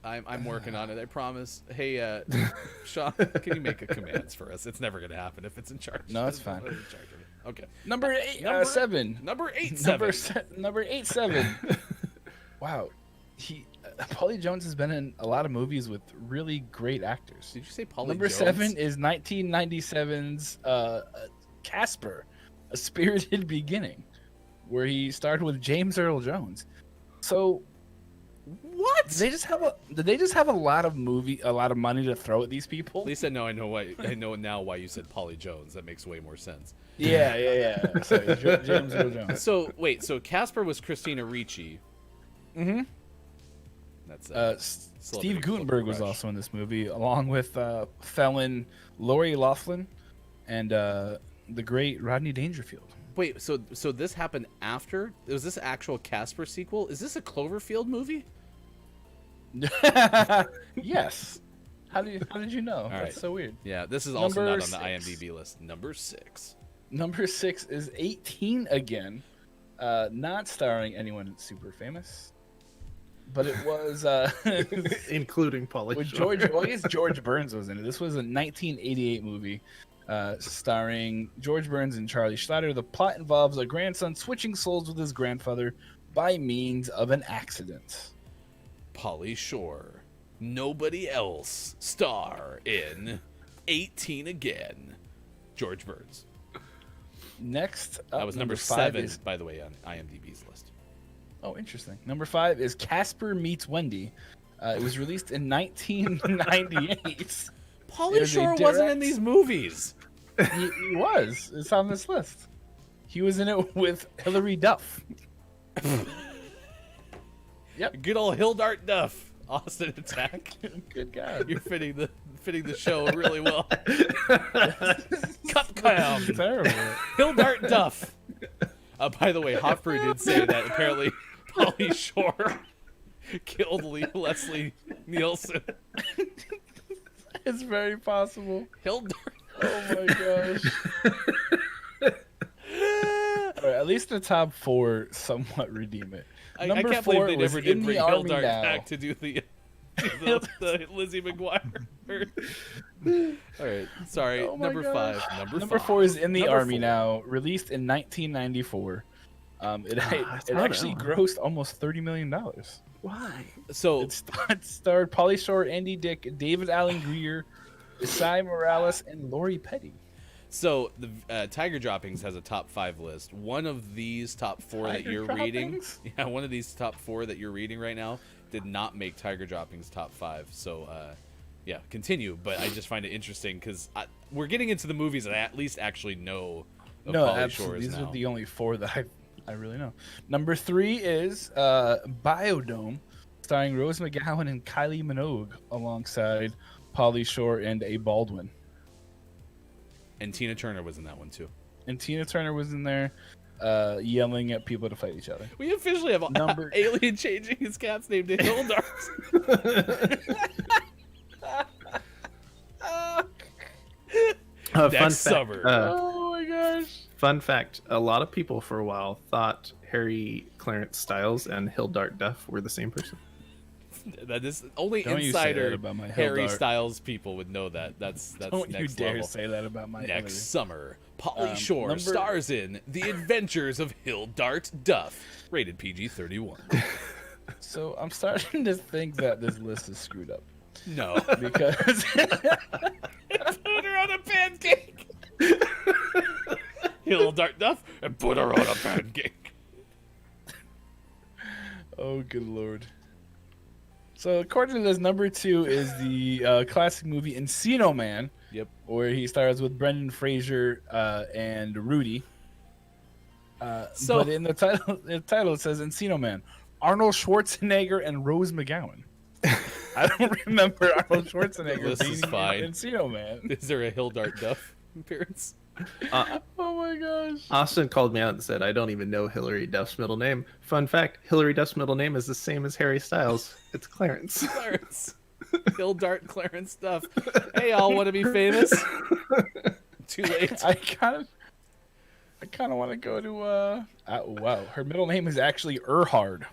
[SPEAKER 1] I'm working on it, I promise. Hey, Sean, can you make a commands for us? It's never going to happen if it's in charge.
[SPEAKER 3] No, it's fine.
[SPEAKER 1] In charge of it. Okay.
[SPEAKER 3] Number 8,
[SPEAKER 1] Number-
[SPEAKER 3] 7.
[SPEAKER 1] Number 8,
[SPEAKER 3] Number
[SPEAKER 1] 7.
[SPEAKER 3] number 8, 7. Wow, Pauly Jones has been in a lot of movies with really great actors.
[SPEAKER 1] Did you say Pauly
[SPEAKER 3] Number
[SPEAKER 1] Jones?
[SPEAKER 3] 7 is 1997's Casper, A Spirited Beginning, where he starred with James Earl Jones. So,
[SPEAKER 1] What?
[SPEAKER 3] did they just have a lot of money to throw at these people?
[SPEAKER 1] Lisa, no, I know now why you said Pauly Jones. That makes way more sense.
[SPEAKER 3] Yeah. Sorry, James Earl Jones.
[SPEAKER 1] So wait, so Casper was Christina Ricci.
[SPEAKER 3] Mm-hmm.
[SPEAKER 1] That's
[SPEAKER 3] Steve
[SPEAKER 1] celebrity
[SPEAKER 3] Guttenberg was
[SPEAKER 1] crush.
[SPEAKER 3] also in this movie, along with felon Lori Loughlin and the great Rodney Dangerfield.
[SPEAKER 1] Wait, so this happened after? Was this actual Casper sequel? Is this a Cloverfield movie?
[SPEAKER 3] Yes. How did you know?
[SPEAKER 1] right.
[SPEAKER 3] That's so weird.
[SPEAKER 1] Yeah, this is also
[SPEAKER 3] Number
[SPEAKER 1] not on the
[SPEAKER 3] 6.
[SPEAKER 1] IMDb list. Number 6.
[SPEAKER 3] Number 6 is 18 again, not starring anyone super famous, but it was
[SPEAKER 2] Including Pauly
[SPEAKER 3] with
[SPEAKER 2] Shore.
[SPEAKER 3] George. Well, I guess George Burns was in it. This was a 1988 movie starring George Burns and Charlie Schlatter. The plot involves a grandson switching souls with his grandfather by means of an accident.
[SPEAKER 1] Pauly Shore. Nobody else star in 18 again. George Burns.
[SPEAKER 3] Next, up,
[SPEAKER 1] That was number
[SPEAKER 3] 5
[SPEAKER 1] 7,
[SPEAKER 3] is-
[SPEAKER 1] by the way, on IMDb's list.
[SPEAKER 3] Oh, interesting. Number 5 is Casper Meets Wendy. It was released in 1998.
[SPEAKER 1] Pauly
[SPEAKER 3] There's a
[SPEAKER 1] Shore wasn't in
[SPEAKER 3] direct-
[SPEAKER 1] these movies.
[SPEAKER 3] He was. It's on this list. He was in it with Hilary Duff.
[SPEAKER 1] Good old Hildart Duff. Austin Attack.
[SPEAKER 3] Good God.
[SPEAKER 1] You're fitting the show really well. Cup clam.
[SPEAKER 3] Terrible.
[SPEAKER 1] Hildart Duff. By the way, Hoffer did say that apparently Pauly Shore killed Leslie Nielsen.
[SPEAKER 3] It's very possible.
[SPEAKER 1] Hildart.
[SPEAKER 3] Oh my gosh. All right, at least the top 4 somewhat redeem it.
[SPEAKER 1] I
[SPEAKER 3] Number
[SPEAKER 1] can't
[SPEAKER 3] 4
[SPEAKER 1] believe they
[SPEAKER 3] was
[SPEAKER 1] never did
[SPEAKER 3] In
[SPEAKER 1] bring
[SPEAKER 3] the Army
[SPEAKER 1] Hildart
[SPEAKER 3] Now.
[SPEAKER 1] back to do the Lizzie McGuire. All right, sorry.
[SPEAKER 3] Oh my
[SPEAKER 1] number
[SPEAKER 3] gosh.
[SPEAKER 1] 5.
[SPEAKER 3] Number
[SPEAKER 1] 5.
[SPEAKER 3] 4 is In the
[SPEAKER 1] Number
[SPEAKER 3] Army
[SPEAKER 1] 4.
[SPEAKER 3] Now, released in 1994. It
[SPEAKER 2] saw
[SPEAKER 3] actually
[SPEAKER 2] that
[SPEAKER 3] grossed almost $30 million.
[SPEAKER 2] Why?
[SPEAKER 1] So
[SPEAKER 3] It starred Pauly Shore, Andy Dick, David Allen Greer, Isai Morales, and Lori Petty.
[SPEAKER 1] So the Tiger Droppings has a top 5 list. One of these top 4 that
[SPEAKER 3] Tiger
[SPEAKER 1] you're reading,
[SPEAKER 3] Droppings?
[SPEAKER 1] yeah, one of these top 4 that you're reading right now did not make Tiger Droppings top 5. So, yeah, continue. But I just find it interesting because we're getting into the movies that I at least actually know of
[SPEAKER 3] No,
[SPEAKER 1] Pauly Shore
[SPEAKER 3] absolutely.
[SPEAKER 1] is
[SPEAKER 3] These
[SPEAKER 1] now.
[SPEAKER 3] are the only 4 that I really know. Number 3 is Biodome, starring Rose McGowan and Kylie Minogue, alongside Pauly Shore and A. Baldwin.
[SPEAKER 1] And Tina Turner was in that one too.
[SPEAKER 3] And Tina Turner was in there, yelling at people to fight each other.
[SPEAKER 1] We officially have
[SPEAKER 3] Number-
[SPEAKER 1] Alien changing his cat's name to Hildart.
[SPEAKER 2] Fun
[SPEAKER 1] Next
[SPEAKER 2] fact,
[SPEAKER 1] summer.
[SPEAKER 3] Oh my gosh!
[SPEAKER 2] fun fact: a lot of people for a while thought Harry Clarence Styles and Hildart Duff were the same person.
[SPEAKER 1] That is only
[SPEAKER 3] Don't you say
[SPEAKER 1] insider
[SPEAKER 3] that about my
[SPEAKER 1] Harry
[SPEAKER 3] Hildart.
[SPEAKER 1] Styles people would know that. That's
[SPEAKER 3] Don't you
[SPEAKER 1] next
[SPEAKER 3] dare
[SPEAKER 1] level.
[SPEAKER 3] say that about my
[SPEAKER 1] Next
[SPEAKER 3] Hillary.
[SPEAKER 1] summer, Pauly Shore
[SPEAKER 3] number-
[SPEAKER 1] stars in The Adventures of Hildart Duff, rated PG-31.
[SPEAKER 3] So I'm starting to think that this list is screwed up
[SPEAKER 1] No,
[SPEAKER 3] because
[SPEAKER 1] put her on a pancake. Hildart Duff and put her on a pancake.
[SPEAKER 3] oh good lord. So according to this, number 2 is the classic movie Encino Man.
[SPEAKER 1] Yep.
[SPEAKER 3] Where he stars with Brendan Fraser and Rudy.
[SPEAKER 1] So-
[SPEAKER 3] But in the title it says Encino Man, Arnold Schwarzenegger and Rose McGowan. I don't remember Arnold Schwarzenegger
[SPEAKER 1] This
[SPEAKER 3] being
[SPEAKER 1] is
[SPEAKER 3] in
[SPEAKER 1] fine.
[SPEAKER 3] Encino Man.
[SPEAKER 1] Is there a Hildart Duff appearance?
[SPEAKER 3] Oh my gosh.
[SPEAKER 2] Austin called me out and said, "I don't even know Hillary Duff's middle name." Fun fact: Hillary Duff's middle name is the same as Harry Styles. It's Clarence.
[SPEAKER 1] Clarence. Hildart Clarence Duff. Hey, y'all want to be famous? Too late.
[SPEAKER 3] I kind of want to go to wow, her middle name is actually Erhard.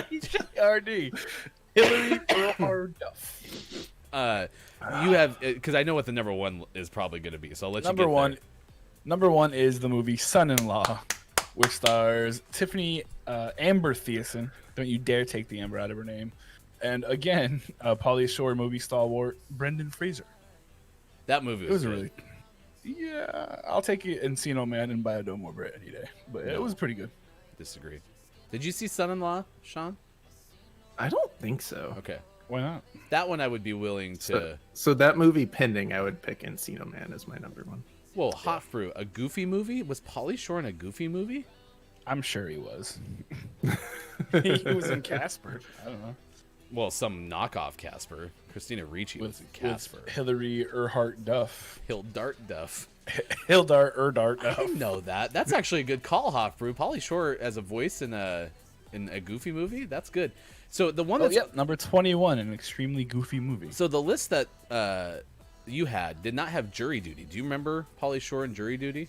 [SPEAKER 3] E-R-H-A-R-D. Hillary Erhard Duff.
[SPEAKER 1] You have, because I know what the number one is probably going to be, so I'll let you get there.
[SPEAKER 3] Number one is the movie Son-in-Law, which stars Tiffany Amber Thiessen. Don't you dare take the Amber out of her name. And again, Pauly Shore movie stalwart Brendan Fraser.
[SPEAKER 1] That movie
[SPEAKER 3] It
[SPEAKER 1] was,
[SPEAKER 3] was
[SPEAKER 1] good.
[SPEAKER 3] really, yeah. I'll take it Encino Man and Biodome over it any day. But it was pretty good.
[SPEAKER 1] Disagree. Did you see Son-in-Law, Sean?
[SPEAKER 2] I don't think so.
[SPEAKER 1] Okay.
[SPEAKER 3] Why not?
[SPEAKER 1] That one I would be willing to.
[SPEAKER 2] So that movie pending, I would pick Encino Man as my number one.
[SPEAKER 1] Whoa, Hot Fruit, a Goofy movie? Was Pauly Shore in a Goofy movie?
[SPEAKER 3] I'm sure he was. He was in Casper. I don't know.
[SPEAKER 1] Well, some knockoff Casper. Christina Ricci was in Casper.
[SPEAKER 3] With Hillary Erhart Duff.
[SPEAKER 1] Hildart Duff.
[SPEAKER 3] Hildart Erdart Duff.
[SPEAKER 1] I know that. That's actually a good call, Hot Fruit. Pauly Shore as a voice in a Goofy movie. That's good. So the one
[SPEAKER 3] Oh,
[SPEAKER 1] that's
[SPEAKER 3] yep, number 21, an extremely goofy movie.
[SPEAKER 1] so the list that you had did not have Jury Duty. Do you remember Pauly Shore and Jury Duty?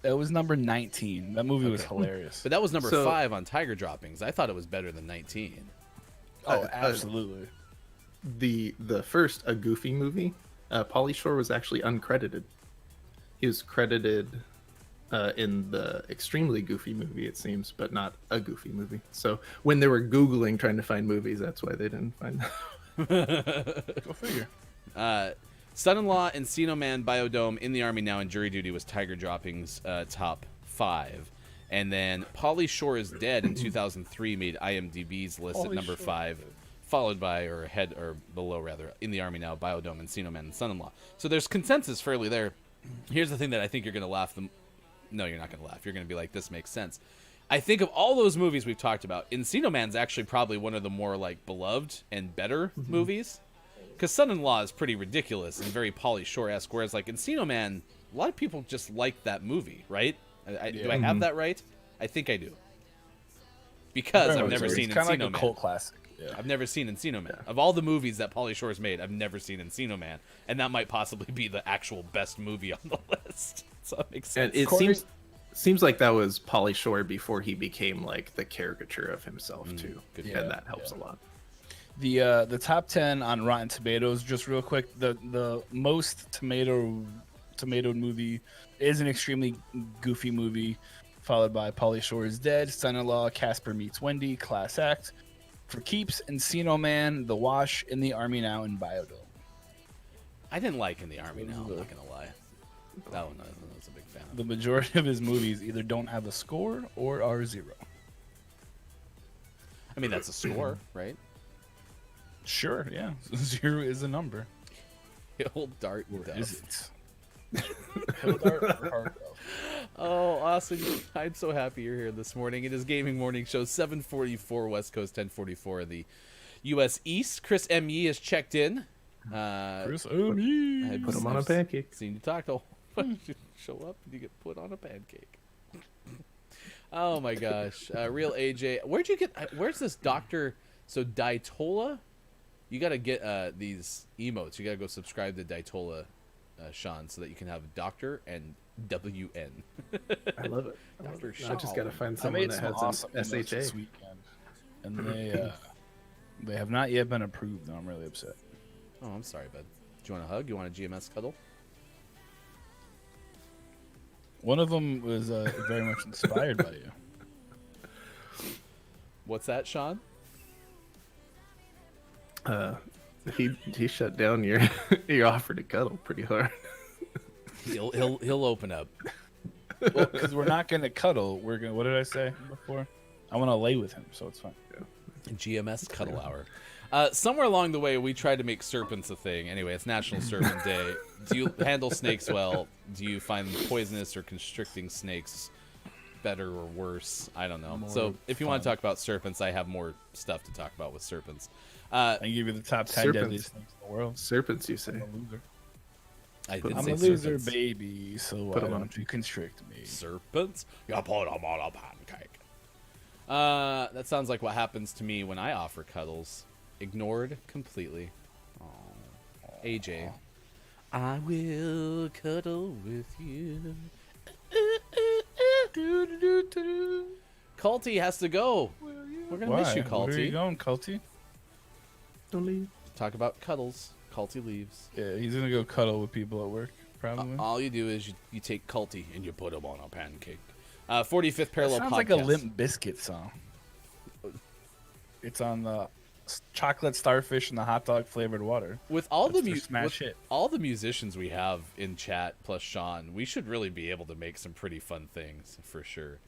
[SPEAKER 3] It was number 19. That movie was hilarious.
[SPEAKER 1] But that was number
[SPEAKER 2] So-
[SPEAKER 1] 5 on Tiger Droppings. I thought it was better than 19.
[SPEAKER 3] Oh, absolutely.
[SPEAKER 2] The first A Goofy movie, Pauly Shore was actually uncredited. He was credited in the extremely goofy movie, it seems, but not a Goofy movie. So when they were Googling trying to find movies, that's why they didn't find them.
[SPEAKER 3] Go figure.
[SPEAKER 1] Son-in-Law, Encino Man, Biodome, In the Army Now, and Jury Duty was Tiger Droppings' top 5. And then Pauly Shore is Dead in 2003 made IMDb's list at
[SPEAKER 3] Pauly
[SPEAKER 1] number
[SPEAKER 3] Shore.
[SPEAKER 1] 5, followed by, or ahead, or below rather, In the Army Now, Biodome, Encino Man, and Son-in-Law. So there's consensus fairly there. Here's the thing that I think you're going to laugh. No, you're not going to laugh. You're going to be like, this makes sense. I think of all those movies we've talked about, Encino Man's actually probably one of the more like beloved and better movies. Because Son-in-Law is pretty ridiculous and very Pauly Shore-esque, whereas like Encino Man, a lot of people just like that movie, right? Do I have that right? I think I do. Because I've never seen
[SPEAKER 3] It's kind of
[SPEAKER 1] Encino
[SPEAKER 3] like a
[SPEAKER 1] Man.
[SPEAKER 3] cult classic. Yeah.
[SPEAKER 1] I've never seen Encino Man. Of all the movies that Pauly Shore's made, I've never seen Encino Man. And that might possibly be the actual best movie on the list. So that makes sense.
[SPEAKER 2] And it seems like that was Pauly Shore before he became like the caricature of himself too,
[SPEAKER 1] good
[SPEAKER 2] and that helps a lot.
[SPEAKER 3] The top 10 on Rotten Tomatoes, just real quick, the most tomatoed movie is an extremely goofy movie, followed by Pauly Shore is Dead, Son-in-Law, Casper Meets Wendy, Class Act, For Keeps, Encino Man, The Wash, In the Army Now, and Biodome.
[SPEAKER 1] I didn't like In the Army Now, I'm not going to lie. That one I was a big fan of.
[SPEAKER 3] The majority of his movies either don't have a score or are 0.
[SPEAKER 1] I mean, that's a score, right?
[SPEAKER 3] Sure, yeah. 0 is a number.
[SPEAKER 1] Hildart
[SPEAKER 3] Or
[SPEAKER 1] Duff.
[SPEAKER 3] is it? Hildart or Hargrove?
[SPEAKER 1] Oh, Austin, I'm so happy you're here this morning. It is Gaming Morning Show 7:44 West Coast, 10:44 the U.S. East. Chris M.E. has checked in.
[SPEAKER 3] Chris
[SPEAKER 2] Put him on a pancake.
[SPEAKER 1] Seen you talk to show up and you get put on a pancake. Oh my gosh. Real AJ. Where's this doctor? So Ditola? You got to get these emotes. You got to go subscribe to Ditola, Sean, so that you can have doctor and WN.
[SPEAKER 2] I love it.
[SPEAKER 1] Dr.
[SPEAKER 2] I just got to find
[SPEAKER 3] I
[SPEAKER 2] someone
[SPEAKER 3] made
[SPEAKER 2] that
[SPEAKER 3] some
[SPEAKER 2] has
[SPEAKER 3] awesome
[SPEAKER 2] an
[SPEAKER 3] emotes
[SPEAKER 2] SHA.
[SPEAKER 3] this weekend, and they have not yet been approved. And I'm really upset.
[SPEAKER 1] Oh, I'm sorry, bud. Do you want a hug? You want a GMS cuddle?
[SPEAKER 3] One of them was very much inspired by you.
[SPEAKER 1] What's that, Sean?
[SPEAKER 2] He shut down your your offer to cuddle pretty hard.
[SPEAKER 1] He'll open up.
[SPEAKER 3] Well, because we're not gonna cuddle. We're gonna. What did I say before? I want to lay with him, so it's fine.
[SPEAKER 1] GMS Cuddle Hour. Somewhere along the way, we tried to make serpents a thing. Anyway, it's National Serpent Day. Do you handle snakes well? Do you find poisonous or constricting snakes better or worse? I don't know.
[SPEAKER 3] More
[SPEAKER 1] So if you want to
[SPEAKER 3] fun.
[SPEAKER 1] talk about serpents, I have more stuff to talk about with serpents.
[SPEAKER 3] I can give you the top 10
[SPEAKER 2] Serpents.
[SPEAKER 3] deadliest snakes in the world.
[SPEAKER 2] Serpents, you say?
[SPEAKER 3] I'm a loser.
[SPEAKER 1] I
[SPEAKER 2] Put
[SPEAKER 1] did
[SPEAKER 3] I'm
[SPEAKER 1] say
[SPEAKER 3] a loser,
[SPEAKER 1] serpents.
[SPEAKER 3] baby. So why
[SPEAKER 2] Put 'em on.
[SPEAKER 3] don't you constrict me?
[SPEAKER 1] Serpents? You put them on a pancake. That sounds like what happens to me when I offer cuddles. Ignored completely. Aw. AJ. I will cuddle with you. Culty has to go. We're going to miss you,
[SPEAKER 3] Where are you
[SPEAKER 1] Culty.
[SPEAKER 3] going, Culty?
[SPEAKER 2] Don't leave.
[SPEAKER 1] Talk about cuddles. Culty leaves.
[SPEAKER 3] Yeah, he's gonna go cuddle with people at work, probably.
[SPEAKER 1] All you do is you take Culty and you put him on a pancake. 45th Parallel
[SPEAKER 3] Sounds
[SPEAKER 1] Podcast.
[SPEAKER 3] like a Limp Bizkit song. It's on the chocolate starfish and the hot dog flavored water.
[SPEAKER 1] With all
[SPEAKER 3] That's
[SPEAKER 1] the
[SPEAKER 3] their smash hit.
[SPEAKER 1] all the musicians we have in chat plus Sean, we should really be able to make some pretty fun things for sure.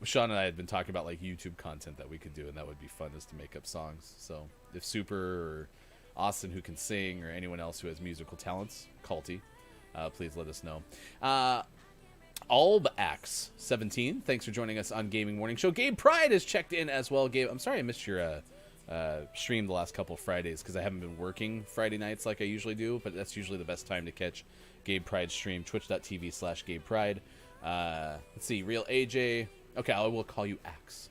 [SPEAKER 1] Sean and I had been talking about like YouTube content that we could do, and that would be fun is to make up songs. So if Super or Austin, who can sing, or anyone else who has musical talents, Culty, please let us know. Albax17, thanks for joining us on Gaming Morning Show. Gabe Pride has checked in as well. Gabe, I'm sorry I missed your stream the last couple of Fridays because I haven't been working Friday nights like I usually do, but that's usually the best time to catch Gabe Pride's stream, twitch.tv/Gabe Pride. Let's see, Real AJ. Okay, I will call you Axe.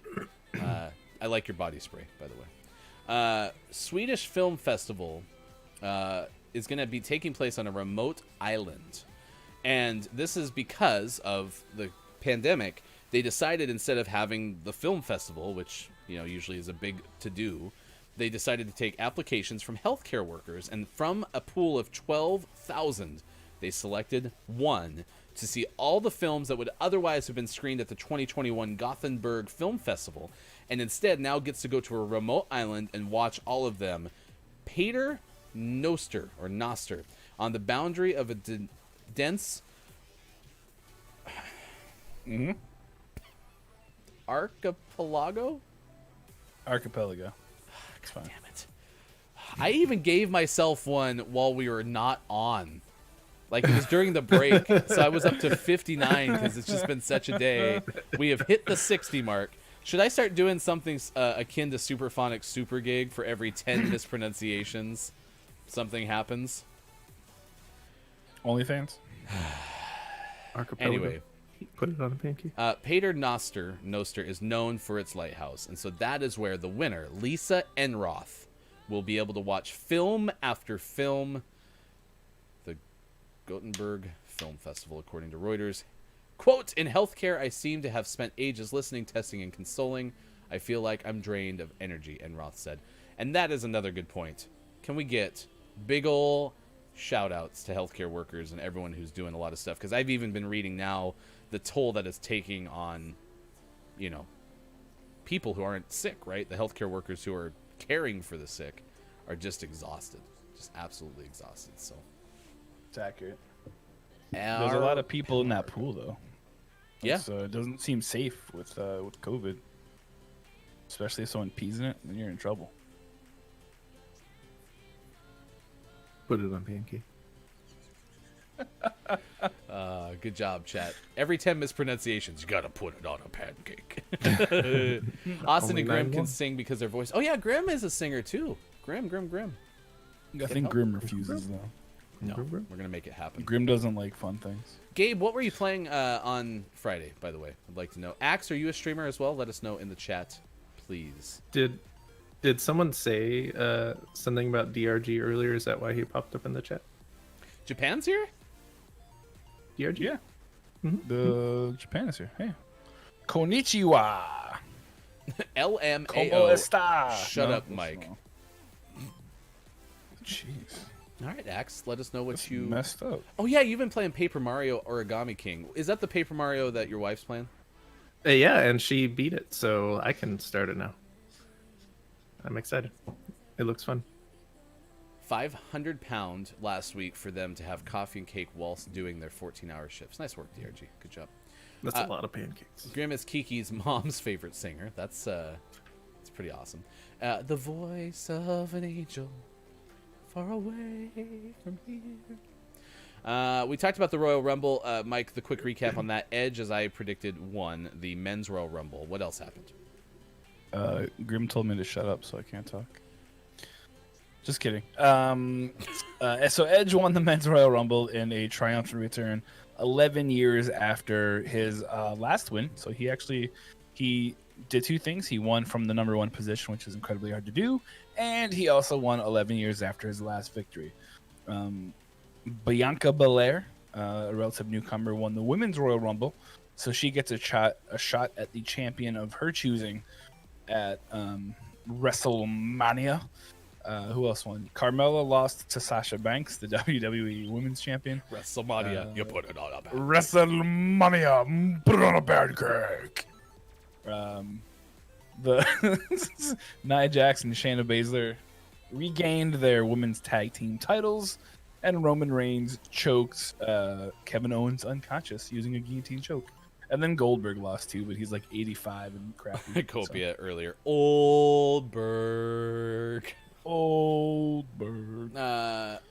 [SPEAKER 1] I like your body spray, by the way. Swedish Film Festival is going to be taking place on a remote island. And this is because of the pandemic. They decided instead of having the film festival, which usually is a big to-do, they decided to take applications from healthcare workers. And from a pool of 12,000, they selected one to see all the films that would otherwise have been screened at the 2021 Gothenburg Film Festival, and instead now gets to go to a remote island and watch all of them. Pater Noster, on the boundary of a dense archipelago.
[SPEAKER 3] It's fine.
[SPEAKER 1] Damn it! I even gave myself one while we were not on. Like it was during the break, so I was up to 59 because it's just been such a day. We have hit the 60 mark. Should I start doing something akin to Superphonic Super Gig for every 10 mispronunciations? Something happens.
[SPEAKER 3] OnlyFans?
[SPEAKER 2] Archipelago.
[SPEAKER 1] Anyway,
[SPEAKER 2] Put it on a pancake.
[SPEAKER 1] Pater Noster is known for its lighthouse, and so that is where the winner, Lisa Enroth, will be able to watch film after film. The Gothenburg Film Festival, according to Reuters. Quote, in healthcare, I seem to have spent ages listening, testing, and consoling. I feel like I'm drained of energy, Enroth said. And that is another good point. Can we get big ol' shout-outs to healthcare workers and everyone who's doing a lot of stuff? Because I've even been reading now the toll that it's taking on, people who aren't sick, right? The healthcare workers who are caring for the sick are just exhausted. Just absolutely exhausted, so...
[SPEAKER 3] It's accurate. There's a lot of people in that pool, though.
[SPEAKER 1] Yeah.
[SPEAKER 3] So it doesn't seem safe with COVID. Especially if someone pees in it, then you're in trouble.
[SPEAKER 2] Put it on pancake.
[SPEAKER 1] Good job, chat. Every 10 mispronunciations, you gotta put it on a pancake. Austin
[SPEAKER 2] Only
[SPEAKER 1] and Grim
[SPEAKER 2] 9-1.
[SPEAKER 1] can sing because their voice. Oh yeah, Grim is a singer too. Grim.
[SPEAKER 3] I think Grim refuses though.
[SPEAKER 1] No, we're gonna make it happen.
[SPEAKER 3] Grim doesn't like fun things.
[SPEAKER 1] Gabe, what were you playing on Friday? By the way, I'd like to know. Axe, are you a streamer as well? Let us know in the chat, please.
[SPEAKER 2] Did someone say something about DRG earlier? Is that why he popped up in the chat?
[SPEAKER 1] Japan's here.
[SPEAKER 2] DRG?
[SPEAKER 3] Yeah. The Japan is here. Hey. Konnichiwa. Como
[SPEAKER 1] LMAO.
[SPEAKER 3] esta?
[SPEAKER 1] Shut
[SPEAKER 3] No,
[SPEAKER 1] up, Mike.
[SPEAKER 3] no. Jeez.
[SPEAKER 1] All right, Axe, let us know what
[SPEAKER 3] That's
[SPEAKER 1] you.
[SPEAKER 3] messed up.
[SPEAKER 1] Oh yeah, you've been playing Paper Mario Origami King. Is that the Paper Mario that your wife's playing?
[SPEAKER 2] Yeah, and she beat it, so I can start it now. I'm excited. It looks fun.
[SPEAKER 1] 500 pound last week for them to have coffee and cake whilst doing their 14-hour shifts. Nice work, DRG. Good job.
[SPEAKER 2] That's a lot of pancakes.
[SPEAKER 1] Grim is Kiki's mom's favorite singer. That's pretty awesome. The voice of an angel far away from here. We talked about the Royal Rumble. Mike, the quick recap on that. Edge, as I predicted, won the men's Royal Rumble. What else happened?
[SPEAKER 3] Grim told me to shut up, so I can't talk. Just kidding. So Edge won the men's Royal Rumble in a triumphant return 11 years after his last win. So he did two things. He won from the number one position, which is incredibly hard to do, and he also won 11 years after his last victory. Bianca Belair, a relative newcomer, won the women's Royal Rumble, so she gets a shot at the champion of her choosing at WrestleMania. Who else won? Carmella lost to Sasha Banks, the WWE Women's Champion.
[SPEAKER 1] WrestleMania. You put it on a
[SPEAKER 3] WrestleMania, put it on a pancake. The Nia Jax and Shayna Baszler regained their women's tag team titles, and Roman Reigns choked Kevin Owens unconscious using a guillotine choke. And then Goldberg lost too, but he's like 85 and crappy.
[SPEAKER 1] Copia earlier. Oldberg.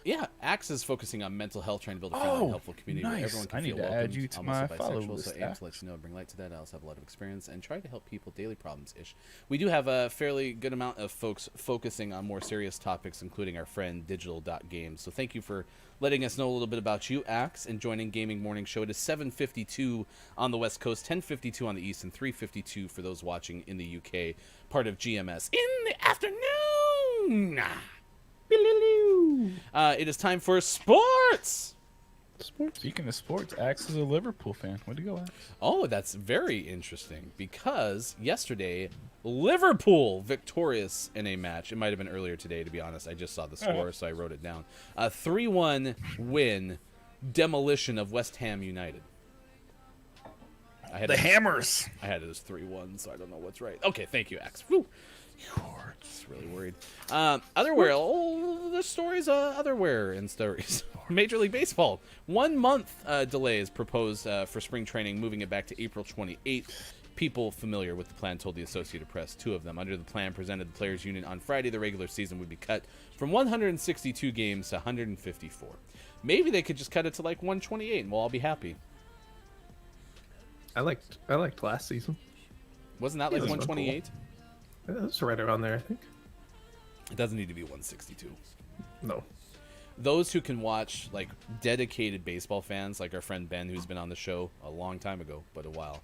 [SPEAKER 1] Yeah, Axe is focusing on mental health, trying to build a friendly and helpful community where
[SPEAKER 3] nice.
[SPEAKER 1] everyone can
[SPEAKER 3] I need
[SPEAKER 1] feel
[SPEAKER 3] to
[SPEAKER 1] welcomed.
[SPEAKER 3] add you to
[SPEAKER 1] I'm
[SPEAKER 3] my
[SPEAKER 1] also
[SPEAKER 3] follow
[SPEAKER 1] bisexual,
[SPEAKER 3] list,
[SPEAKER 1] so I aim to
[SPEAKER 3] Axe.
[SPEAKER 1] let you know, bring light to that. I also have a lot of experience and try to help people daily problems ish. We do have a fairly good amount of folks focusing on more serious topics, including our friend Digital.Games. So thank you for letting us know a little bit about you, Axe, and joining Gaming Morning Show. It is 7:52 on the West Coast, 10:52 on the East, and 3:52 for those watching in the UK, part of GMS in the afternoon. It is time for sports.
[SPEAKER 3] Speaking of sports, Axe is a Liverpool fan. Way to go, Axe.
[SPEAKER 1] Oh, that's very interesting because yesterday, Liverpool victorious in a match. It might have been earlier today, to be honest. I just saw the score, so I wrote it down. A 3-1 win, demolition of West Ham United.
[SPEAKER 3] The Hammers.
[SPEAKER 1] I had it as 3-1, so I don't know what's right. Okay, thank you, Axe. Whew. Just really worried. Otherwhere, the stories, otherwhere and stories. Major League Baseball. 1 month delay is proposed for spring training, moving it back to April 28th. People familiar with the plan told the Associated Press, two of them. Under the plan presented the Players Union on Friday, the regular season would be cut from 162 games to 154. Maybe they could just cut it to like 128 and we'll all be happy.
[SPEAKER 2] I liked last season.
[SPEAKER 1] Wasn't that like
[SPEAKER 2] Yeah,
[SPEAKER 1] 128?
[SPEAKER 2] That's right around there, I think.
[SPEAKER 1] It doesn't need to be 162.
[SPEAKER 2] No.
[SPEAKER 1] Those who can watch, like, dedicated baseball fans, like our friend Ben, who's been on the show a long time ago, but a while,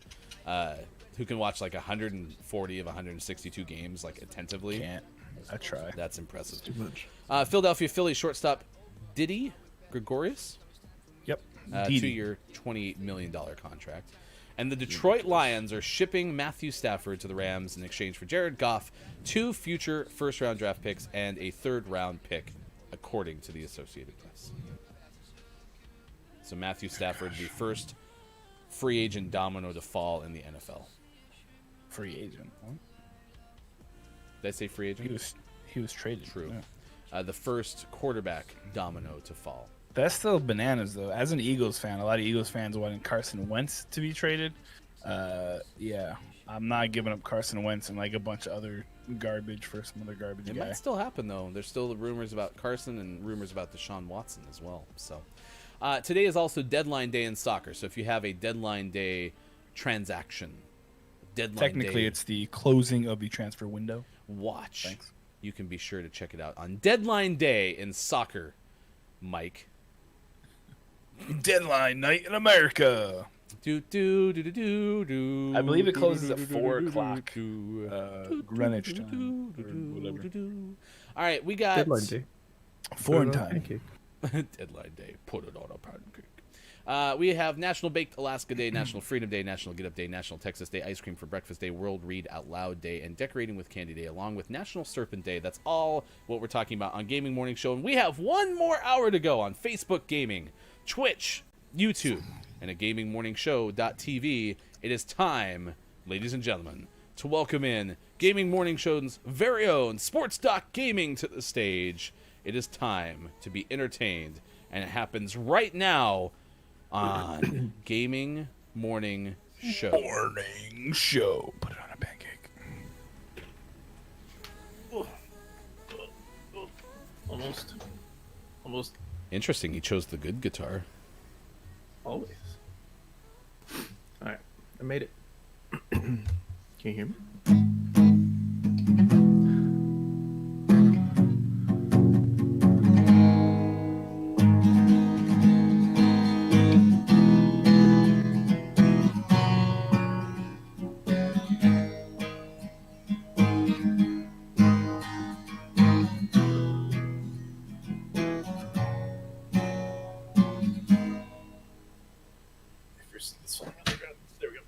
[SPEAKER 1] who can watch, like, 140 of 162 games, like, attentively.
[SPEAKER 3] Can't. I try.
[SPEAKER 1] That's impressive.
[SPEAKER 2] Too much.
[SPEAKER 1] Philadelphia Phillies shortstop Didi Gregorius,
[SPEAKER 3] Yep.
[SPEAKER 1] 2-year, $28 million contract. And the Detroit Lions are shipping Matthew Stafford to the Rams in exchange for Jared Goff, 2 future first-round draft picks, and a third-round pick, according to the Associated Press. So Matthew Stafford, the first free agent domino to fall in the NFL.
[SPEAKER 3] Free agent. What?
[SPEAKER 1] Did I say free agent?
[SPEAKER 3] He was traded.
[SPEAKER 1] True.
[SPEAKER 3] Yeah.
[SPEAKER 1] The first quarterback domino to fall.
[SPEAKER 3] That's still bananas, though. As an Eagles fan, a lot of Eagles fans wanted Carson Wentz to be traded. Yeah, I'm not giving up Carson Wentz and like a bunch of other garbage for some other garbage
[SPEAKER 1] It
[SPEAKER 3] guy.
[SPEAKER 1] might still happen, though. There's still rumors about Carson and rumors about Deshaun Watson as well. So, Today is also deadline day in soccer, so if you have a deadline day transaction, deadline
[SPEAKER 3] Technically,
[SPEAKER 1] day
[SPEAKER 3] it's the closing of the transfer window.
[SPEAKER 1] watch,
[SPEAKER 3] Thanks.
[SPEAKER 1] you can be sure to check it out on deadline day in soccer, Mike.
[SPEAKER 3] Deadline night in America.
[SPEAKER 1] Do do do do do do.
[SPEAKER 3] I believe it closes at
[SPEAKER 1] do,
[SPEAKER 3] 4
[SPEAKER 1] do,
[SPEAKER 3] o'clock,
[SPEAKER 1] do,
[SPEAKER 3] Greenwich
[SPEAKER 1] do,
[SPEAKER 3] time,
[SPEAKER 1] do,
[SPEAKER 3] or
[SPEAKER 1] do,
[SPEAKER 3] whatever.
[SPEAKER 1] do, do. All right, we got
[SPEAKER 2] Deadline day.
[SPEAKER 3] Foreign
[SPEAKER 2] Put it on
[SPEAKER 3] time.
[SPEAKER 2] pancake.
[SPEAKER 1] deadline day. Put it on a pancake. We have National Baked Alaska Day, National Freedom Day, National Get Up Day, National Texas Day, Ice Cream for Breakfast Day, World Read Out Loud Day, and Decorating with Candy Day, along with National Serpent Day. That's all what we're talking about on Gaming Morning Show. And we have one more hour to go on Facebook Gaming, Twitch, YouTube, and at gamingmorningshow.tv. It is time, ladies and gentlemen, to welcome in Gaming Morning Show's very own Sports Doc Gaming to the stage. It is time to be entertained, and it happens right now on Gaming Morning Show.
[SPEAKER 3] Morning show. Put it on a pancake.
[SPEAKER 2] Almost
[SPEAKER 1] Interesting, he chose the good guitar.
[SPEAKER 2] always. All right, I made it. Can you hear me? There we go.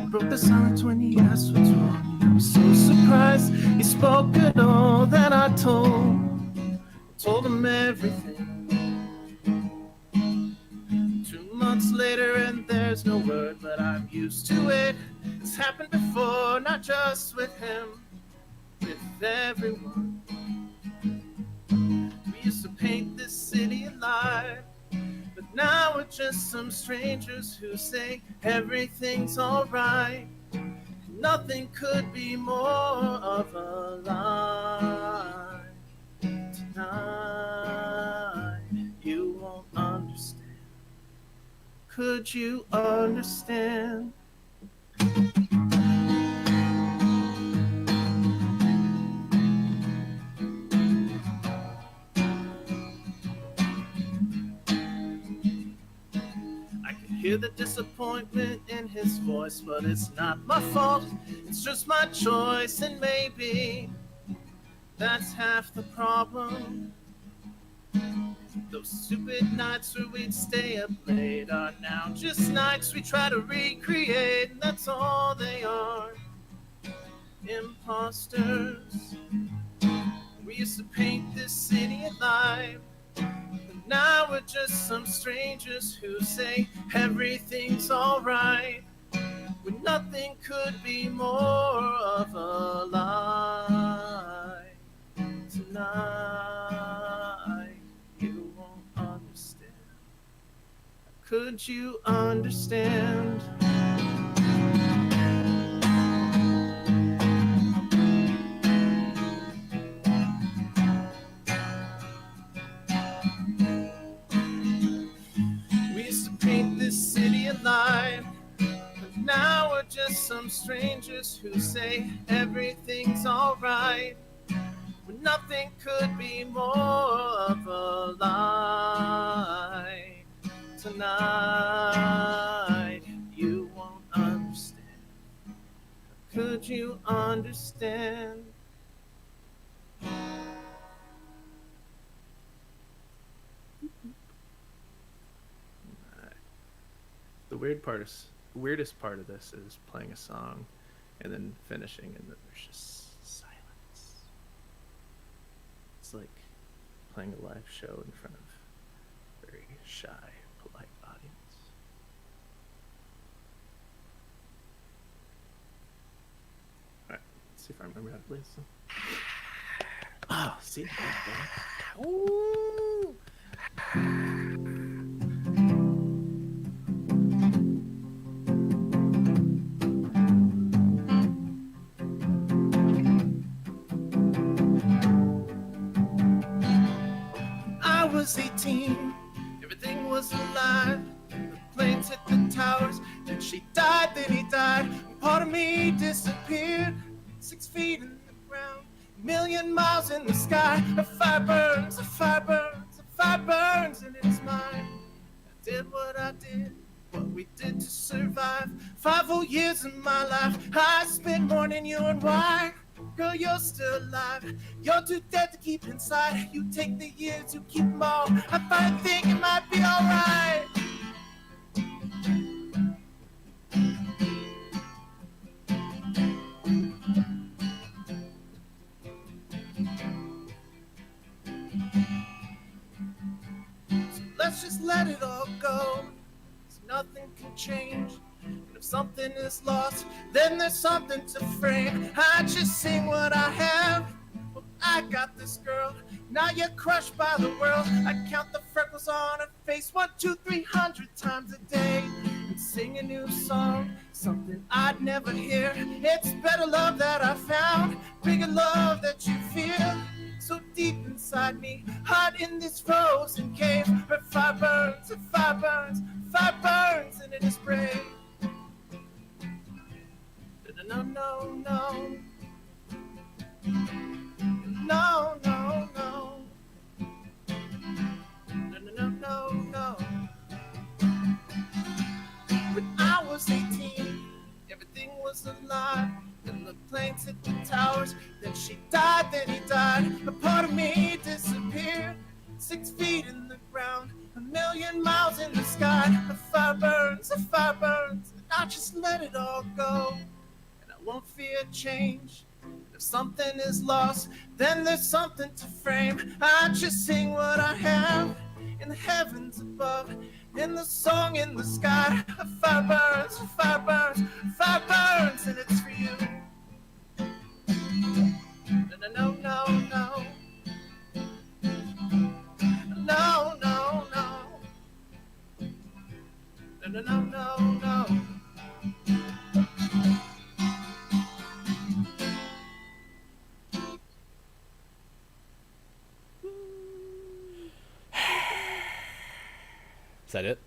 [SPEAKER 2] Broke the silence when he asked what's wrong. I was so surprised he spoke at all that I told him everything. 2 months later and there's no word, but I'm used to it. It's happened before, not just with him, with everyone. We used to paint this city alive, but now we're just some strangers who say everything's alright. Nothing could be more of a lie. Tonight, you won't understand. Could you understand? I can hear the disappointment in his voice, but it's not my fault. It's just my choice, and maybe that's half the problem. Those stupid nights where we'd stay up late are now just nights we try to recreate, and that's all they are. Imposters. We used to paint this city alive, but now we're just some strangers who say everything's alright, when nothing could be more of a lie. Tonight, you won't understand. Could you understand? We used to paint this city alive, but now we're just some strangers who say everything's alright, when nothing could be more of a lie. Tonight, you won't understand. Could you understand? The weirdest part of this is playing a song and then finishing, and then there's just silence. It's like playing a live show in front of a very shy, polite audience. All right, let's see if I remember how to play this song. Oh, see? Ooh. I was 18, everything was was alive. The planes hit the towers, then she died, then he died. Part of me disappeared, 6 feet in the ground, a million miles in the sky. A fire burns, a fire burns, a fire burns, and it's mine. I did what I did, what we did to survive. 5 whole years of my life I spent mourning you, and why? Girl, you're still alive. You're too dead to keep inside. You take the years, you keep them all. I finally think it might be alright. So let's just let it all go. 'Cause nothing can change. And if something is lost, then there's something to frame. I just sing what I have. Well, I got this girl. Now you're crushed by the world. I count the freckles on her face 1, 2, 300 times a day. And sing a new song, something I'd never hear. It's better love that I found, bigger love that you feel. So deep inside me, hot in this frozen cave. Where fire burns, fire burns, fire burns, and it is brave. No, no, no. No, no, no. No, no, no, no. When I was 18, everything was alive. Then the planes hit the towers. Then she died, then he died. A part of me disappeared. 6 feet in the ground, a million miles in the sky. A fire burns, and I just let it all go. Won't fear change. If something is lost, then there's something to frame. I just sing what I have in the heavens above, in the song in the sky. A fire burns, fire burns, fire burns, and it's for you. No, no, no, no. No, no, no. No, no, no, no, no.
[SPEAKER 1] Is that it?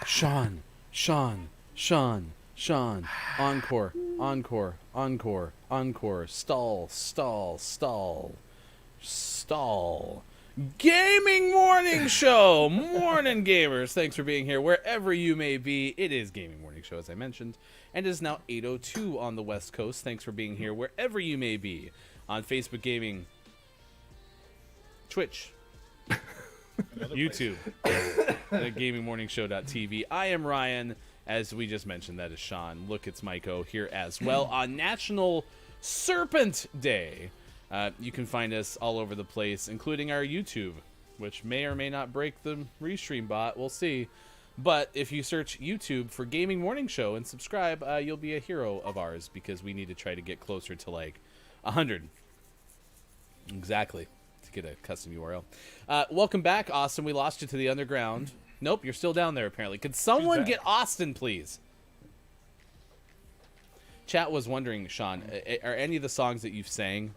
[SPEAKER 1] Sean. Encore. Stall. Gaming Morning Show. Morning, gamers. Thanks for being here wherever you may be. It is Gaming Morning Show, as I mentioned, and it is now 8:02 on the West Coast. Thanks for being here wherever you may be on Facebook Gaming, Twitch, YouTube, gamingmorningshow.tv. I am Ryan. As we just mentioned, that is Sean. Look, it's Maiko here as well on National Serpent Day. You can find us all over the place, including our YouTube, which may or may not break the restream bot. We'll see. But if you search YouTube for Gaming Morning Show and subscribe, you'll be a hero of ours, because we need to try to get closer to like 100. Exactly. To get a custom URL. Welcome back, Austin. We lost you to the underground. Nope, you're still down there, apparently. Could someone get Austin, please? Chat was wondering, Sean, are any of the songs that you've sang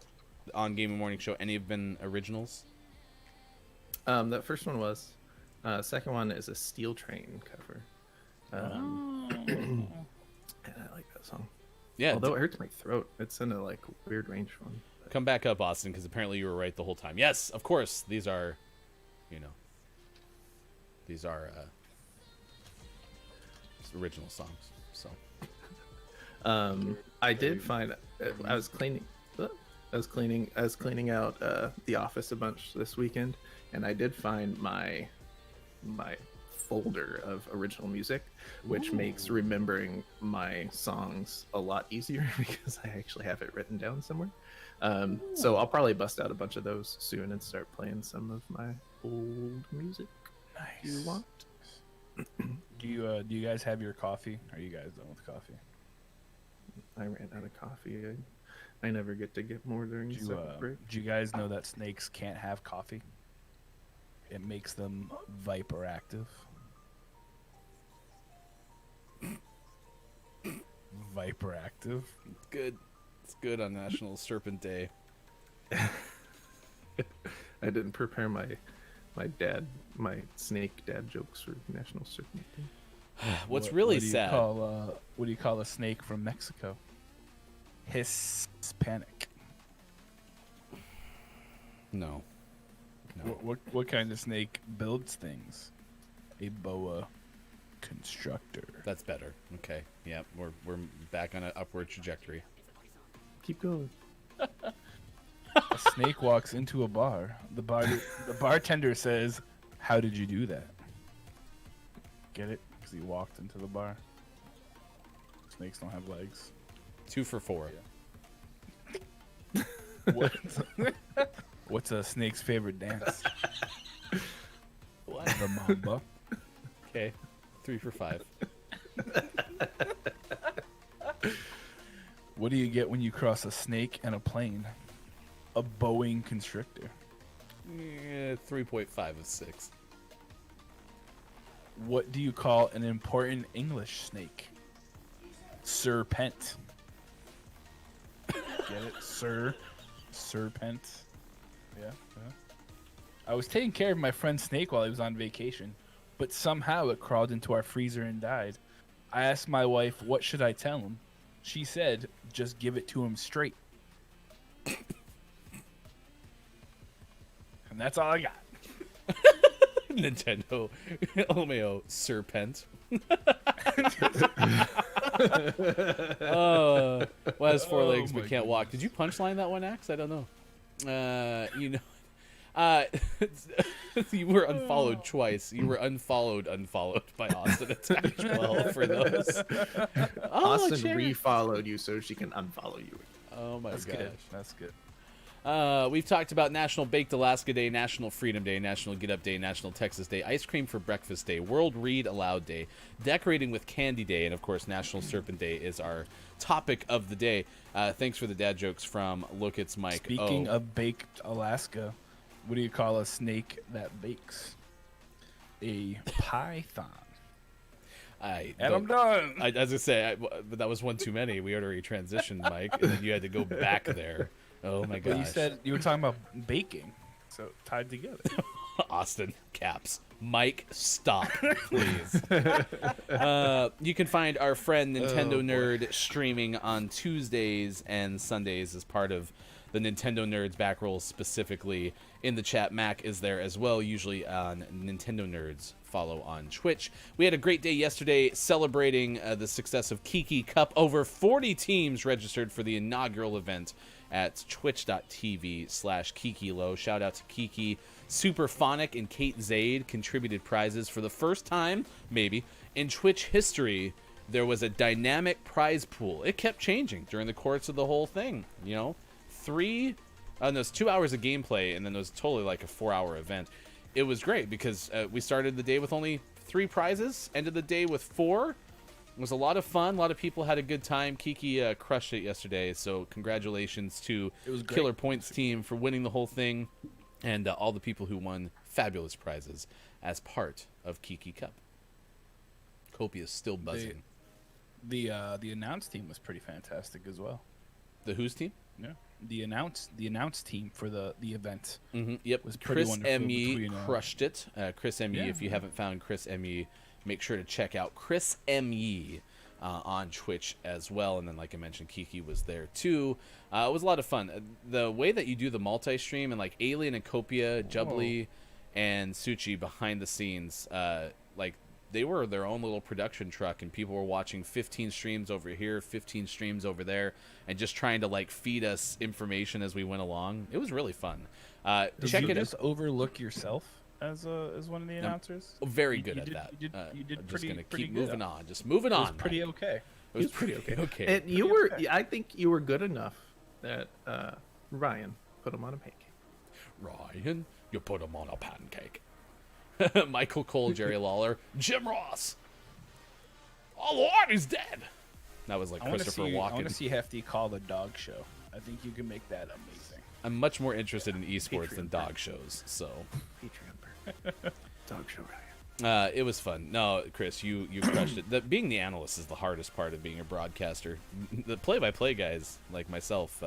[SPEAKER 1] on Gaming Morning Show, any have been originals?
[SPEAKER 2] That first one was. Second one is a Steel Train cover. And I like that song.
[SPEAKER 1] Yeah.
[SPEAKER 2] Although it hurts my throat. It's in a like weird range one.
[SPEAKER 1] Come back up, Austin, because apparently you were right the whole time. Yes, of course. These are, original songs. So,
[SPEAKER 2] I did find I was cleaning out the office a bunch this weekend, and I did find my folder of original music, which makes remembering my songs a lot easier because I actually have it written down somewhere. So I'll probably bust out a bunch of those soon and start playing some of my old music.
[SPEAKER 3] Nice.
[SPEAKER 2] You want?
[SPEAKER 3] Do you guys have your coffee? Are you guys done with coffee?
[SPEAKER 2] I ran out of coffee. I never get to get more during the second break.
[SPEAKER 3] Do you guys know that snakes can't have coffee? It makes them viper active. Viper active.
[SPEAKER 1] good. It's good on National Serpent Day.
[SPEAKER 2] I didn't prepare my snake dad jokes for National Serpent Day.
[SPEAKER 1] What's really
[SPEAKER 3] what do you
[SPEAKER 1] sad.
[SPEAKER 3] what do you call a snake from Mexico? Hispanic.
[SPEAKER 1] No.
[SPEAKER 3] What kind of snake builds things? A boa constrictor.
[SPEAKER 1] That's better. Okay. Yeah, we're back on an upward trajectory.
[SPEAKER 2] Keep going.
[SPEAKER 3] A snake walks into a bar. The bartender says, "How did you do that?" Get it? Because he walked into the bar. Snakes don't have legs.
[SPEAKER 1] 2 for 4.
[SPEAKER 3] What's a snake's favorite dance? The mamba.
[SPEAKER 1] Okay. 3 for 5.
[SPEAKER 3] What do you get when you cross a snake and a plane? A Boeing constrictor.
[SPEAKER 1] 3.5 of 6.
[SPEAKER 3] What do you call an important English snake? Serpent. Get it? Serpent. Yeah. I was taking care of my friend's snake while he was on vacation, but somehow it crawled into our freezer and died. I asked my wife, what should I tell him? She said, just give it to him straight. And that's all I got.
[SPEAKER 1] Nintendo. LMAO. Serpent. Well, has 4 legs but can't walk. Did you punchline that one, Axe? I don't know. You were unfollowed twice. You were unfollowed by Austin Attack 12 for those.
[SPEAKER 2] Austin
[SPEAKER 1] Jared.
[SPEAKER 2] refollowed you so she can unfollow you.
[SPEAKER 1] Oh my
[SPEAKER 3] That's
[SPEAKER 1] gosh.
[SPEAKER 3] good. That's good.
[SPEAKER 1] We've talked about National Baked Alaska Day, National Freedom Day, National Get Up Day, National Texas Day, Ice Cream for Breakfast Day, World Read Aloud Day, Decorating with Candy Day, and of course National Serpent Day is our topic of the day. Thanks for the dad jokes from Look It's Mike.
[SPEAKER 3] Speaking of baked Alaska, what do you call a snake that bakes? A python. I'm done.
[SPEAKER 1] As I say, but that was one too many. We already transitioned, Mike, and then you had to go back there. Oh my gosh.
[SPEAKER 3] But you said you were talking about baking, so tied together.
[SPEAKER 1] Austin caps. Mike, stop, please. You can find our friend Nintendo Nerd streaming on Tuesdays and Sundays as part of the Nintendo Nerds back rolls specifically. In the chat, Mac is there as well, usually on Nintendo Nerds. Follow on Twitch. We had a great day yesterday celebrating the success of Kiki Cup. Over 40 teams registered for the inaugural event at twitch.tv/KikiLo. Shout out to Kiki. Superphonic and Kate Zaid contributed prizes for the first time, maybe, in Twitch history. There was a dynamic prize pool. It kept changing during the course of the whole thing. You know, 2 hours of gameplay, and then it was totally like a 4-hour event. It was great because we started the day with only 3 prizes, ended the day with 4. It was a lot of fun. A lot of people had a good time. Kiki crushed it yesterday, so congratulations to Killer Points team for winning the whole thing, and all the people who won fabulous prizes as part of Kiki Cup. Copia is still buzzing.
[SPEAKER 3] The announce team was pretty fantastic as well.
[SPEAKER 1] The who's team?
[SPEAKER 3] Yeah. The announce team for the event.
[SPEAKER 1] Mm-hmm. Yep.
[SPEAKER 3] Was pretty
[SPEAKER 1] Chris
[SPEAKER 3] wonderful
[SPEAKER 1] M.E.
[SPEAKER 3] between,
[SPEAKER 1] crushed it. Chris M.E.
[SPEAKER 3] Yeah.
[SPEAKER 1] If you haven't found Chris M.E., make sure to check out Chris M.E. On Twitch as well. And then, like I mentioned, Kiki was there too. It was a lot of fun. The way that you do the multi-stream, and like Alien and Copia, Jubbly, and Suchi behind the scenes, like they were their own little production truck, and people were watching 15 streams over here, 15 streams over there, and just trying to like feed us information as we went along. It was really fun. Check
[SPEAKER 3] you
[SPEAKER 1] it
[SPEAKER 3] just
[SPEAKER 1] out.
[SPEAKER 3] overlook yourself as one of the announcers?
[SPEAKER 1] Very good
[SPEAKER 3] You
[SPEAKER 1] at
[SPEAKER 3] did-
[SPEAKER 1] that.
[SPEAKER 3] you did
[SPEAKER 1] I'm just
[SPEAKER 3] pretty-
[SPEAKER 1] gonna
[SPEAKER 3] pretty
[SPEAKER 1] keep
[SPEAKER 3] good.
[SPEAKER 1] moving on. Just moving
[SPEAKER 3] It
[SPEAKER 1] on.
[SPEAKER 3] was pretty
[SPEAKER 1] Mike.
[SPEAKER 3] okay.
[SPEAKER 1] It was pretty okay.
[SPEAKER 2] And you were, I think you were good enough that Ryan put him on a pancake.
[SPEAKER 1] Ryan, you put him on a pancake. Michael Cole, Jerry Lawler, Jim Ross. Oh, Lord, he's dead. That was like Christopher
[SPEAKER 3] I want to
[SPEAKER 1] Walken.
[SPEAKER 3] see Hefty call the dog show. I think you can make that amazing.
[SPEAKER 1] I'm much more interested in esports than dog shows, so
[SPEAKER 2] Patreon. Dog show Ryan.
[SPEAKER 1] it was fun. No, Chris, you crushed it. Being the analyst is the hardest part of being a broadcaster. The play-by-play guys like myself,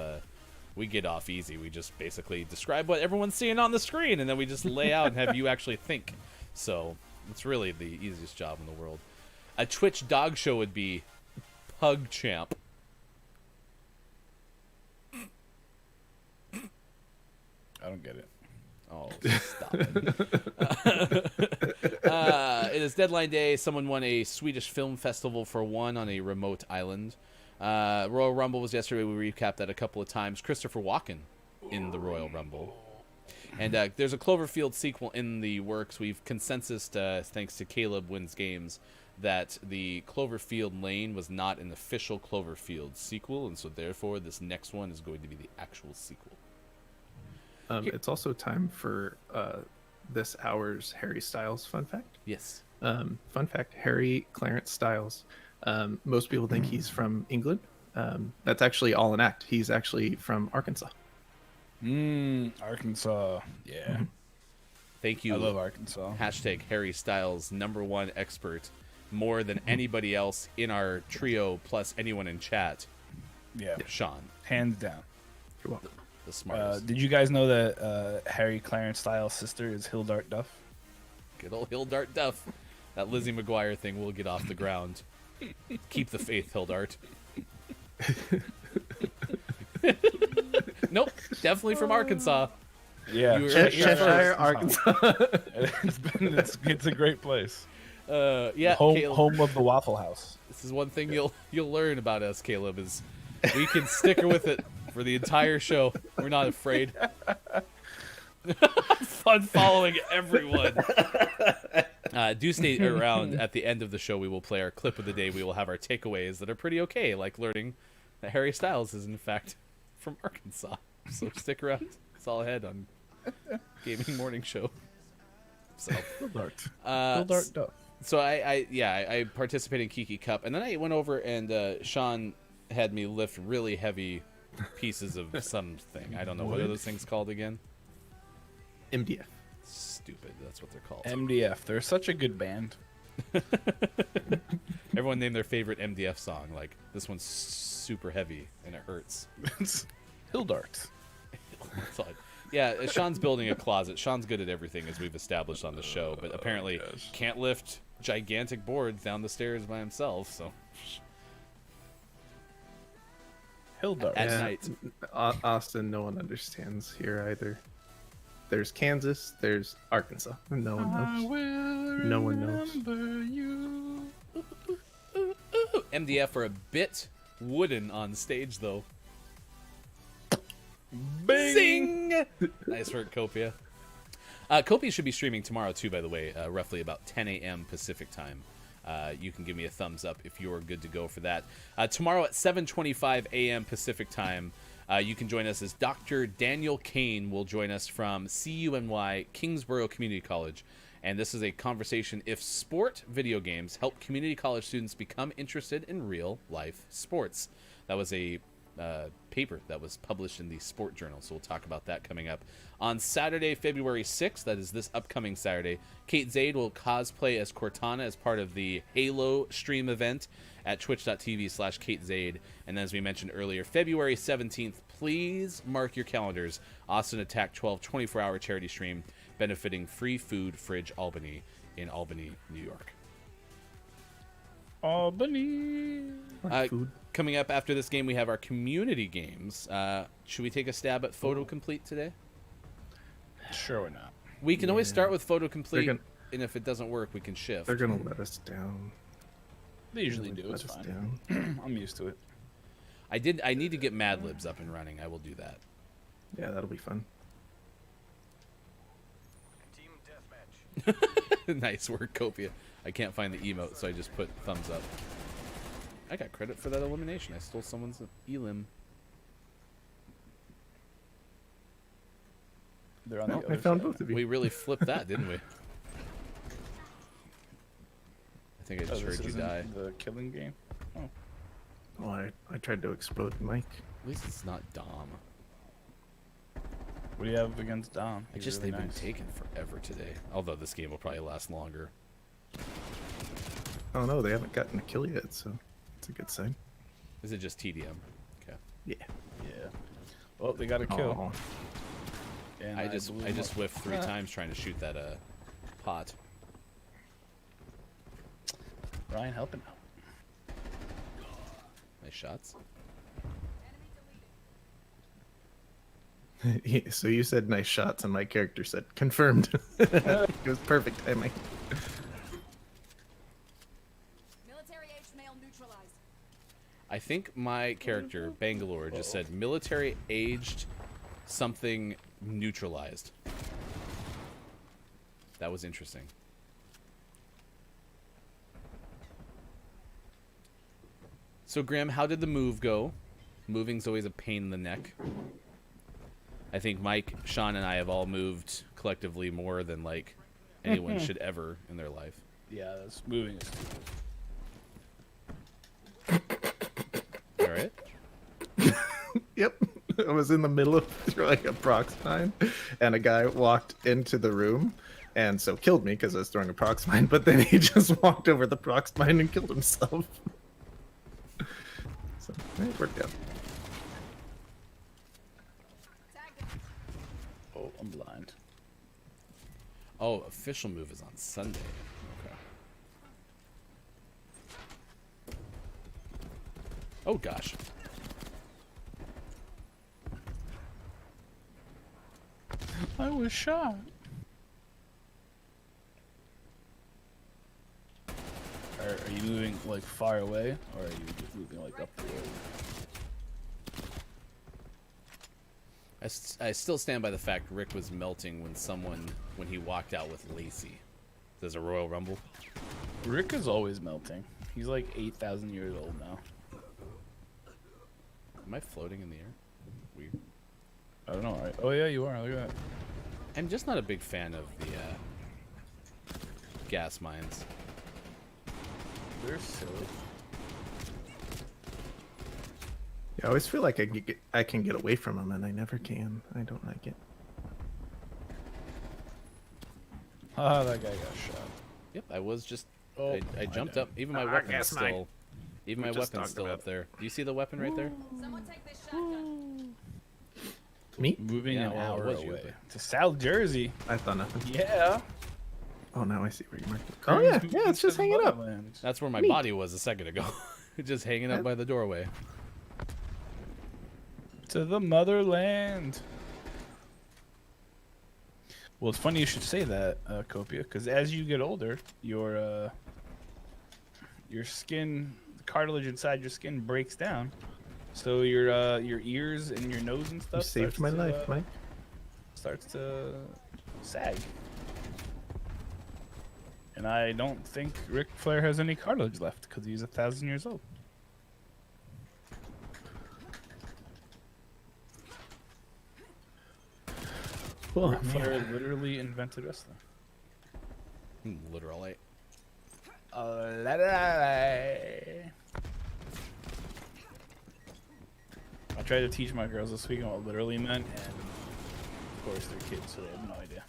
[SPEAKER 1] we get off easy. We just basically describe what everyone's seeing on the screen, and then we just lay out and have you actually think. So it's really the easiest job in the world. A Twitch dog show would be Pug Champ.
[SPEAKER 3] I don't get it.
[SPEAKER 1] Oh, stop it. It is deadline day. Someone won a Swedish film festival for one on a remote island. Royal Rumble was yesterday. We recapped that a couple of times. Christopher Walken in the Royal Rumble. And there's a Cloverfield sequel in the works. We've consensus, thanks to Caleb Wins Games, that the Cloverfield Lane was not an official Cloverfield sequel, and so therefore this next one is going to be the actual sequel.
[SPEAKER 2] It's also time for this hour's Harry Styles fun fact.
[SPEAKER 1] Yes.
[SPEAKER 2] Fun fact, Harry Clarence Styles. Most people think he's from England. That's actually all an act. He's actually from Arkansas.
[SPEAKER 3] Arkansas. Yeah.
[SPEAKER 1] Thank you.
[SPEAKER 3] I love Arkansas.
[SPEAKER 1] Hashtag Harry Styles, #1 expert, more than anybody else in our trio, plus anyone in chat.
[SPEAKER 3] Yeah.
[SPEAKER 1] Sean,
[SPEAKER 3] Hands down.
[SPEAKER 2] You're welcome.
[SPEAKER 1] the smartest.
[SPEAKER 3] Did you guys know that Harry Clarence Styles' sister is Hildart Duff?
[SPEAKER 1] Good old Hildart Duff. That Lizzie McGuire thing will get off the ground. Keep the faith, Hildart. Nope, definitely from Arkansas.
[SPEAKER 3] Yeah.
[SPEAKER 1] You heard it here
[SPEAKER 2] Cheshire,
[SPEAKER 1] first.
[SPEAKER 2] Arkansas.
[SPEAKER 3] it's a great place.
[SPEAKER 1] Yeah,
[SPEAKER 3] Home,
[SPEAKER 1] Caleb,
[SPEAKER 3] home of the Waffle House.
[SPEAKER 1] this is one thing you'll learn about us, Caleb, is we can sticker with it for the entire show. We're not afraid. Fun following everyone. Do stay around. At the end of the show, we will play our clip of the day. We will have our takeaways that are pretty okay, like learning that Harry Styles is in fact from Arkansas. So stick around. It's all ahead on Gaming Morning Show. So
[SPEAKER 3] Hildart Duff.
[SPEAKER 1] so I participated in Kiki Cup, and then I went over and Sean had me lift really heavy pieces of something. I don't know what are those things called again.
[SPEAKER 2] MDF.
[SPEAKER 1] Stupid. That's what they're called.
[SPEAKER 3] MDF. They're such a good band.
[SPEAKER 1] Everyone named their favorite MDF song. Like, this one's super heavy and it hurts.
[SPEAKER 3] Hildart.
[SPEAKER 1] That's all. Yeah, Sean's building a closet. Sean's good at everything, as we've established on the show, but apparently can't lift gigantic boards down the stairs by himself. So
[SPEAKER 3] Hildart.
[SPEAKER 1] at
[SPEAKER 2] Yeah.
[SPEAKER 1] night,
[SPEAKER 2] Austin, no one understands here either. There's Kansas, there's Arkansas. No one knows. No one knows.
[SPEAKER 1] MDF are a bit wooden on stage, though.
[SPEAKER 3] Bing!
[SPEAKER 1] Zing! Nice work, Copia. Copia should be streaming tomorrow, too, by the way, roughly about 10 a.m. Pacific time. You can give me a thumbs up if you're good to go for that. Tomorrow at 7:25 a.m. Pacific time, you can join us as Dr. Daniel Kane will join us from CUNY, Kingsborough Community College. And this is a conversation if sport video games help community college students become interested in real-life sports. That was a paper that was published in the Sport Journal, so we'll talk about that coming up. On Saturday, February 6th, that is this upcoming Saturday, Kate Zaid will cosplay as Cortana as part of the Halo stream event at twitch.tv/Kate Zaid. And as we mentioned earlier, February 17th, please mark your calendars. Austin Attack 12 24-hour charity stream benefiting Free Food Fridge Albany in Albany, New York.
[SPEAKER 3] Albany.
[SPEAKER 2] Food.
[SPEAKER 1] Coming up after this game, we have our community games. Should we take a stab at Photo Complete today?
[SPEAKER 3] Sure, why not?
[SPEAKER 1] We can always start with Photo Complete,
[SPEAKER 2] They're
[SPEAKER 1] and if it doesn't work, we can shift.
[SPEAKER 2] They're gonna let us down.
[SPEAKER 3] They usually do.
[SPEAKER 2] Let
[SPEAKER 3] It's
[SPEAKER 2] us
[SPEAKER 3] fine.
[SPEAKER 2] down.
[SPEAKER 3] I'm used to it.
[SPEAKER 1] I need to get Mad Libs up and running. I will do that.
[SPEAKER 2] Yeah, that'll be fun.
[SPEAKER 1] Nice work, Copia. I can't find the emote, so I just put thumbs up. I got credit for that elimination. I stole someone's elim.
[SPEAKER 3] They're on the
[SPEAKER 2] Oh,
[SPEAKER 3] other
[SPEAKER 2] I found
[SPEAKER 3] side
[SPEAKER 2] both of you.
[SPEAKER 1] We really flipped that, didn't we? I think I
[SPEAKER 3] now.
[SPEAKER 1] just
[SPEAKER 3] This
[SPEAKER 1] heard you
[SPEAKER 3] isn't
[SPEAKER 1] die.
[SPEAKER 3] The killing game.
[SPEAKER 2] Oh, I tried to explode the mic.
[SPEAKER 1] At least it's not Dom.
[SPEAKER 3] What do you have against Dom?
[SPEAKER 1] I
[SPEAKER 3] He's
[SPEAKER 1] just
[SPEAKER 3] really
[SPEAKER 1] they've
[SPEAKER 3] nice.
[SPEAKER 1] been taking forever today. Although this game will probably last longer.
[SPEAKER 2] Oh no, they haven't gotten a kill yet, so it's a good sign.
[SPEAKER 1] Is it just TDM? Okay.
[SPEAKER 2] Yeah.
[SPEAKER 3] Yeah. Oh, they got a kill.
[SPEAKER 2] Oh.
[SPEAKER 3] And
[SPEAKER 1] I just
[SPEAKER 3] blew him up.
[SPEAKER 1] whiffed 3 times trying to shoot that pot.
[SPEAKER 3] Ryan helping out.
[SPEAKER 1] Nice shots.
[SPEAKER 2] So you said nice shots, and my character said confirmed. It was perfect timing.
[SPEAKER 4] Military-aged male neutralized.
[SPEAKER 1] I think my character, Bangalore, just said military aged something neutralized. That was interesting. So, Graham, how did the move go? Moving's always a pain in the neck. I think Mike, Sean, and I have all moved collectively more than, like, anyone should ever in their life.
[SPEAKER 3] Yeah, that's moving is
[SPEAKER 1] All right?
[SPEAKER 2] Yep. I was in the middle of throwing a prox mine, and a guy walked into the room, and so killed me because I was throwing a prox mine, but then he just walked over the prox mine and killed himself. So it worked out.
[SPEAKER 3] Oh, I'm blind.
[SPEAKER 1] Oh, official move is on Sunday. Okay. Oh, gosh.
[SPEAKER 3] I was shot. Are you moving like far away, or are you just moving like up the road?
[SPEAKER 1] I still stand by the fact Rick was melting when he walked out with Lacey. There's a Royal Rumble.
[SPEAKER 3] Rick is always melting. He's like 8,000 years old now.
[SPEAKER 1] Am I floating in the air? Weird.
[SPEAKER 3] I don't know. Right? Oh yeah, you are. Look at that.
[SPEAKER 1] I'm just not a big fan of the gas mines.
[SPEAKER 3] They're silly.
[SPEAKER 2] Yeah, I always feel like I can get away from them, and I never can. I don't like it.
[SPEAKER 3] Ah, that guy got shot.
[SPEAKER 1] Yep, I was just.
[SPEAKER 3] Oh,
[SPEAKER 1] I jumped
[SPEAKER 3] I
[SPEAKER 1] up. Even my
[SPEAKER 2] Ah,
[SPEAKER 1] weapon's
[SPEAKER 2] gas mine.
[SPEAKER 1] still. Even
[SPEAKER 2] We
[SPEAKER 1] my
[SPEAKER 2] just
[SPEAKER 1] weapon's
[SPEAKER 2] talked
[SPEAKER 1] still
[SPEAKER 2] about
[SPEAKER 1] up there. Do you see the weapon right there?
[SPEAKER 4] Someone take this shotgun.
[SPEAKER 2] Me?
[SPEAKER 3] Moving
[SPEAKER 1] Yeah,
[SPEAKER 3] an
[SPEAKER 1] well, it
[SPEAKER 3] hour
[SPEAKER 1] was you,
[SPEAKER 3] away
[SPEAKER 1] but-
[SPEAKER 3] to South Jersey.
[SPEAKER 2] I thought nothing.
[SPEAKER 3] Yeah.
[SPEAKER 2] Oh, now I see where you marked it. Oh yeah, yeah, it's just hanging up.
[SPEAKER 1] That's where my
[SPEAKER 2] Neat.
[SPEAKER 1] body was a second ago. Just hanging up by the doorway.
[SPEAKER 3] To the motherland. Well, it's funny you should say that, Copia, because as you get older, your skin, the cartilage inside your skin breaks down, so your ears and your nose and stuff.
[SPEAKER 2] You saved my life, Mike.
[SPEAKER 3] Starts to sag. And I don't think Ric Flair has any cartilage left because he's 1,000 years old.
[SPEAKER 2] Oh,
[SPEAKER 3] Ric
[SPEAKER 2] man.
[SPEAKER 3] Flair literally invented wrestling.
[SPEAKER 1] Literally.
[SPEAKER 3] I tried to teach my girls this week what literally meant, and of course they're kids, so they have no idea.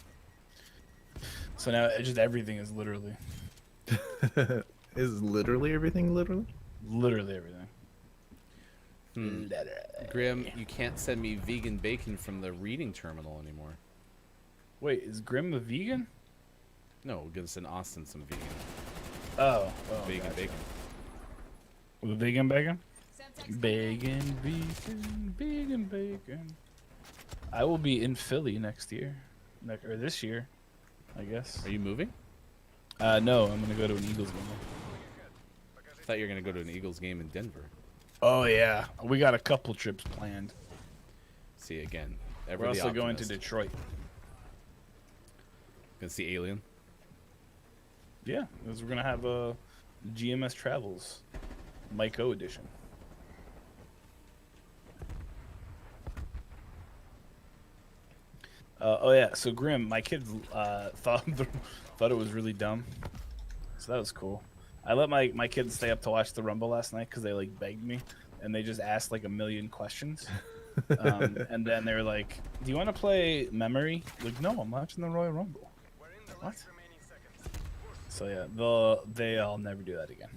[SPEAKER 3] So now just everything is literally.
[SPEAKER 2] Is literally everything literally?
[SPEAKER 3] Literally everything.
[SPEAKER 1] Grim, you can't send me vegan bacon from the reading terminal anymore.
[SPEAKER 3] Wait, is Grim a vegan?
[SPEAKER 1] No, we're gonna send Austin some vegan
[SPEAKER 3] Vegan
[SPEAKER 1] bacon.
[SPEAKER 3] bacon. With vegan bacon?
[SPEAKER 4] Semtex
[SPEAKER 3] Vegan bacon. I will be in Philly next year, or this year, I guess.
[SPEAKER 1] Are you moving?
[SPEAKER 3] No, I'm gonna go to an Eagles game.
[SPEAKER 1] I thought you were gonna go to an Eagles game in Denver.
[SPEAKER 3] Oh yeah, we got a couple trips planned.
[SPEAKER 1] See again.
[SPEAKER 3] We're also going to Detroit.
[SPEAKER 1] Gonna see Alien.
[SPEAKER 3] Yeah, because we're gonna have a GMS Travels Mike O edition. Oh yeah, so Grim, my kids thought it was really dumb, so that was cool. I let my kids stay up to watch the Rumble last night because they like begged me, and they just asked like a million questions. And then they were like, "Do you want to play Memory?" Like, no, I'm watching the Royal Rumble. What? So yeah, they'll never do that again.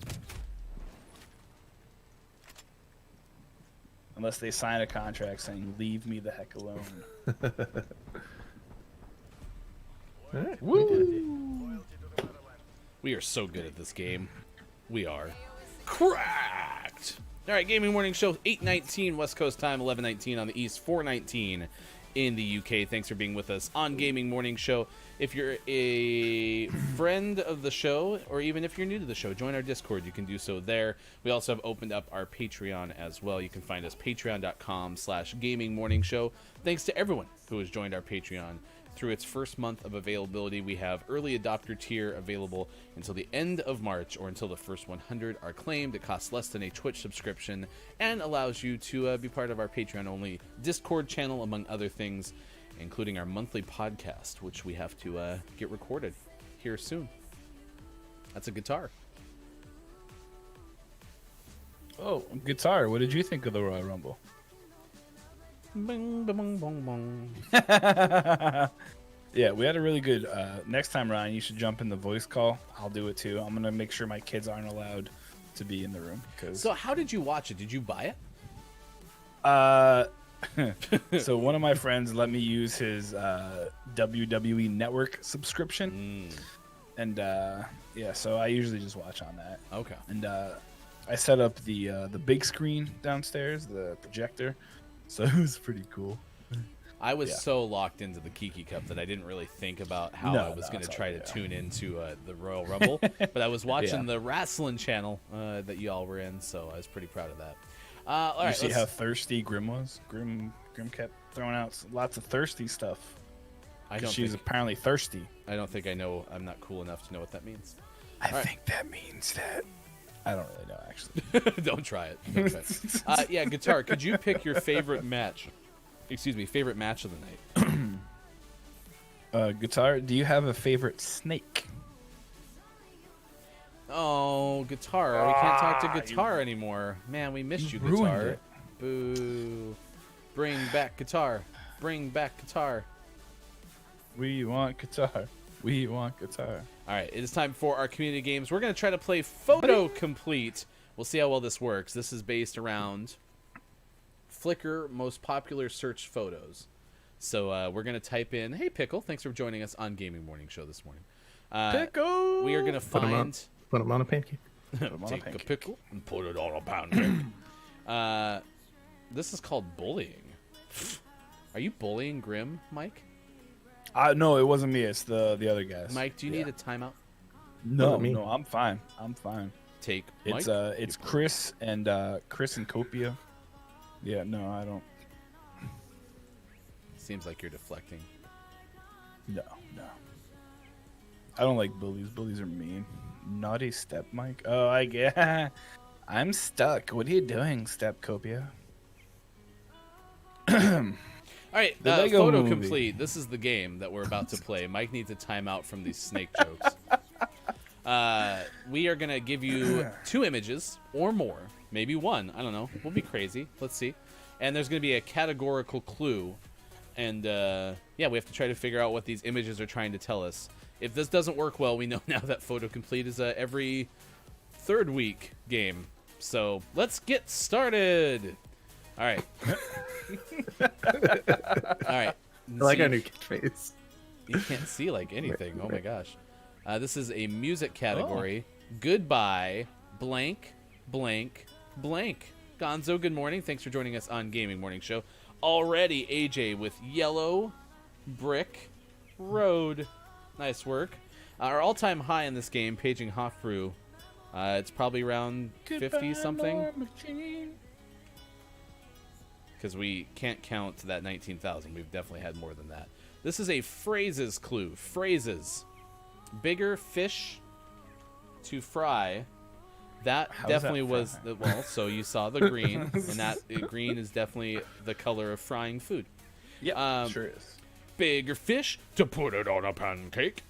[SPEAKER 3] unless they sign a contract saying "Leave me the heck alone."
[SPEAKER 2] All right.
[SPEAKER 3] Woo!
[SPEAKER 1] We are so good at this game. We are cracked. All right, Gaming Morning Show, 8:19 West Coast time, 11:19 on the East, 4:19 in the UK. Thanks for being with us on Gaming Morning Show. If you're a friend of the show, or even if you're new to the show, join our Discord. You can do so there. We also have opened up our Patreon as well. You can find us patreon.com/Gaming Morning Show. Thanks to everyone who has joined our Patreon. Through its first month of availability, we have early adopter tier available until the end of March, or until the first 100 are claimed. It costs less than a Twitch subscription and allows you to be part of our Patreon-only Discord channel, among other things, including our monthly podcast, which we have to get recorded here soon. That's a guitar.
[SPEAKER 3] Oh, guitar. What did you think of the Royal Rumble?
[SPEAKER 1] Bing, bong, bong, bong.
[SPEAKER 3] Yeah, we had a really good. Next time, Ryan, you should jump in the voice call. I'll do it too. I'm gonna make sure my kids aren't allowed to be in the room.
[SPEAKER 1] So how did you watch it? Did you buy it?
[SPEAKER 3] So one of my friends let me use his WWE Network subscription, and yeah, so I usually just watch on that.
[SPEAKER 1] Okay.
[SPEAKER 3] And I set up the big screen downstairs, the projector, so it was pretty cool.
[SPEAKER 1] I was so locked into the Kiki Cup that I didn't really think about how I was going to try to tune into the Royal Rumble. But I was watching the wrestling channel that you all were in, so I was pretty proud of that. All right,
[SPEAKER 3] You see how thirsty Grim was? Grim kept throwing out lots of thirsty stuff. She's apparently thirsty.
[SPEAKER 1] I don't think I know. I'm not cool enough to know what that means.
[SPEAKER 3] I think that means that. I don't really know, actually.
[SPEAKER 1] Don't try it. Don't try it. Yeah, guitar. Could you pick your favorite match? Excuse me, favorite match of the night.
[SPEAKER 3] Guitar, do you have a favorite snake?
[SPEAKER 1] Oh, guitar. We can't talk to guitar anymore. Man, we missed you,
[SPEAKER 3] ruined
[SPEAKER 1] guitar.
[SPEAKER 3] it.
[SPEAKER 1] Boo. Bring back guitar. Bring back guitar.
[SPEAKER 3] We want guitar. We want guitar.
[SPEAKER 1] All right, it is time for our community games. We're going to try to play Photo Complete. We'll see how well this works. This is based around Flickr most popular search photos. So we're going to type in, hey, Pickle, thanks for joining us on Gaming Morning Show this morning.
[SPEAKER 3] Pickle!
[SPEAKER 1] We are going to find...
[SPEAKER 2] Put them on a pancake.
[SPEAKER 1] Take a pickle and put it on a pancake. This is called bullying. Are you bullying Grim, Mike?
[SPEAKER 3] No, it wasn't me. It's the other guys.
[SPEAKER 1] Mike, do you need a timeout?
[SPEAKER 3] No,
[SPEAKER 2] Wasn't me.
[SPEAKER 3] no, I'm fine. I'm fine.
[SPEAKER 1] Take Mike.
[SPEAKER 3] It's Chris and Copia. Yeah, no, I don't.
[SPEAKER 1] Seems like you're deflecting.
[SPEAKER 3] No. I don't like bullies. Bullies are mean. Naughty Step Mike. Oh, I get. I'm stuck. What are you doing, Step Copia?
[SPEAKER 1] All right,
[SPEAKER 3] The Lego
[SPEAKER 1] Photo
[SPEAKER 3] Movie.
[SPEAKER 1] Complete. This is the game that we're about to play. Mike needs a timeout from these snake jokes. We are going to give you 2 images or more. Maybe 1. I don't know. We'll be crazy. Let's see. And there's going to be a categorical clue. And, yeah, we have to try to figure out what these images are trying to tell us. If this doesn't work well, we know now that Photo Complete is a every 3rd week game. So let's get started. All right. All right.
[SPEAKER 2] I like
[SPEAKER 1] See-
[SPEAKER 2] our new catchphrase.
[SPEAKER 1] You can't see like anything. Oh my gosh. This is a music category. Goodbye, blank, blank, blank. Gonzo, good morning. Thanks for joining us on Gaming Morning Show. Already AJ with Yellow Brick Road. Nice work. Our all-time high in this game, paging Hofbrew. It's probably around 50-something. Because we can't count to that 19,000. We've definitely had more than that. This is a phrases clue. Phrases. Bigger fish to fry. That
[SPEAKER 3] How is
[SPEAKER 1] definitely
[SPEAKER 3] that
[SPEAKER 1] was
[SPEAKER 3] fry?
[SPEAKER 1] well. So you saw the green, and that green is definitely the color of frying food.
[SPEAKER 3] Yeah, sure is.
[SPEAKER 1] Bigger fish to put it on a pancake.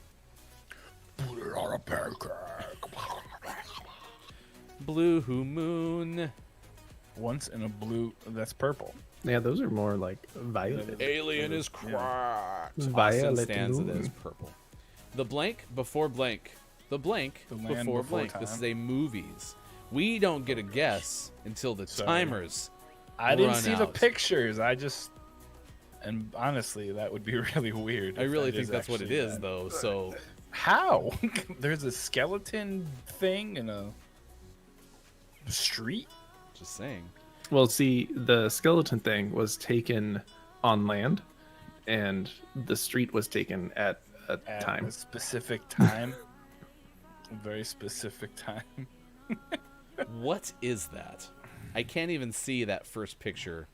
[SPEAKER 3] Put it on a pancake.
[SPEAKER 1] Blue moon.
[SPEAKER 3] Once in a blue. That's purple.
[SPEAKER 2] Yeah, those are more like violet.
[SPEAKER 1] Alien is cracked.
[SPEAKER 2] Violet
[SPEAKER 1] Austin stands it
[SPEAKER 2] moon.
[SPEAKER 1] as purple. The blank before blank. The blank
[SPEAKER 3] The land
[SPEAKER 1] before
[SPEAKER 3] before
[SPEAKER 1] blank. This
[SPEAKER 3] time.
[SPEAKER 1] is a movies. We don't get a guess until the timers
[SPEAKER 3] I didn't
[SPEAKER 1] run
[SPEAKER 3] see the
[SPEAKER 1] out.
[SPEAKER 3] pictures. And honestly, that would be really weird.
[SPEAKER 1] I
[SPEAKER 3] if
[SPEAKER 1] really
[SPEAKER 3] that
[SPEAKER 1] think
[SPEAKER 3] is
[SPEAKER 1] that's what it
[SPEAKER 3] actually
[SPEAKER 1] is,
[SPEAKER 3] that.
[SPEAKER 1] though. So
[SPEAKER 3] How? There's a skeleton thing in a street?
[SPEAKER 1] just saying.
[SPEAKER 2] Well, see, the skeleton thing was taken on land, and the street was taken at a
[SPEAKER 3] At
[SPEAKER 2] time.
[SPEAKER 3] a specific time. A very specific time.
[SPEAKER 1] What is that? I can't even see that first picture.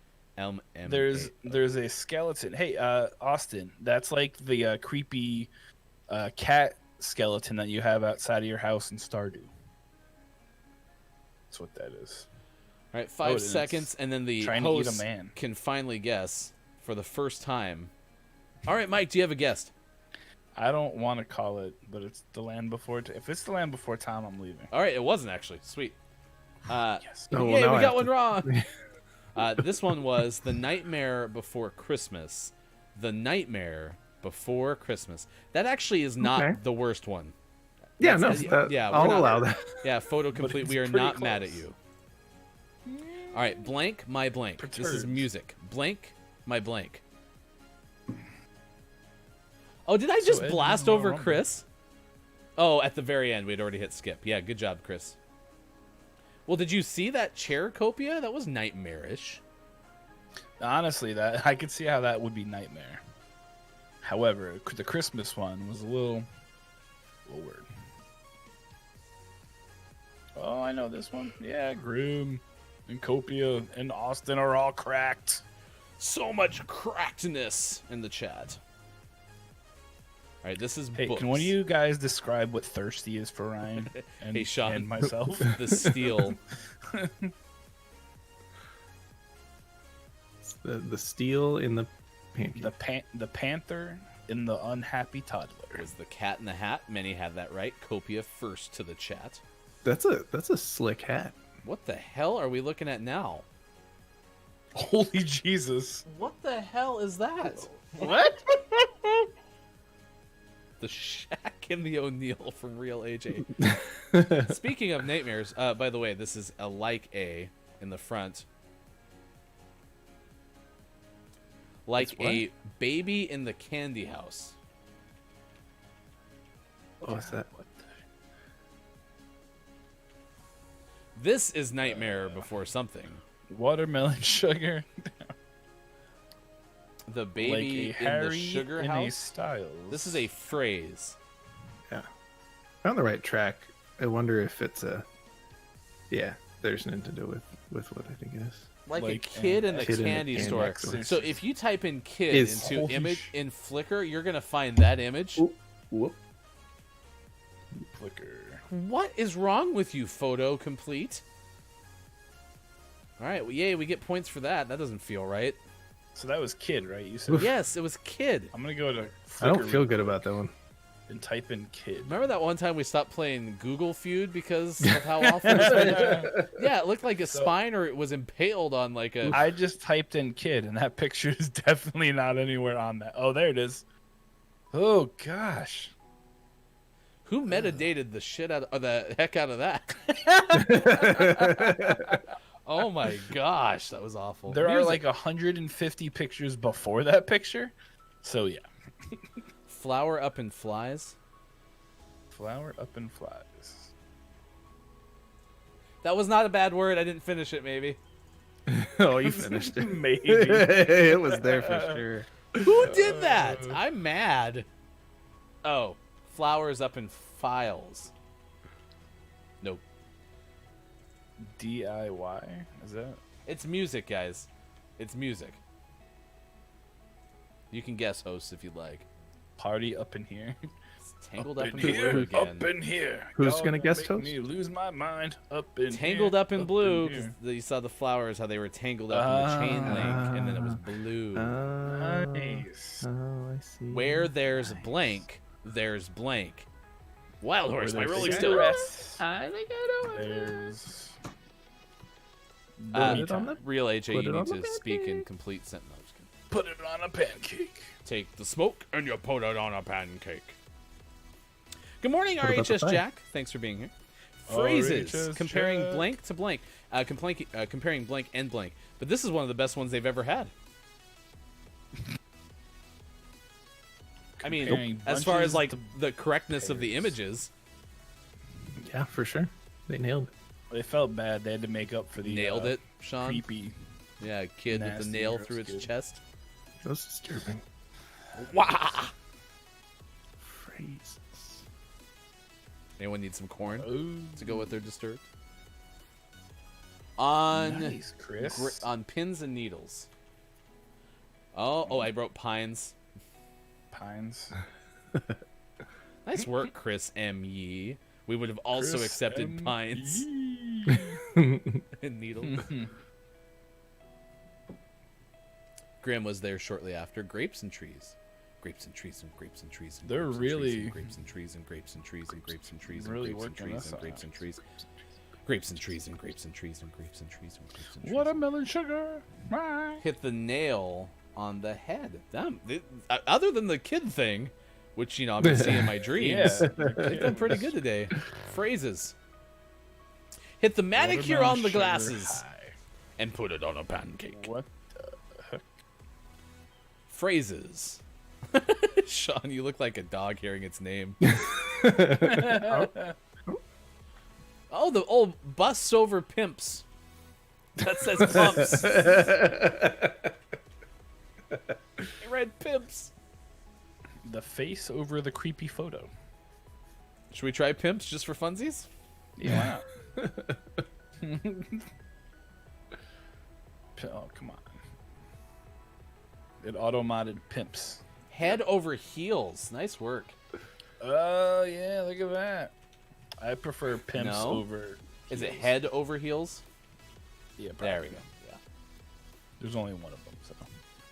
[SPEAKER 3] There's a skeleton. Hey, Austin, that's like the creepy cat skeleton that you have outside of your house in Stardew. That's what that is.
[SPEAKER 1] All right, 5
[SPEAKER 3] it is.
[SPEAKER 1] seconds, and then the
[SPEAKER 3] Trying to eat a
[SPEAKER 1] host
[SPEAKER 3] man.
[SPEAKER 1] can finally guess for the first time. All right, Mike, do you have a guest?
[SPEAKER 3] I don't want to call it, but it's the Land Before. If it's the Land Before Time, I'm leaving.
[SPEAKER 1] All right, it wasn't actually. Sweet.
[SPEAKER 3] Yes.
[SPEAKER 2] Oh, well,
[SPEAKER 1] Yay,
[SPEAKER 2] now
[SPEAKER 1] we
[SPEAKER 2] I
[SPEAKER 1] got
[SPEAKER 2] have
[SPEAKER 1] one
[SPEAKER 2] to-
[SPEAKER 1] wrong. This one was The Nightmare Before Christmas. The Nightmare Before Christmas. That actually is not
[SPEAKER 2] Okay.
[SPEAKER 1] the worst one.
[SPEAKER 2] Yeah, no,
[SPEAKER 1] That's- yeah, we're
[SPEAKER 2] I'll
[SPEAKER 1] not-
[SPEAKER 2] allow that.
[SPEAKER 1] Yeah, photo complete.
[SPEAKER 3] it's
[SPEAKER 1] We are
[SPEAKER 3] pretty
[SPEAKER 1] not mad at
[SPEAKER 3] close.
[SPEAKER 1] you. All right, blank, my blank. This is
[SPEAKER 3] Perturbed.
[SPEAKER 1] music. Blank, my blank. Oh, did I just
[SPEAKER 3] Ed,
[SPEAKER 1] blast
[SPEAKER 3] you
[SPEAKER 1] over
[SPEAKER 3] Rumble.
[SPEAKER 1] Chris? Oh, at the very end, we'd already hit skip. Yeah, good job, Chris. Well, did you see that chair copia? That was nightmarish.
[SPEAKER 3] Honestly, that I could see how that would be nightmare. However, the Christmas one was a little weird. Oh, I know this one. Yeah, Groom and Copia and Austin are all cracked.
[SPEAKER 1] So much crackedness in the chat. All right, this is
[SPEAKER 3] Hey,
[SPEAKER 1] books.
[SPEAKER 3] can one of you guys describe what thirsty is for Ryan and,
[SPEAKER 1] Hey, Sean.
[SPEAKER 3] and myself?
[SPEAKER 1] The steel.
[SPEAKER 2] The steel in the pancake.
[SPEAKER 3] the panther and the unhappy toddler.
[SPEAKER 1] Was the cat in the hat? Many have that right. Copia first to the chat.
[SPEAKER 2] That's a slick hat.
[SPEAKER 1] What the hell are we looking at now?
[SPEAKER 3] Holy Jesus!
[SPEAKER 1] What the hell is that?
[SPEAKER 3] What?
[SPEAKER 1] The Shaq and the O'Neill from Real AJ. Speaking of nightmares, by the way, this is a like A in the front. Like a baby in the candy house.
[SPEAKER 2] What's that?
[SPEAKER 1] This is Nightmare Before Something.
[SPEAKER 3] Watermelon sugar.
[SPEAKER 1] The
[SPEAKER 3] Like
[SPEAKER 1] baby
[SPEAKER 3] a
[SPEAKER 1] in
[SPEAKER 3] Harry
[SPEAKER 1] the sugar
[SPEAKER 3] in a
[SPEAKER 1] house.
[SPEAKER 3] Styles.
[SPEAKER 1] This is a phrase.
[SPEAKER 2] Yeah. On the right track. I wonder if it's a. Yeah, there's nothing to do with what I think it is.
[SPEAKER 1] Like a
[SPEAKER 3] Like
[SPEAKER 1] kid in the
[SPEAKER 2] kid in the
[SPEAKER 1] candy
[SPEAKER 2] candy
[SPEAKER 1] store.
[SPEAKER 2] store.
[SPEAKER 1] So if you type in kid
[SPEAKER 2] Is-
[SPEAKER 1] into
[SPEAKER 3] Holy
[SPEAKER 1] image
[SPEAKER 3] sh-
[SPEAKER 1] in Flickr, you're gonna find that image.
[SPEAKER 2] Oop, whoop.
[SPEAKER 3] Flicker.
[SPEAKER 1] What is wrong with you, photo complete? All right, well, yay, we get points for that. That doesn't feel right.
[SPEAKER 3] So that was kid, right? You said.
[SPEAKER 1] Yes, it was kid.
[SPEAKER 3] I'm gonna go to.
[SPEAKER 2] I don't
[SPEAKER 3] Flickr
[SPEAKER 2] feel good about that one.
[SPEAKER 3] And type in kid.
[SPEAKER 1] Remember that one time we stopped playing Google Feud because of how awful it was? Yeah, it looked like a spine or it was impaled on like a...
[SPEAKER 3] I just typed in kid, and that picture is definitely not anywhere on that. Oh, there it is. Oh gosh.
[SPEAKER 1] Who metadated the shit out of the heck out of that? Oh my gosh, that was awful.
[SPEAKER 3] There are
[SPEAKER 1] Music.
[SPEAKER 3] like 150 pictures before that picture. So yeah.
[SPEAKER 1] Flower up and flies.
[SPEAKER 3] Flower up and flies.
[SPEAKER 1] That was not a bad word. I didn't finish it, maybe.
[SPEAKER 2] Oh, you finished it.
[SPEAKER 3] Maybe.
[SPEAKER 2] It was there for sure.
[SPEAKER 1] Who did that? I'm mad. Oh, flowers up in files. Nope.
[SPEAKER 3] DIY? Is that?
[SPEAKER 1] It's music, guys. It's music. You can guess, hosts, if you'd like.
[SPEAKER 3] Party up in here.
[SPEAKER 1] It's tangled up in blue again.
[SPEAKER 3] Up in here.
[SPEAKER 2] Who's
[SPEAKER 3] Y'all
[SPEAKER 2] gonna guess
[SPEAKER 3] make
[SPEAKER 2] toast?
[SPEAKER 3] me lose my mind. Up in
[SPEAKER 1] Tangled
[SPEAKER 3] here.
[SPEAKER 1] up in blue,
[SPEAKER 3] here.
[SPEAKER 1] because you saw the flowers, how they were tangled up in the chain link, and then it was blue.
[SPEAKER 3] Nice.
[SPEAKER 2] Oh, I see.
[SPEAKER 1] Where there's blank, there's blank. Wild horse, my rolling stone.
[SPEAKER 3] cigarettes,
[SPEAKER 2] I think I know.
[SPEAKER 3] there's.
[SPEAKER 2] Put it on the-
[SPEAKER 1] Real AJ,
[SPEAKER 2] put
[SPEAKER 1] you
[SPEAKER 2] it on
[SPEAKER 1] need
[SPEAKER 2] the
[SPEAKER 1] to speak in
[SPEAKER 2] pancake.
[SPEAKER 1] complete sentence. No, just kidding.
[SPEAKER 3] Put it on a pancake.
[SPEAKER 1] Take the smoke and you put it on a pancake. Good morning,
[SPEAKER 2] What about the
[SPEAKER 1] RHS
[SPEAKER 2] pie?
[SPEAKER 1] Jack. Thanks for being here. Phrases
[SPEAKER 3] RHS
[SPEAKER 1] comparing
[SPEAKER 3] Jack.
[SPEAKER 1] blank to blank. comparing blank and blank. But this is one of the best ones they've ever had. I mean,
[SPEAKER 3] Comparing
[SPEAKER 1] as far as
[SPEAKER 3] bunches
[SPEAKER 1] like
[SPEAKER 3] to
[SPEAKER 1] the correctness of the
[SPEAKER 3] pairs.
[SPEAKER 1] images,
[SPEAKER 2] Yeah, for sure. They nailed it.
[SPEAKER 3] They felt bad. They had to make up for the
[SPEAKER 1] nailed it, Sean.
[SPEAKER 3] creepy.
[SPEAKER 1] Yeah, a kid with
[SPEAKER 3] nasty,
[SPEAKER 1] the nail
[SPEAKER 3] gross
[SPEAKER 1] through its
[SPEAKER 3] kid.
[SPEAKER 1] chest.
[SPEAKER 2] That was disturbing.
[SPEAKER 1] Wow.
[SPEAKER 2] Phrases.
[SPEAKER 1] Anyone need some corn
[SPEAKER 3] Oh,
[SPEAKER 1] to go with their disturbed? On
[SPEAKER 3] nice, Chris.
[SPEAKER 1] on pins and needles. Oh, I wrote pines.
[SPEAKER 3] Pines.
[SPEAKER 1] Nice work, Chris M. Yee. We would have also
[SPEAKER 3] Chris
[SPEAKER 1] accepted
[SPEAKER 3] M.
[SPEAKER 1] pines
[SPEAKER 3] Yee.
[SPEAKER 1] and needles. Grim was there shortly after. Grapes and trees. Grapes and trees and grapes and trees. And
[SPEAKER 3] They're
[SPEAKER 1] grapes and trees
[SPEAKER 3] really-
[SPEAKER 1] and grapes and trees and grapes and trees and grapes and trees and
[SPEAKER 3] really
[SPEAKER 1] grapes and
[SPEAKER 3] working
[SPEAKER 1] trees
[SPEAKER 3] this
[SPEAKER 1] and grapes
[SPEAKER 3] out.
[SPEAKER 1] and trees. Grapes and trees and grapes and trees and grapes and trees and grapes and trees.
[SPEAKER 3] Watermelon sugar.
[SPEAKER 1] Hit the nail on the head. Damn. Other than the kid thing, which I've been seeing in my dreams,
[SPEAKER 3] Yeah.
[SPEAKER 1] they've done pretty good today. Phrases. Hit the manicure
[SPEAKER 3] Watermelon
[SPEAKER 1] on the
[SPEAKER 3] sugar
[SPEAKER 1] glasses
[SPEAKER 3] high.
[SPEAKER 1] and put it on a pancake.
[SPEAKER 3] What?
[SPEAKER 1] Phrases. Sean, you look like a dog hearing its name. Oh, the old busts over pimps. That says pumps. I read pimps.
[SPEAKER 3] The face over the creepy photo.
[SPEAKER 1] Should we try pimps just for funsies?
[SPEAKER 3] Yeah. Why not? Oh, come on. It auto-modded pimps.
[SPEAKER 1] Head over heels. Nice work.
[SPEAKER 3] Oh, yeah, look at that. I prefer pimps
[SPEAKER 1] No.
[SPEAKER 3] over.
[SPEAKER 1] Is it
[SPEAKER 3] heels.
[SPEAKER 1] head over heels?
[SPEAKER 3] Yeah,
[SPEAKER 1] There we
[SPEAKER 3] probably.
[SPEAKER 1] go. Yeah.
[SPEAKER 3] There's only one of them, so.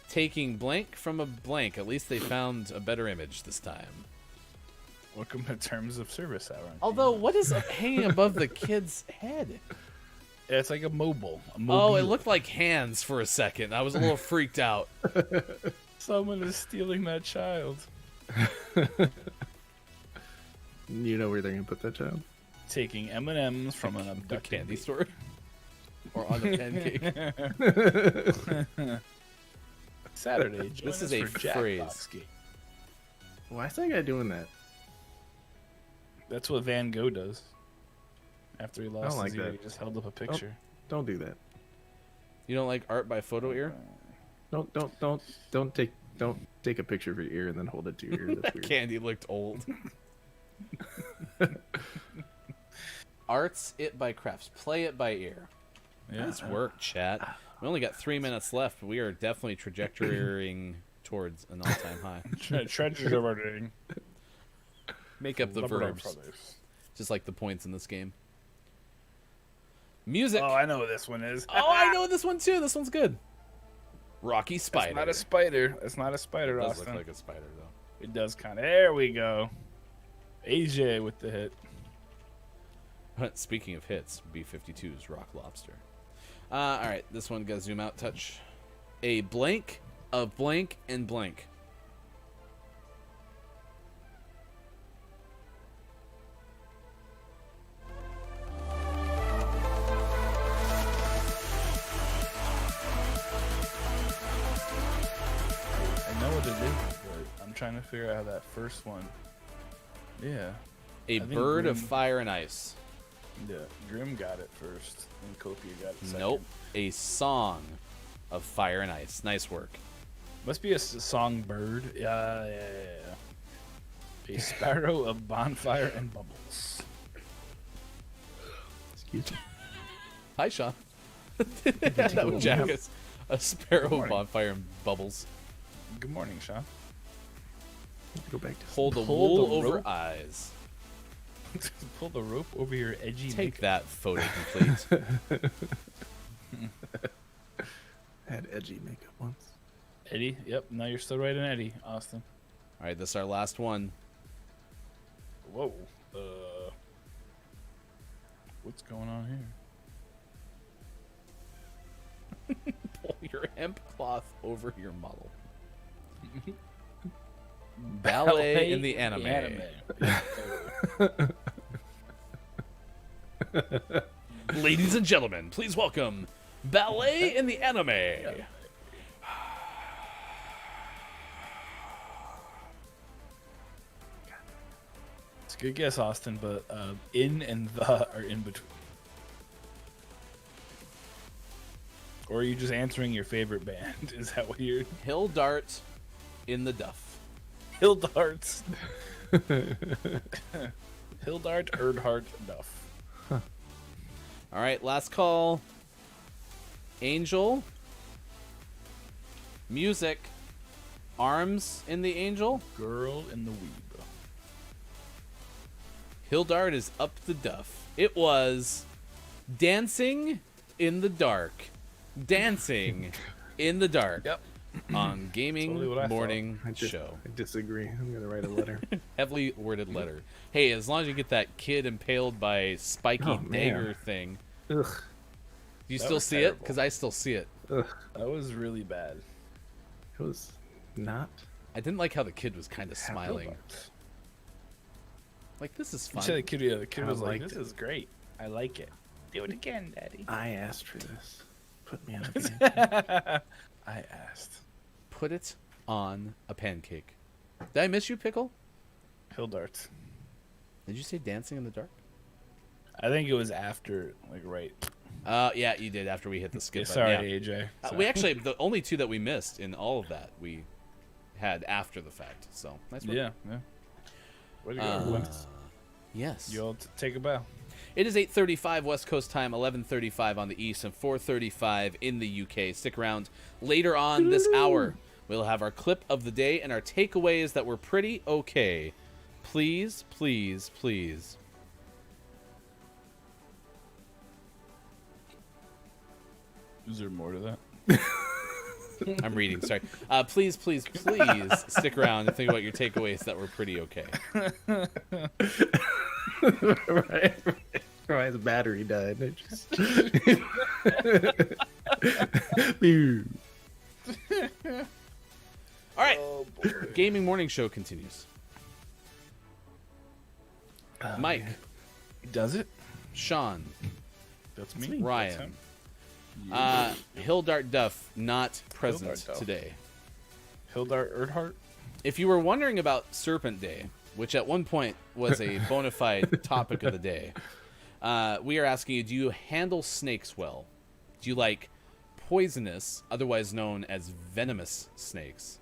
[SPEAKER 1] Taking blank from a blank. At least they found a better image this time.
[SPEAKER 3] Welcome to terms of service, Aaron.
[SPEAKER 1] Although, what is hanging above the kid's head?
[SPEAKER 3] It's like a mobile.
[SPEAKER 1] Oh, it looked like hands for a second. I was a little freaked out.
[SPEAKER 3] Someone is stealing that child.
[SPEAKER 2] You know where they're gonna put that child?
[SPEAKER 3] Taking M&Ms from an
[SPEAKER 1] The
[SPEAKER 3] abducted
[SPEAKER 1] candy
[SPEAKER 3] baby.
[SPEAKER 1] store. Or on the pancake.
[SPEAKER 3] Saturday. Join
[SPEAKER 1] This is
[SPEAKER 3] us
[SPEAKER 1] a
[SPEAKER 3] for Jackbox
[SPEAKER 1] phrase.
[SPEAKER 3] game.
[SPEAKER 2] Why is that guy doing that?
[SPEAKER 3] That's what Van Gogh does. After he lost
[SPEAKER 2] like
[SPEAKER 3] his ear,
[SPEAKER 2] that.
[SPEAKER 3] he just held up a picture.
[SPEAKER 2] Don't do that.
[SPEAKER 1] You don't like art by photo ear?
[SPEAKER 2] Don't take a picture of your ear and then hold it to your ear. That's weird.
[SPEAKER 1] Candy looked old. Art's it by crafts. Play it by ear.
[SPEAKER 3] Yeah.
[SPEAKER 1] Nice work, chat. We only got 3 minutes left. We are definitely trajectorying towards an all-time high.
[SPEAKER 3] Treasures of our day.
[SPEAKER 1] Make up the
[SPEAKER 3] Labrador
[SPEAKER 1] verbs,
[SPEAKER 3] Brothers.
[SPEAKER 1] just like the points in this game. Music.
[SPEAKER 3] Oh, I know what this one is.
[SPEAKER 1] Oh, I know this one too. This one's good. Rocky
[SPEAKER 3] It's
[SPEAKER 1] Spider.
[SPEAKER 3] not a spider. It's not a spider,
[SPEAKER 1] It does
[SPEAKER 3] Austin.
[SPEAKER 1] look like a spider, though.
[SPEAKER 3] It does kind of. There we go. AJ with the hit.
[SPEAKER 1] Speaking of hits, B-52's Rock Lobster. All right, this one got zoom out touch. A blank of blank and blank.
[SPEAKER 3] I know what it is, but I'm trying to figure out how that first one. Yeah.
[SPEAKER 1] A
[SPEAKER 3] I think
[SPEAKER 1] bird of
[SPEAKER 3] Grim-
[SPEAKER 1] fire and ice.
[SPEAKER 3] Yeah. Grim got it first, and Copia got it second.
[SPEAKER 1] Nope. A song of fire and ice. Nice work.
[SPEAKER 3] Must be a songbird. Yeah. A sparrow of bonfire and bubbles.
[SPEAKER 2] Excuse me.
[SPEAKER 1] Hi, Sean. That would jack us. A sparrow,
[SPEAKER 3] morning.
[SPEAKER 1] bonfire, and bubbles.
[SPEAKER 3] Good morning, Sean.
[SPEAKER 2] Go back to
[SPEAKER 1] Hold the
[SPEAKER 3] Pull the
[SPEAKER 1] wool over
[SPEAKER 3] rope.
[SPEAKER 1] eyes.
[SPEAKER 3] Pull the rope over your edgy
[SPEAKER 1] Take
[SPEAKER 3] makeup.
[SPEAKER 1] that, photo complete.
[SPEAKER 2] had edgy makeup once.
[SPEAKER 3] Eddie. Yep. Now you're still writing Eddie, Austin.
[SPEAKER 1] All right, this is our last one.
[SPEAKER 3] Whoa. What's going on here?
[SPEAKER 1] Pull your hemp cloth over your muddle. Ballet in the anime. Ladies and gentlemen, please welcome Ballet in the Anime.
[SPEAKER 3] It's a good guess, Austin, but in and the are in between. Or are you just answering your favorite band? Is that what you're...
[SPEAKER 1] Hill Dart in the Duff.
[SPEAKER 3] Hildarts. Hildart, Erdhart, Duff.
[SPEAKER 1] All right, last call. Angel. Music. Arms in the Angel.
[SPEAKER 3] Girl in the Weeb.
[SPEAKER 1] Hildart is up the Duff. It was Dancing in the Dark. Dancing in the Dark.
[SPEAKER 3] Yep.
[SPEAKER 1] On Gaming
[SPEAKER 3] Totally what I
[SPEAKER 1] Morning
[SPEAKER 2] I
[SPEAKER 1] Show.
[SPEAKER 2] disagree. I'm gonna write a letter.
[SPEAKER 1] Heavily worded letter. Hey, as long as you get that kid impaled by spiky
[SPEAKER 2] Oh, man.
[SPEAKER 1] dagger thing.
[SPEAKER 2] Ugh.
[SPEAKER 1] Do you
[SPEAKER 3] That
[SPEAKER 1] still
[SPEAKER 3] was
[SPEAKER 1] see it?
[SPEAKER 3] terrible.
[SPEAKER 1] Because I still see it.
[SPEAKER 2] Ugh.
[SPEAKER 3] That was really bad.
[SPEAKER 2] It was not.
[SPEAKER 1] I didn't like how the kid was kind of smiling.
[SPEAKER 3] Hildarts.
[SPEAKER 1] Like, this is
[SPEAKER 3] You
[SPEAKER 1] fun.
[SPEAKER 3] said the kid, yeah, the kid
[SPEAKER 2] I
[SPEAKER 3] was like,
[SPEAKER 2] liked
[SPEAKER 3] this
[SPEAKER 2] it.
[SPEAKER 3] is great. I like it. Do it again, Daddy.
[SPEAKER 2] I asked for this. Put me on a band.
[SPEAKER 3] I asked.
[SPEAKER 1] Put it on a pancake. Did I miss you, Pickle?
[SPEAKER 3] Hildarts.
[SPEAKER 1] Did you say Dancing in the Dark?
[SPEAKER 3] I think it was after, like, right.
[SPEAKER 1] Yeah, you did after we hit the skip button.
[SPEAKER 3] Sorry,
[SPEAKER 1] Yeah.
[SPEAKER 3] AJ.
[SPEAKER 1] We actually, the only two that we missed in all of that, we had after the fact. So, nice work.
[SPEAKER 3] Yeah, yeah. Way to go, everyone.
[SPEAKER 1] Yes.
[SPEAKER 3] You all take a bow.
[SPEAKER 1] It is 8:35 West Coast time, 11:35 on the East, and 4:35 in the UK. Stick around. Later on this hour, we'll have our clip of the day and our takeaways that were pretty okay. Please, please, please.
[SPEAKER 3] Is there more to that?
[SPEAKER 1] I'm reading, sorry. Please, please, please stick around and think about your takeaways that were pretty okay.
[SPEAKER 2] Right. Why his battery died. It just... Pew.
[SPEAKER 1] All right. Gaming Morning Show continues. Mike,
[SPEAKER 3] Does it?
[SPEAKER 1] Sean,
[SPEAKER 3] That's me.
[SPEAKER 1] Ryan.
[SPEAKER 3] That's him.
[SPEAKER 1] Hildart Duff not present
[SPEAKER 3] Hildart Duff.
[SPEAKER 1] today.
[SPEAKER 3] Hildart Erdhart?
[SPEAKER 1] If you were wondering about Serpent Day, which at one point was a bona fide topic of the day, we are asking you, do you handle snakes well? Do you like poisonous, otherwise known as venomous snakes?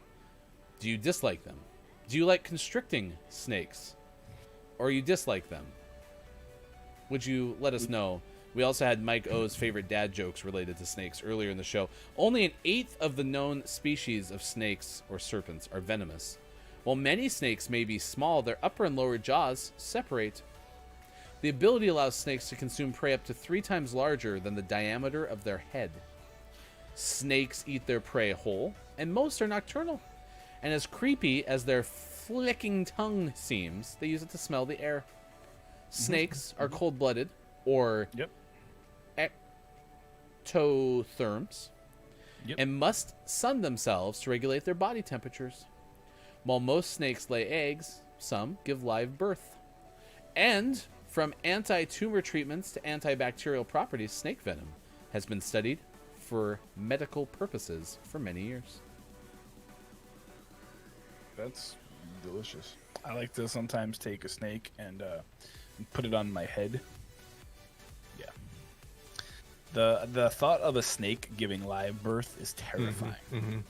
[SPEAKER 1] Do you dislike them? Do you like constricting snakes? Or you dislike them? Would you let us know? We also had Mike O's favorite dad jokes related to snakes earlier in the show. Only an eighth of the known species of snakes or serpents are venomous. While many snakes may be small, their upper and lower jaws separate. The ability allows snakes to consume prey up to 3 times larger than the diameter of their head. Snakes eat their prey whole, and most are nocturnal. And as creepy as their flicking tongue seems, they use it to smell the air. Snakes are cold-blooded, or
[SPEAKER 3] Yep.
[SPEAKER 1] ectotherms,
[SPEAKER 3] Yep.
[SPEAKER 1] and must sun themselves to regulate their body temperatures. While most snakes lay eggs, some give live birth. And from anti-tumor treatments to antibacterial properties, snake venom has been studied for medical purposes for many years.
[SPEAKER 3] That's delicious. I like to sometimes take a snake and put it on my head. Yeah. The thought of a snake giving live birth is terrifying.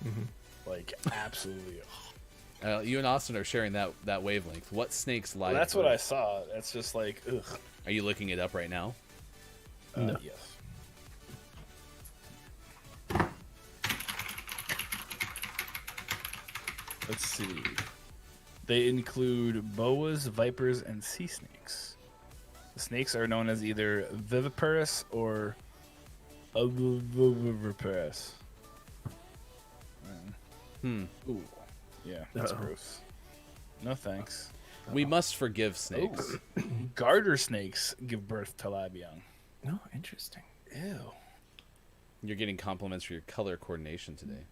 [SPEAKER 3] Like, absolutely.
[SPEAKER 1] You and Austin are sharing that wavelength. What snake's live
[SPEAKER 3] That's
[SPEAKER 1] birth?
[SPEAKER 3] what I saw. That's just like, ugh.
[SPEAKER 1] Are you looking it up right now?
[SPEAKER 2] No.
[SPEAKER 3] Yes. Let's see. They include boas, vipers, and sea snakes. The snakes are known as either viviparous or oviparous. Ooh. Yeah, that's
[SPEAKER 2] Uh-oh.
[SPEAKER 3] gross. No thanks.
[SPEAKER 1] We must forgive snakes.
[SPEAKER 3] Ooh. Garter snakes give birth to live young.
[SPEAKER 2] No, interesting.
[SPEAKER 3] Ew.
[SPEAKER 1] You're getting compliments for your color coordination today.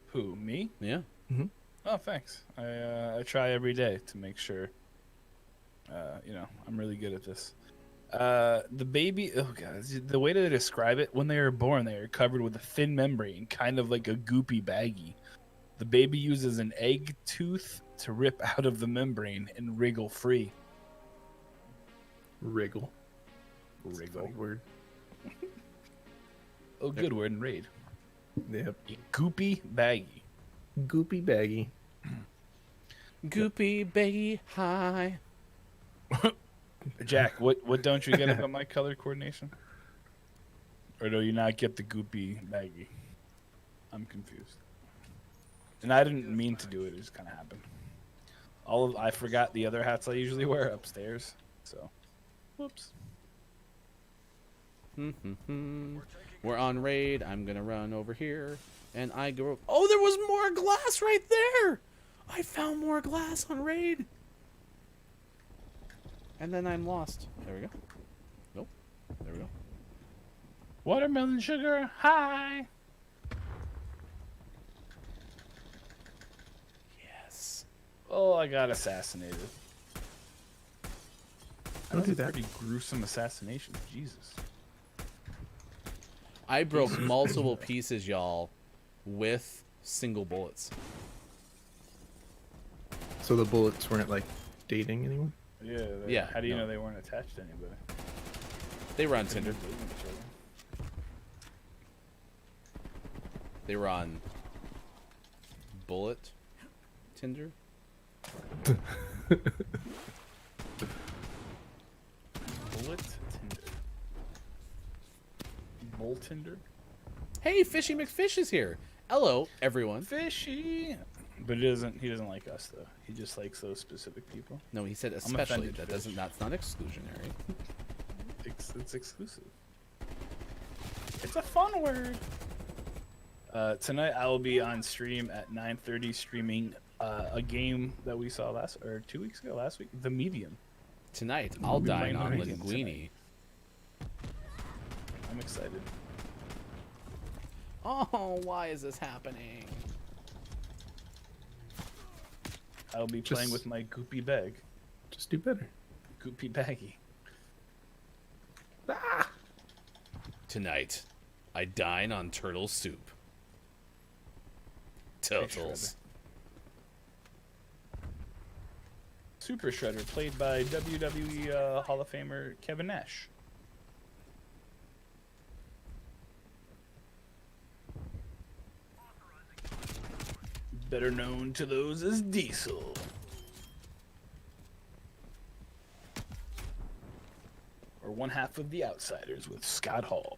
[SPEAKER 3] Who, me?
[SPEAKER 1] Yeah.
[SPEAKER 3] Oh, thanks. I try every day to make sure. I'm really good at this. The baby, oh god, the way to describe it, when they are born, they are covered with a thin membrane, kind of like a goopy baggie. The baby uses an egg tooth to rip out of the membrane and wriggle free.
[SPEAKER 2] Wriggle.
[SPEAKER 3] Wriggle.
[SPEAKER 2] Funny word.
[SPEAKER 3] Oh, good word in raid.
[SPEAKER 2] Yep.
[SPEAKER 3] A goopy baggie.
[SPEAKER 2] Goopy baggy.
[SPEAKER 1] Goopy baggy high.
[SPEAKER 3] Jack, what don't you get about my color coordination? Or do you not get the goopy baggy? I'm confused. And I didn't mean to do it; it just kind of happened. I forgot the other hats I usually wear upstairs, so whoops.
[SPEAKER 1] We're on raid. I'm gonna run over here, and I go. Oh, there was more glass right there. I found more glass on raid, and then I'm lost. There we go. Nope. There we go.
[SPEAKER 3] Watermelon sugar high.
[SPEAKER 1] Yes.
[SPEAKER 3] Oh, I got assassinated.
[SPEAKER 2] Don't do
[SPEAKER 3] a
[SPEAKER 2] that.
[SPEAKER 3] pretty gruesome assassination. Jesus.
[SPEAKER 1] I broke multiple pieces, y'all, with single bullets.
[SPEAKER 2] So the bullets weren't like dating anyone?
[SPEAKER 3] Yeah.
[SPEAKER 1] Yeah,
[SPEAKER 3] How do you
[SPEAKER 1] no.
[SPEAKER 3] know they weren't attached to anybody?
[SPEAKER 1] They were on Tinder.
[SPEAKER 3] They're dating each other.
[SPEAKER 1] They were on Bullet Tinder.
[SPEAKER 3] Bullet Tinder. Bull Tinder.
[SPEAKER 1] Hey, Fishy McFish is here. Hello, everyone.
[SPEAKER 3] Fishy. But he doesn't like us though. He just likes those specific people.
[SPEAKER 1] No, he said
[SPEAKER 3] I'm
[SPEAKER 1] especially.
[SPEAKER 3] offended,
[SPEAKER 1] That
[SPEAKER 3] Fish.
[SPEAKER 1] doesn't. That's not exclusionary.
[SPEAKER 3] It's exclusive. It's a fun word. Tonight I will be on stream at 9:30 streaming a game that we saw last 2 weeks ago, last week, The Medium.
[SPEAKER 1] Tonight, I'll
[SPEAKER 3] be
[SPEAKER 1] dine
[SPEAKER 3] playing
[SPEAKER 1] on
[SPEAKER 3] the Medium
[SPEAKER 1] linguine.
[SPEAKER 3] I'm excited.
[SPEAKER 1] Oh, why is this happening?
[SPEAKER 3] I'll be playing with my goopy bag.
[SPEAKER 2] Just do better.
[SPEAKER 3] Goopy baggy.
[SPEAKER 1] Tonight, I dine on turtle soup. Turtles.
[SPEAKER 3] Super Shredder, played by WWE Hall of Famer Kevin Nash. Better known to those as Diesel. Or one half of the Outsiders with Scott Hall.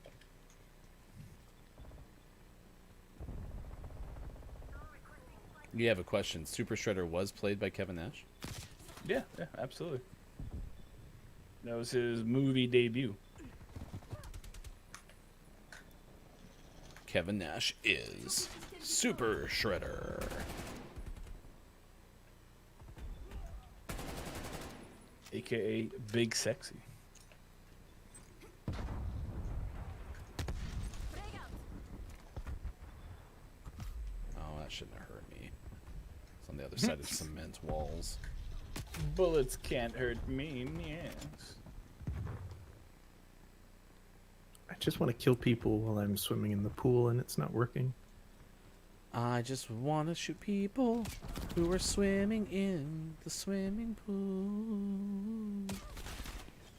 [SPEAKER 1] You have a question. Super Shredder was played by Kevin Nash?
[SPEAKER 3] Yeah, absolutely. That was his movie debut.
[SPEAKER 1] Kevin Nash is Super Shredder.
[SPEAKER 3] AKA Big Sexy.
[SPEAKER 1] Oh, that shouldn't have hurt me. It's on the other side of cement walls.
[SPEAKER 3] Bullets can't hurt me, yes.
[SPEAKER 2] I just want to kill people while I'm swimming in the pool and it's not working.
[SPEAKER 1] I just want to shoot people who are swimming in the swimming pool.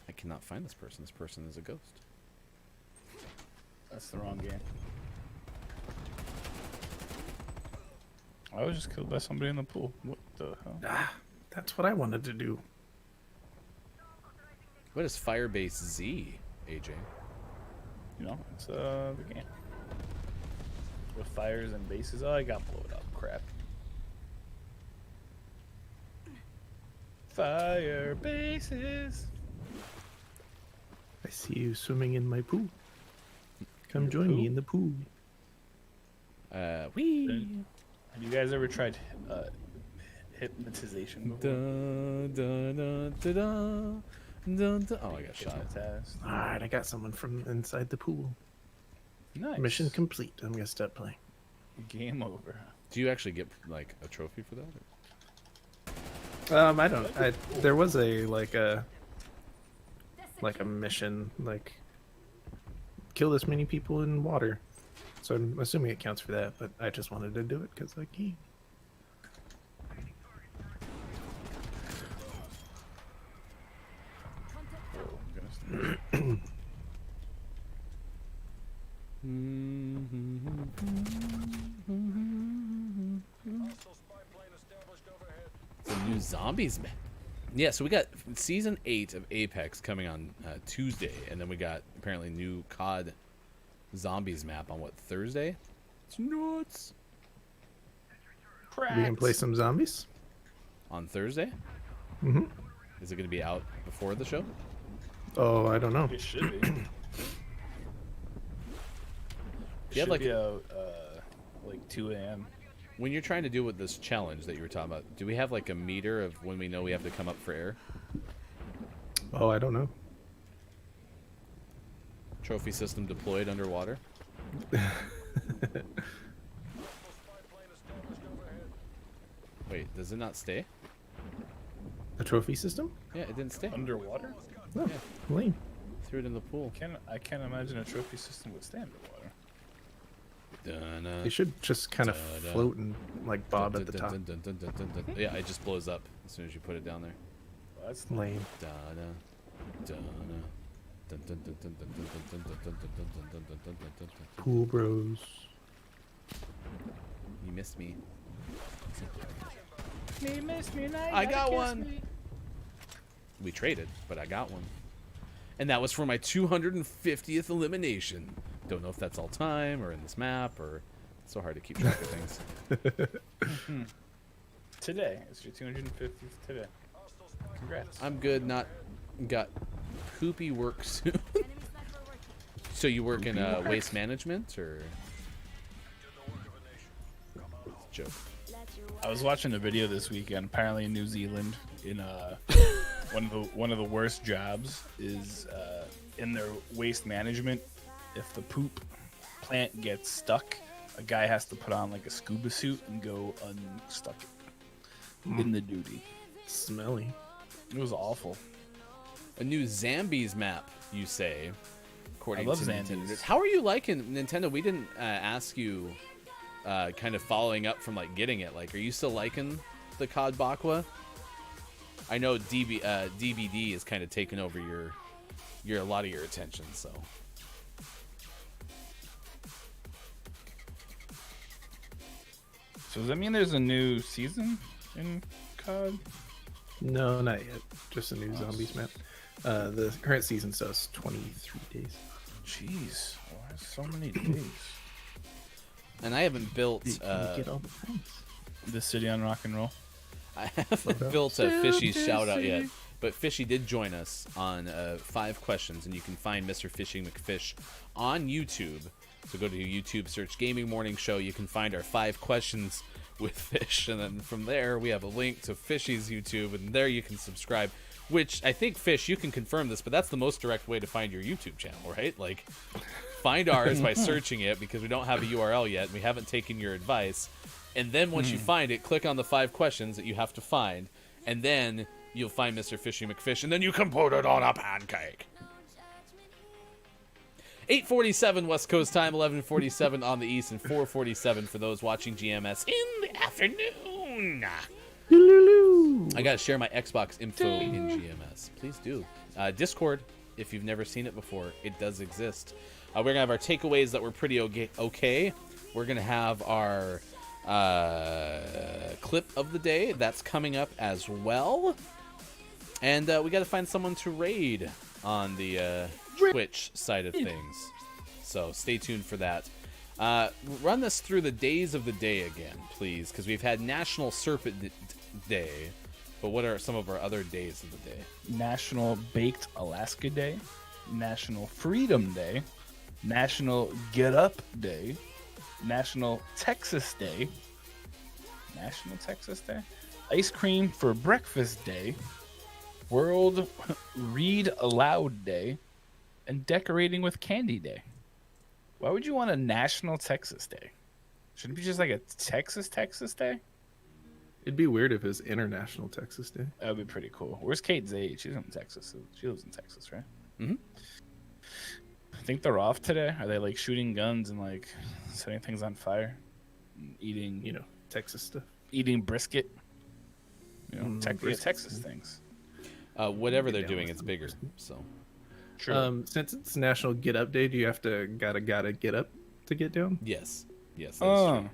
[SPEAKER 1] I cannot find this person. This person is a ghost.
[SPEAKER 3] That's the wrong game. I was just killed by somebody in the pool. What the hell?
[SPEAKER 2] Ah, that's what I wanted to do.
[SPEAKER 1] What is Firebase Z, AJ?
[SPEAKER 3] You know, it's the game. With fires and bases. Oh, I got blown up. Crap. Fire bases.
[SPEAKER 2] I see you swimming in my pool. Come
[SPEAKER 3] Your
[SPEAKER 2] join
[SPEAKER 3] pool?
[SPEAKER 2] me in the pool.
[SPEAKER 1] Wee.
[SPEAKER 3] Have you guys ever tried hypnotization before?
[SPEAKER 1] Oh, I got shot.
[SPEAKER 3] Hypnotized.
[SPEAKER 2] Alright, I got someone from inside the pool.
[SPEAKER 3] Nice.
[SPEAKER 2] Mission complete. I'm gonna stop playing.
[SPEAKER 3] Game over.
[SPEAKER 1] Do you actually get like a trophy for that?
[SPEAKER 2] I don't. There was a like a like a mission, like kill this many people in water. So I'm assuming it counts for that, but I just wanted to do it because I can.
[SPEAKER 1] The new zombies map. Yeah, so we got season 8 of Apex coming on Tuesday, and then we got apparently new COD zombies map on what, Thursday? It's nuts.
[SPEAKER 2] We can play some zombies.
[SPEAKER 1] On Thursday?
[SPEAKER 2] Mm-hmm.
[SPEAKER 1] Is it going to be out before the show?
[SPEAKER 2] Oh, I don't know.
[SPEAKER 3] It should be.
[SPEAKER 1] You have,
[SPEAKER 3] Should
[SPEAKER 1] like-
[SPEAKER 3] be out like 2 a.m.
[SPEAKER 1] When you're trying to do with this challenge that you were talking about, do we have like a meter of when we know we have to come up for air?
[SPEAKER 2] Oh, I don't know.
[SPEAKER 1] Trophy system deployed underwater? Wait, does it not stay?
[SPEAKER 2] A trophy system?
[SPEAKER 1] Yeah, it didn't stay.
[SPEAKER 3] Underwater?
[SPEAKER 2] Oh, lame.
[SPEAKER 1] Threw it in the pool.
[SPEAKER 3] I can't imagine a trophy system would stay underwater.
[SPEAKER 1] Dun-na.
[SPEAKER 2] They should just kind of
[SPEAKER 1] Da-da.
[SPEAKER 2] float and like bob at the top.
[SPEAKER 1] Dun-dun-dun-dun-dun-dun-dun. Yeah, it just blows up as soon as you put it down there.
[SPEAKER 3] Well, that's
[SPEAKER 2] Lame.
[SPEAKER 1] Da-da, da-da. Dun-dun-dun-dun-dun-dun-dun-dun-dun-dun-dun-dun-dun-dun-dun-dun-dun-dun.
[SPEAKER 2] Cool bros.
[SPEAKER 1] You missed me.
[SPEAKER 3] I
[SPEAKER 1] got one. We traded, but I got one. And that was for my 250th elimination. Don't know if that's all time or in this map or it's so hard to keep track of things.
[SPEAKER 3] Today. It's your 250th today. Congrats.
[SPEAKER 1] I'm good. Not got poopy work soon. So you work in waste management or? Joke.
[SPEAKER 3] I was watching a video this weekend. Apparently, in New Zealand, in one of the worst jobs is in their waste management. If the poop plant gets stuck, a guy has to put on like a scuba suit and go unstuck it in the duty.
[SPEAKER 2] Smelly.
[SPEAKER 3] It was awful.
[SPEAKER 1] A new Zambies map, you say? According
[SPEAKER 3] I love
[SPEAKER 1] to Nintendo.
[SPEAKER 3] Zambies.
[SPEAKER 1] How are you liking Nintendo? We didn't ask you, kind of following up from like getting it. Like, are you still liking the COD Bakwa? I know DBD is kind of taking over a lot of your attention. So
[SPEAKER 3] So does that mean there's a new season in COD?
[SPEAKER 2] No, not yet. Just a new zombies map. The current season says 23 days.
[SPEAKER 3] Jeez, why so many days?
[SPEAKER 1] and I haven't built.
[SPEAKER 2] You get all the things.
[SPEAKER 3] The City on Rock and Roll.
[SPEAKER 1] I haven't built a Fishy's shout out yet, but Fishy did join us on 5 questions, and you can find Mr. Fishy McFish on YouTube. So go to YouTube, search Gaming Morning Show. You can find our 5 questions with Fish, and then from there we have a link to Fishy's YouTube, and there you can subscribe. Which I think, Fish, you can confirm this, but that's the most direct way to find your YouTube channel, right? Like, find ours by searching it because we don't have a URL yet, and we haven't taken your advice. And then once you find it, click on the 5 questions that you have to find, and then you'll find Mr. Fishy McFish, and then you can put it on a pancake. 8:47 West Coast time, 11:47 on the East, and 4:47 for those watching GMS in the afternoon. I gotta share my Xbox info in GMS. Please do. Discord, if you've never seen it before, it does exist. We're gonna have our takeaways that were pretty okay. We're gonna have our clip of the day that's coming up as well, and we got to find someone to raid on the Twitch side of things, so stay tuned for that. Run this through the days of the day again, please, because we've had National Serpent Day, but what are some of our other days of the day?
[SPEAKER 3] National Baked Alaska Day, National Freedom Day, National Get Up Day, National Texas Day, Ice Cream for Breakfast Day, World Read Aloud Day, and Decorating with Candy Day. Why would you want a National Texas Day? Shouldn't it be just like a Texas Day?
[SPEAKER 2] It'd be weird if it was International Texas Day.
[SPEAKER 3] That would be pretty cool. Where's Kate Zade? She's in Texas. She lives in Texas, right?
[SPEAKER 1] Mhm.
[SPEAKER 3] I think they're off today. Are they like shooting guns and like setting things on fire, and eating
[SPEAKER 2] Texas stuff.
[SPEAKER 3] eating brisket?
[SPEAKER 2] Brisket.
[SPEAKER 3] Texas things.
[SPEAKER 1] Whatever they're
[SPEAKER 2] down
[SPEAKER 1] doing,
[SPEAKER 2] with
[SPEAKER 1] it's
[SPEAKER 2] some
[SPEAKER 1] bigger.
[SPEAKER 2] brisket.
[SPEAKER 1] So
[SPEAKER 3] True.
[SPEAKER 2] Since it's National Get Up Day, do you have to gotta get up to get down?
[SPEAKER 1] yes, that's
[SPEAKER 3] Oh.
[SPEAKER 1] true.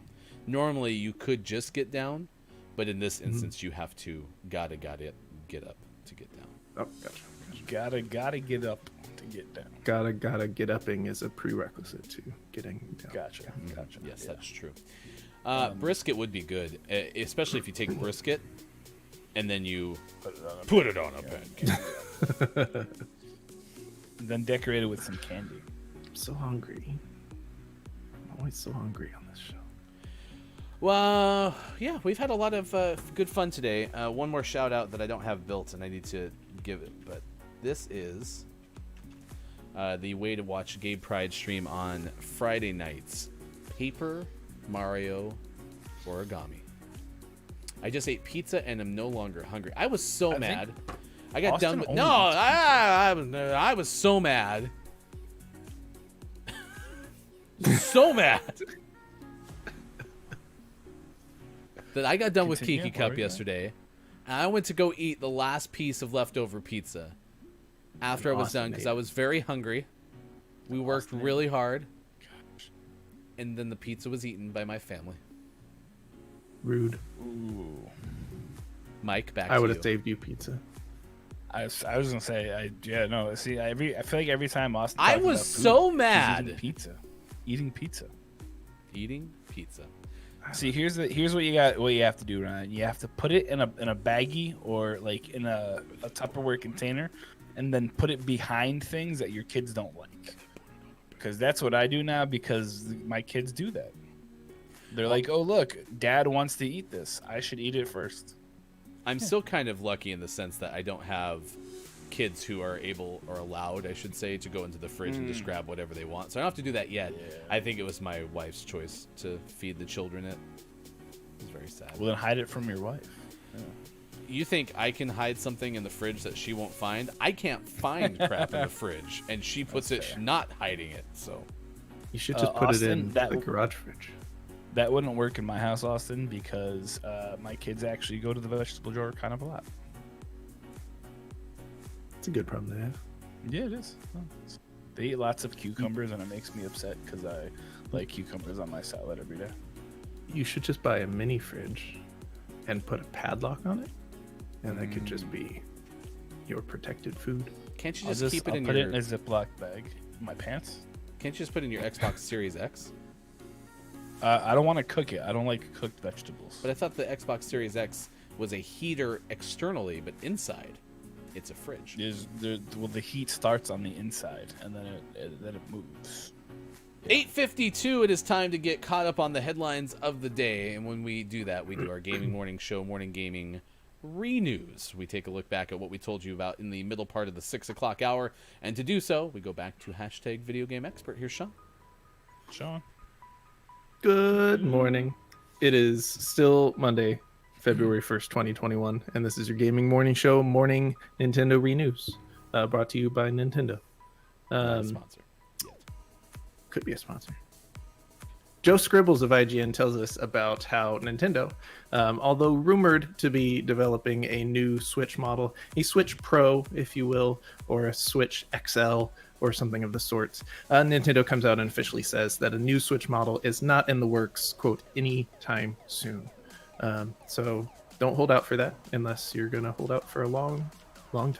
[SPEAKER 1] Normally you could just get down, but in this instance you have to gotta get up to get down.
[SPEAKER 2] Oh, gotcha.
[SPEAKER 3] Gotta get up to get down.
[SPEAKER 2] Gotta get upping is a prerequisite to getting down.
[SPEAKER 3] Gotcha.
[SPEAKER 1] Yes, that's true. Brisket would be good, especially if you take brisket and then you put it on a pancake.
[SPEAKER 3] Then decorate it with some candy.
[SPEAKER 2] I'm so hungry. I'm always so hungry on this show.
[SPEAKER 1] Well, yeah, we've had a lot of good fun today. One more shout out that I don't have built and I need to give it, but this is the way to watch Gay Pride stream on Friday nights. Paper Mario Origami. I just ate pizza and am no longer hungry. I was so mad. I got
[SPEAKER 3] Austin
[SPEAKER 1] done with
[SPEAKER 3] only
[SPEAKER 1] I was so mad. So mad that I got done with
[SPEAKER 3] Continue,
[SPEAKER 1] Kiki Cup
[SPEAKER 3] Mario.
[SPEAKER 1] yesterday, and I went to go eat the last piece of leftover pizza after I was
[SPEAKER 2] Austin
[SPEAKER 1] done because
[SPEAKER 2] ate
[SPEAKER 1] I was very hungry. We worked really hard, and then the pizza was eaten by my family.
[SPEAKER 2] Rude.
[SPEAKER 3] Ooh.
[SPEAKER 1] Mike, back
[SPEAKER 2] I
[SPEAKER 1] to
[SPEAKER 2] would
[SPEAKER 1] you.
[SPEAKER 2] have saved you pizza.
[SPEAKER 3] I was gonna say See, I feel like every time Austin.
[SPEAKER 1] I
[SPEAKER 3] talks
[SPEAKER 1] was
[SPEAKER 3] about food,
[SPEAKER 1] so
[SPEAKER 3] he's
[SPEAKER 1] mad.
[SPEAKER 3] Eating pizza.
[SPEAKER 1] Eating pizza.
[SPEAKER 3] See, here's what you got. What you have to do, Ryan. You have to put it in a baggie or like in a Tupperware container, and then put it behind things that your kids don't like. Because that's what I do now. Because my kids do that. They're like, "Oh, look, Dad wants to eat this. I should eat it first."
[SPEAKER 1] I'm still kind of lucky in the sense that I don't have kids who are able or allowed, I should say, to go into the fridge and just grab whatever they want. So I don't have to do that yet.
[SPEAKER 3] Yeah.
[SPEAKER 1] I think it was my wife's choice to feed the children it. It's very sad.
[SPEAKER 3] Well, then hide it from your wife.
[SPEAKER 1] You think I can hide something in the fridge that she won't find? I can't find crap in the fridge, and she puts it not hiding it. So
[SPEAKER 2] You should just put it
[SPEAKER 3] Austin,
[SPEAKER 2] in
[SPEAKER 3] that
[SPEAKER 2] the
[SPEAKER 3] w-
[SPEAKER 2] garage fridge.
[SPEAKER 3] That wouldn't work in my house, Austin, because my kids actually go to the vegetable drawer kind of a lot.
[SPEAKER 2] It's a good problem to have.
[SPEAKER 3] Yeah, it is. They eat lots of cucumbers, and it makes me upset because I like cucumbers on my salad every day.
[SPEAKER 2] You should just buy a mini fridge and put a padlock on it, and that could just be your protected food.
[SPEAKER 1] can't you
[SPEAKER 3] I'll
[SPEAKER 1] just keep it
[SPEAKER 3] I'll
[SPEAKER 1] in
[SPEAKER 3] put
[SPEAKER 1] your?
[SPEAKER 3] it in a Ziploc bag. In my pants.
[SPEAKER 1] Can't you just put it in your Xbox Series X?
[SPEAKER 3] I don't want to cook it. I don't like cooked vegetables.
[SPEAKER 1] But I thought the Xbox Series X was a heater externally, but inside, it's a fridge.
[SPEAKER 3] The heat starts on the inside, and then it moves.
[SPEAKER 1] 8:52. It is time to get caught up on the headlines of the day, and when we do that, we do our gaming morning show, Morning Gaming Renews. We take a look back at what we told you about in the middle part of the 6 o'clock hour, and to do so, we go back to hashtag Video Game Expert. Here's Sean.
[SPEAKER 3] Sean.
[SPEAKER 2] Good morning. It is still Monday, February 1st, 2021, and this is your gaming morning show, Morning Nintendo Renews, brought to you by Nintendo.
[SPEAKER 1] Not a sponsor. Yet.
[SPEAKER 2] Could be a sponsor. Joe Scribbles of IGN tells us about how Nintendo, although rumored to be developing a new Switch model, a Switch Pro, if you will, or a Switch XL, or something of the sorts, Nintendo comes out and officially says that a new Switch model is not in the works, quote, anytime soon. So don't hold out for that unless you're going to hold out for a long, long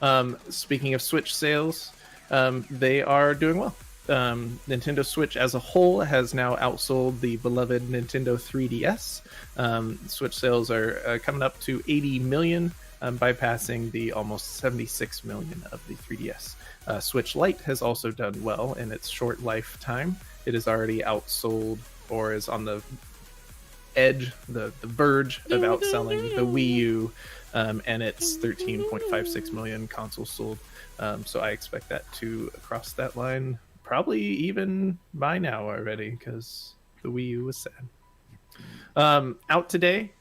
[SPEAKER 2] time. Speaking of Switch sales, they are doing well. Nintendo Switch as a whole has now outsold the beloved Nintendo 3DS. Switch sales are coming up to 80 million, bypassing the almost 76 million of the 3DS. Switch Lite has also done well in its short lifetime. It is already outsold, or is on the edge, the verge of outselling the Wii U, and it's 13.56 million consoles sold. So I expect that to cross that line probably even by now already, because the Wii U was sad. Out today,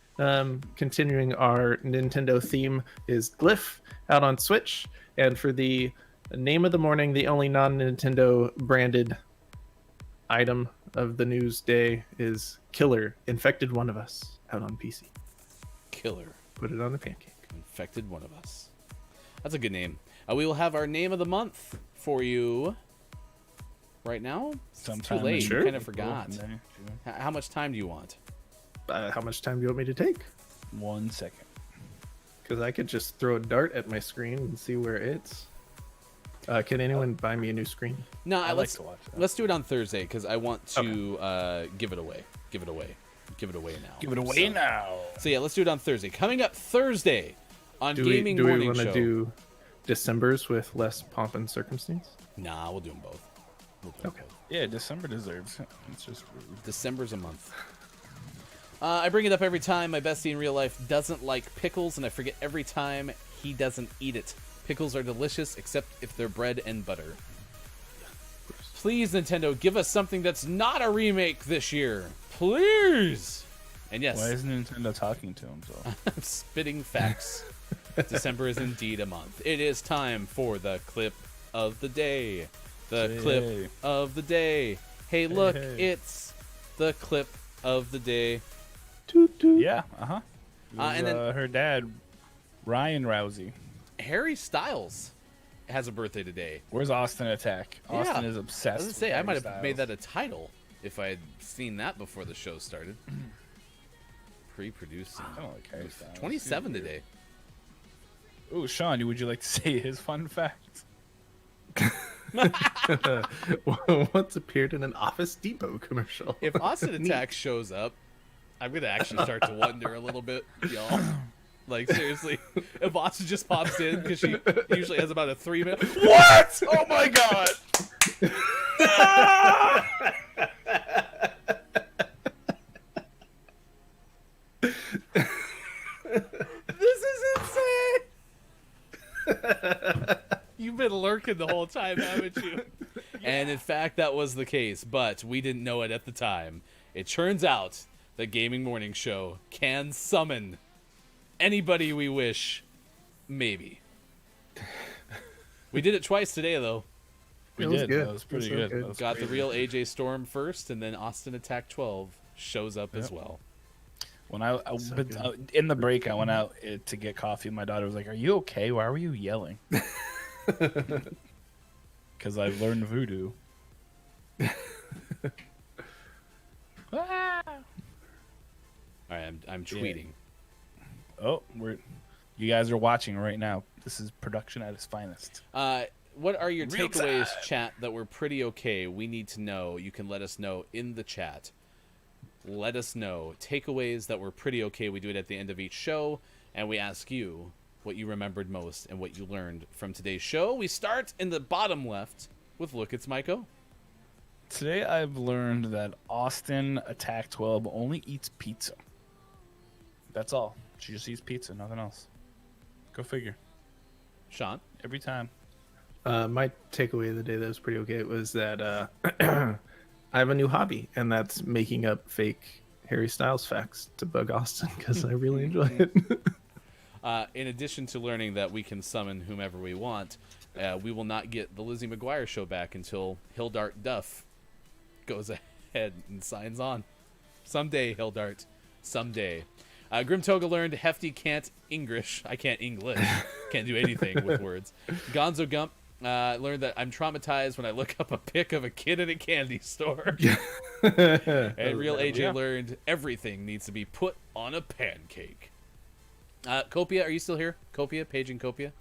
[SPEAKER 2] continuing our Nintendo theme, is Glyph out on Switch. And for the name of the morning, the only non-Nintendo branded item of the news day is Killer infected one of us out on PC.
[SPEAKER 1] Killer
[SPEAKER 2] Put it on the pancake.
[SPEAKER 1] infected one of us. That's a good name. We will have our name of the month for you right now. It's
[SPEAKER 3] Sometime
[SPEAKER 1] too late.
[SPEAKER 2] Sure.
[SPEAKER 1] You kind of forgot.
[SPEAKER 3] in May, June.
[SPEAKER 1] How much time do you want?
[SPEAKER 2] How much time do you want me to take?
[SPEAKER 3] 1 second.
[SPEAKER 2] Because I could just throw a dart at my screen and see where it's. Can anyone buy me a new screen?
[SPEAKER 1] No,
[SPEAKER 3] I like
[SPEAKER 1] let's
[SPEAKER 3] to watch that.
[SPEAKER 1] let's do it on Thursday because I want to give it away. Give it away. Give it away now.
[SPEAKER 3] Give it away now.
[SPEAKER 1] So yeah, let's do it on Thursday. Coming up Thursday on
[SPEAKER 2] Do we
[SPEAKER 1] Gaming Morning
[SPEAKER 2] want
[SPEAKER 1] Show.
[SPEAKER 2] to do December's with less pomp and circumstance?
[SPEAKER 1] Nah, we'll do them both. We'll do 'em
[SPEAKER 2] Okay.
[SPEAKER 1] both.
[SPEAKER 3] Yeah, December deserves it. It's just rude.
[SPEAKER 1] December's a month. I bring it up every time. My bestie in real life doesn't like pickles, and I forget every time he doesn't eat it. Pickles are delicious, except if they're bread and butter. Please, Nintendo, give us something that's not a remake this year. Please! And yes,
[SPEAKER 3] Why isn't Nintendo talking to himself?
[SPEAKER 1] I'm spitting facts. December is indeed a month. It is time for the clip of the day. The
[SPEAKER 3] Hey.
[SPEAKER 1] clip of the day. Hey, look,
[SPEAKER 3] hey.
[SPEAKER 1] it's the clip of the day.
[SPEAKER 2] Toot toot.
[SPEAKER 3] Yeah, uh-huh.
[SPEAKER 1] And then-
[SPEAKER 3] Her dad, Ryan Rousey.
[SPEAKER 1] Harry Styles has a birthday today.
[SPEAKER 3] Where's Austin Attack? Austin
[SPEAKER 1] Yeah.
[SPEAKER 3] is
[SPEAKER 1] I
[SPEAKER 3] obsessed.
[SPEAKER 1] was gonna
[SPEAKER 3] with
[SPEAKER 1] say I
[SPEAKER 3] Harry
[SPEAKER 1] might have
[SPEAKER 3] Styles.
[SPEAKER 1] made that a title if I had seen that before the show started. Pre-producing.
[SPEAKER 3] I don't like Harry Styles.
[SPEAKER 1] 27 today.
[SPEAKER 3] Ooh, Sean, would you like to say his fun fact?
[SPEAKER 2] Once appeared in an Office Depot commercial.
[SPEAKER 1] If Austin Attack shows up, I'm gonna actually start to wonder a little bit, y'all. Like seriously, if Austin just pops in because she usually has about a 3-minute. What? Oh my god! This is insane. You've been lurking the whole time, haven't you? And in fact, that was the case, but we didn't know it at the time. It turns out the Gaming Morning Show can summon anybody we wish, maybe. We did it twice today, though.
[SPEAKER 3] We
[SPEAKER 2] It was
[SPEAKER 3] did.
[SPEAKER 2] good.
[SPEAKER 3] That was pretty
[SPEAKER 2] It was so
[SPEAKER 3] good.
[SPEAKER 2] good.
[SPEAKER 3] That was
[SPEAKER 1] Got the
[SPEAKER 3] crazy.
[SPEAKER 1] real AJ Storm first, and then Austin Attack 12 shows up as well.
[SPEAKER 3] When I but, in the break, I went out to get coffee. My daughter was like, "Are you okay? Why were you yelling?" Because I've learned voodoo. Ah!
[SPEAKER 1] All right, I'm tweeting.
[SPEAKER 3] Oh, you guys are watching right now. This is production at its finest.
[SPEAKER 1] What are your
[SPEAKER 3] Real
[SPEAKER 1] takeaways,
[SPEAKER 3] time.
[SPEAKER 1] chat, that were pretty okay? We need to know. You can let us know in the chat. Let us know. Takeaways that were pretty okay. We do it at the end of each show, and we ask you what you remembered most and what you learned from today's show. We start in the bottom left with Look, It's Myko.
[SPEAKER 3] Today I've learned that Austin Attack 12 only eats pizza. That's all. She just eats pizza, nothing else. Go figure.
[SPEAKER 1] Sean.
[SPEAKER 3] Every time.
[SPEAKER 2] My takeaway of the day that was pretty okay was that I have a new hobby, and that's making up fake Harry Styles facts to bug Austin because I really enjoy it.
[SPEAKER 1] In addition to learning that we can summon whomever we want, we will not get the Lizzie McGuire show back until Hildart Duff goes ahead and signs on. Someday, Hildart. Someday. Grim Toga learned Hefty can't English. I can't English. Can't do anything with words. Gonzo Gump learned that I'm traumatized when I look up a pic of a kid in a candy store. And Real AJ learned everything needs to be put on a pancake. Copia, are you still here? Copia, paging Copia?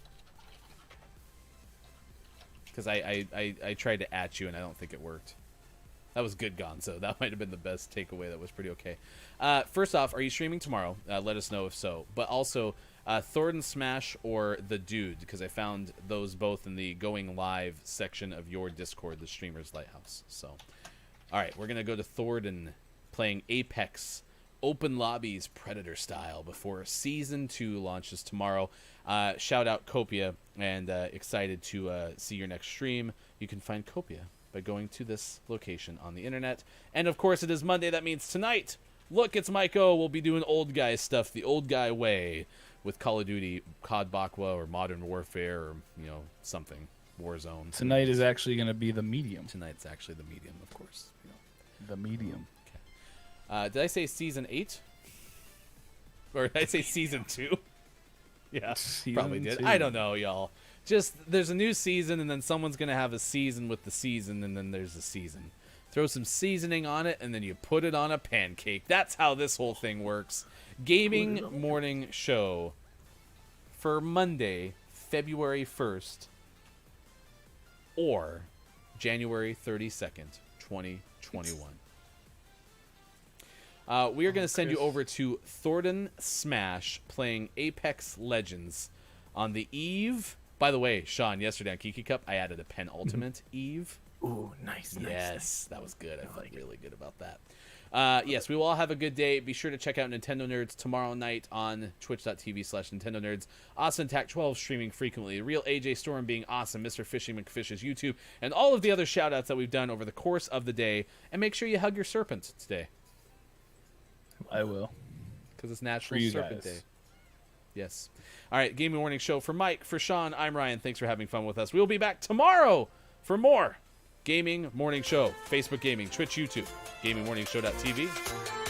[SPEAKER 1] Because I tried to at you and I don't think it worked. That was good, Gonzo. That might have been the best takeaway. That was pretty okay. First off, are you streaming tomorrow? Let us know if so. But also, Thornton Smash or The Dude, because I found those both in the going live section of your Discord, the Streamers Lighthouse. So, all right, we're going to go to Thornton playing Apex Open Lobbies Predator style before Season 2 launches tomorrow. Shout out Copia, and excited to see your next stream. You can find Copia by going to this location on the internet. And of course, it is Monday. That means tonight, Look, It's Myko. We'll be doing old guy stuff the old guy way. with Call of Duty, COD Bakwa, or Modern Warfare, or something, Warzone.
[SPEAKER 3] Tonight is actually going to be the medium.
[SPEAKER 1] Tonight's actually the medium, of course.
[SPEAKER 3] The medium.
[SPEAKER 1] Did I say season 8? Or did I say season 2? Yeah, probably did.
[SPEAKER 3] 2.
[SPEAKER 1] I don't know, y'all. Just there's a new season, and then someone's gonna have a season with the season, and then there's a season. Throw some seasoning on it, and then you put it on a pancake. That's how this whole thing works. Gaming morning show for Monday, February 1st, or January 32nd, 2021. We are going to send you over to Thornton Smash playing Apex Legends on the eve. By the way, Sean, yesterday on Kiki Cup, I added a penultimate eve.
[SPEAKER 2] Ooh, nice.
[SPEAKER 1] Yes, that was good. I felt really good about that. Yes, we will all have a good day. Be sure to check out Nintendo Nerds tomorrow night on twitch.tv/Nintendo Nerds. Austin Tac 12 streaming frequently. Real AJ Storm being awesome. Mr. Fishing McFish's YouTube. And all of the other shout outs that we've done over the course of the day. And make sure you hug your serpent today.
[SPEAKER 3] I will.
[SPEAKER 1] Because it's National
[SPEAKER 3] you
[SPEAKER 1] Serpent
[SPEAKER 3] guys.
[SPEAKER 1] Day. Yes. All right, Gaming Morning Show. For Mike, for Sean, I'm Ryan. Thanks for having fun with us. We'll be back tomorrow for more Gaming Morning Show. Facebook Gaming, Twitch, YouTube, GamingMorningShow.tv.